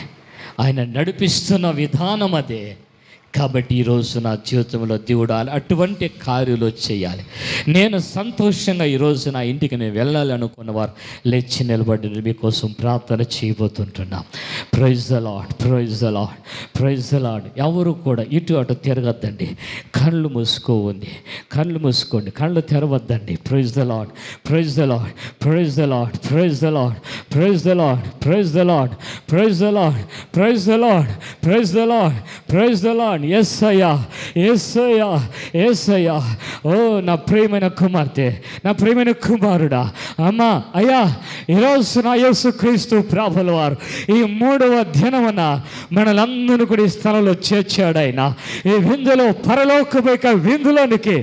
ఆయన నడిపిస్తున్న విధానం అదే. కాబట్టి ఈరోజు నా జీవితంలో దేవుడు అటువంటి కార్యాలు చేయాలి. నేను సంతోషంగా ఈరోజు నా ఇంటికి నేను వెళ్ళాలి అనుకున్న వారు లేచి నిలబడి మీకోసం ప్రార్థన చేయబోతుంటున్నాం. Praise the lord, praise the lord, praise the lord. ఎవరు కూడా ఇటు అటు తిరగద్దండి, కళ్ళు మూసుకోండి, కళ్ళు మూసుకోండి, కళ్ళు తెరవద్దండి. Praise the lord, praise the lord, praise the lord, praise the lord, praise the lord, praise the lord, praise the lord, praise the lord, praise the lord, praise the lord. యేసయ్యా, యేసయ్యా, యేసయ్యా. ఓ నా ప్రియమైన కుమార్తె, నా ప్రియమైన కుమారుడా, అమ్మా, అయ్యా, ఈరోజు నా యేసు క్రీస్తు ప్రభుల వారు ఈ 3వ దినమున మనలందరూ కూడా ఈ స్థలంలో చేర్చాడైనా. ఈ విందులో పరలోకమైక విందులోనికి,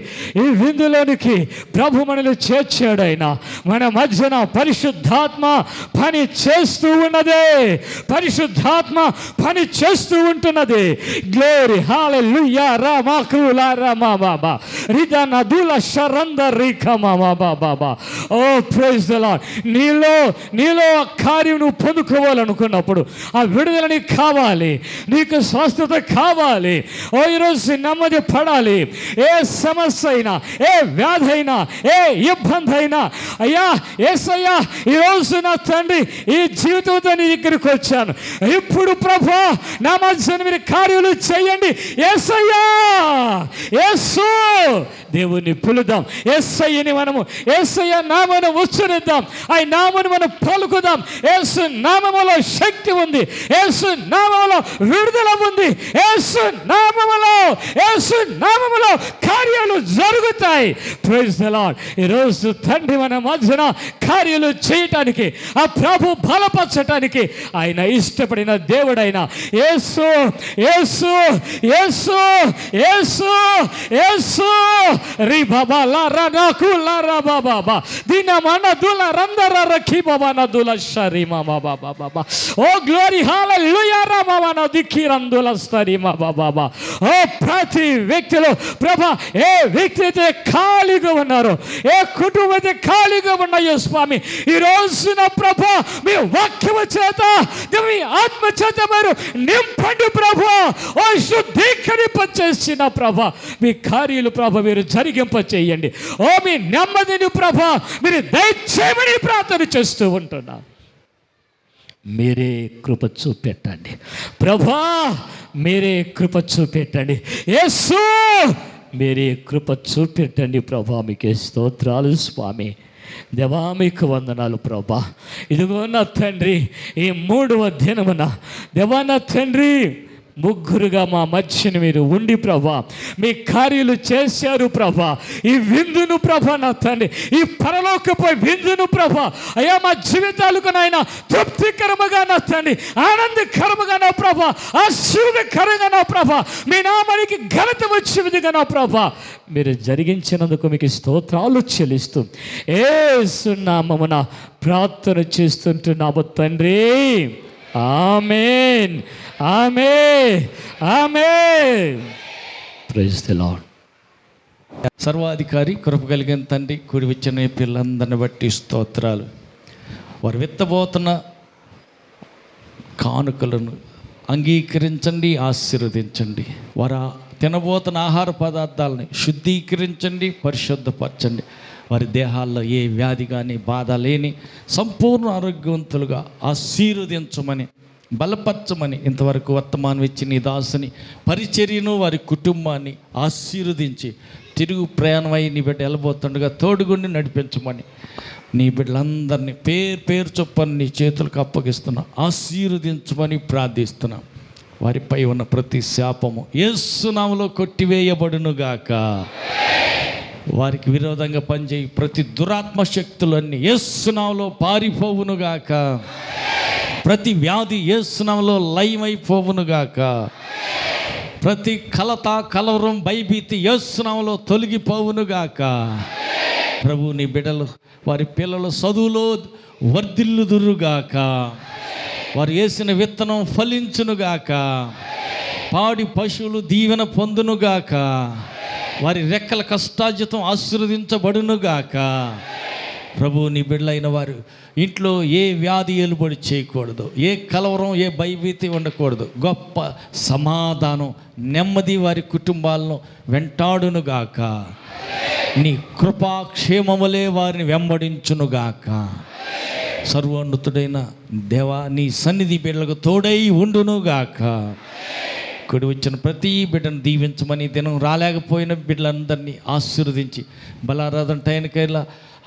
ఈ విందులోనికి ప్రభు మనల్ని చేర్చాడైనా. మన మధ్యన పరిశుద్ధాత్మ పని చేస్తూ ఉన్నదే, పరిశుద్ధాత్మ పని చేస్తూ ఉంటున్నది. గ్లోరీ, హల్లెలూయా, రామాకులా రామాబా రిదన దుల శరంద రికమాబాబా. ఓ ప్రైజ్ ది లార్డ్. నీలో ఆ కార్యం నువ్వు పొందుకోవాలనుకున్నప్పుడు, ఆ ఆ విడుదల నీకు కావాలి, నీకు స్వస్థత కావాలి. ఓ ఈరోజు నెమ్మది పడాలి. ఏ సమస్య అయినా, ఏ వ్యాధి అయినా, ఏ ఇబ్బంది అయినా, అయ్యా యేసయ్యా ఈరోజు నా తండ్రి ఈ జీవితంతో నీ దగ్గరికి వచ్చాను. ఇప్పుడు ప్రభా నా మధ్యన మీరు కార్యాలు చేయండి. యేసయ్యా, యేసు దేవుని పిలుద్దాం. యేసయ్యని మనము యేసయ్య నామమును ఉచ్చరిద్దాం. ఆ నామమును మనం పలుకుదాం. యేసు నామములో శక్తి ఉంది, యేసు నామములో విడుదల ఉంది, యేసు నామములో కార్యాలు జరుగుతాయి. Praise the Lord. ఈరోజు తండ్రి మన మధ్యన కార్యాలు చేయటానికి, ఆ ప్రభు బలపరచటానికి ఆయన ఇష్టపడిన దేవుడైన యేసు యేసు యేసు యేసు యేసు రి బాబా లా రా నాకు లా రా బాబా దిన మన దుల రందర రఖి బాబా నా దుల షరి మామా బాబా బాబా. ఓ గ్లోరీ హల్లెలూయా రా బాబా నా దిక్కి రందుల స్తరి మా బాబా. ఓ ప్రతి వ్యక్తిలో ప్రభా ఏ వ్యక్తి అయితే ఖాళీగా ఉన్నారో, ఏ కుటుంబం అయితే ఖాళీగా ఉన్నాయో స్వామి, ఈ రోజున ప్రభా మీ వాక్యము చేత, మీ ఆత్మ చేత మీరు నింపండి ప్రభా. ఓ శుద్ధీకరింపచేసిన ప్రభా మీ కార్యాలు ప్రభా మీరు జరిగింప చేయండి. ఓ మీ నెమ్మదిని ప్రభా మీరు దయచేయమని ప్రార్థన చేస్తూ ఉంటున్నా. మీరే కృప చూపెట్టండి ప్రభా, మీరే కృప చూపెట్టండి. యేసు మీరే కృప చూపెట్టండి ప్రభా. మీకే స్తోత్రాలు స్వామి. దేవా మీకు వందనాలు ప్రభా. ఇదిగో నా తండ్రి ఈ 3వ దినమున దేవా నా తండ్రి ముగ్గురుగా మా మధ్యన మీరు ఉండి ప్రభా మీ కార్యాలు చేశారు ప్రభా. ఈ విందును ప్రభా నా తండ్రి, ఈ పరలోకపై విందును ప్రభా అయ్యా మా జీవితాలకు నాయన తృప్తికరముగా నా తండ్రి, ఆనందకరముగా నా ప్రభా, ఆశీర్వాదకరంగా నా ప్రభా, మీ నామానికి ఘనత వచ్చే విధంగా నా ప్రభా మీరు జరిగించినందుకు మీకు స్తోత్రాలు చెల్లిస్తూ యేసు నామమున ప్రార్థన చేస్తుంటున్నాము తండ్రి. ఆమేన్, ఆమేన్, ఆమేన్. Praise the lord. సర్వాధికారి కృప కలిగిన తండ్రి, కూడి వచ్చిన పిల్లలందరిని బట్టి స్తోత్రాలు. వారు విత్తబోతున్న కానుకలను అంగీకరించండి, ఆశీర్వదించండి. వారు తినబోతున్న ఆహార పదార్థాలని శుద్ధీకరించండి, పరిశుద్ధపరచండి. వారి దేహాల్లో ఏ వ్యాధి కానీ బాధ లేని సంపూర్ణ ఆరోగ్యవంతులుగా ఆశీర్వదించమని, బలపరచమని, ఇంతవరకు వర్తమానం ఇచ్చిన నీ దాసుని పరిచర్యను వారి కుటుంబాన్ని ఆశీర్వదించి తిరుగు ప్రయాణమై నీ బిడ్డ వెళ్ళబోతుండగా తోడుగుండి నడిపించమని, నీ బిడ్డలందరినీ పేరు చొప్పున నీ చేతులకు అప్పగిస్తున్నా, ఆశీర్వదించమని ప్రార్థిస్తున్నా. వారిపై ఉన్న ప్రతి శాపము యేసు నామములో కొట్టివేయబడునుగాక. వారికి విరోధంగా పనిచేయి ప్రతి దురాత్మ శక్తులన్నీ యేసు నామములో పారిపోవునుగాక. ప్రతి వ్యాధి యేసు నామములో లయమైపోవునుగాక. ప్రతి కలత, కలవరం, భయభీతి యేసు నామములో తొలగిపోవునుగాక. ప్రభు నీ బిడ్డలు వారి పిల్లల చదువులో వర్ధిల్లుదురుగాక. వారు వేసిన విత్తనం ఫలించునుగాక. పాడి పశువులు దీవెన పొందునుగాక. వారి రెక్కల కష్టార్జితం ఆశీర్వదించబడునుగాక. ప్రభు నీ బిడ్డలైన వారు ఇంట్లో ఏ వ్యాధి ఏలుబడి చేయకూడదు, ఏ కలవరం, ఏ భయభీతి ఉండకూడదు. గొప్ప సమాధానం, నెమ్మది వారి కుటుంబాలను వెంటాడునుగాక. నీ కృపాక్షేమములే వారిని వెంబడించునుగాక. సర్వోన్నతుడైన దేవా నీ సన్నిధి బిడ్డలకు తోడై ఉండునుగాక. కూడి వచ్చిన ప్రతి బిడ్డను దీవించమని, దినం రాలేకపోయిన బిడ్డలందరినీ ఆశీర్వదించి, బలారాధన టైంకైలా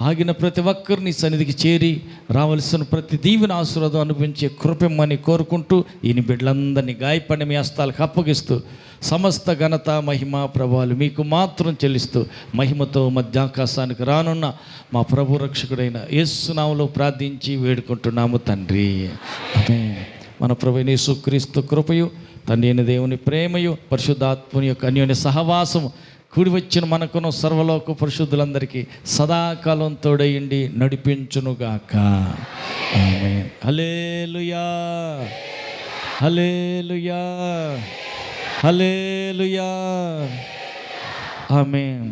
ఆగిన ప్రతి ఒక్కరిని సన్నిధికి చేరి రావలసిన ప్రతి దీవెన ఆశీర్వాదం అనుభవించే కృపమ్మని కోరుకుంటూ ఈయన బిడ్డలందరినీ గాయపడిన మీ హస్తాలకు అప్పగిస్తూ సమస్త ఘనత, మహిమ, ప్రభావాలు మీకు మాత్రం చెల్లిస్తూ మహిమతో మధ్యాకాశానికి రానున్న మా ప్రభు రక్షకుడైన యేసు నామములో ప్రార్థించి వేడుకుంటున్నాము తండ్రి. ఆమేన్. మన ప్రభువైన యేసుక్రీస్తు కృపయు, తండ్రి అయిన దేవుని ప్రేమయు, పరిశుద్ధాత్మని యొక్క అన్యోన్య సహవాసము కూడి వచ్చిన మనకును సర్వలోక పరిశుద్ధులందరికీ సదాకాలం తోడయండి నడిపించునుగాక. ఆమేన్. హల్లెలూయా, హల్లెలూయా, హల్లెలూయా. ఆమేన్.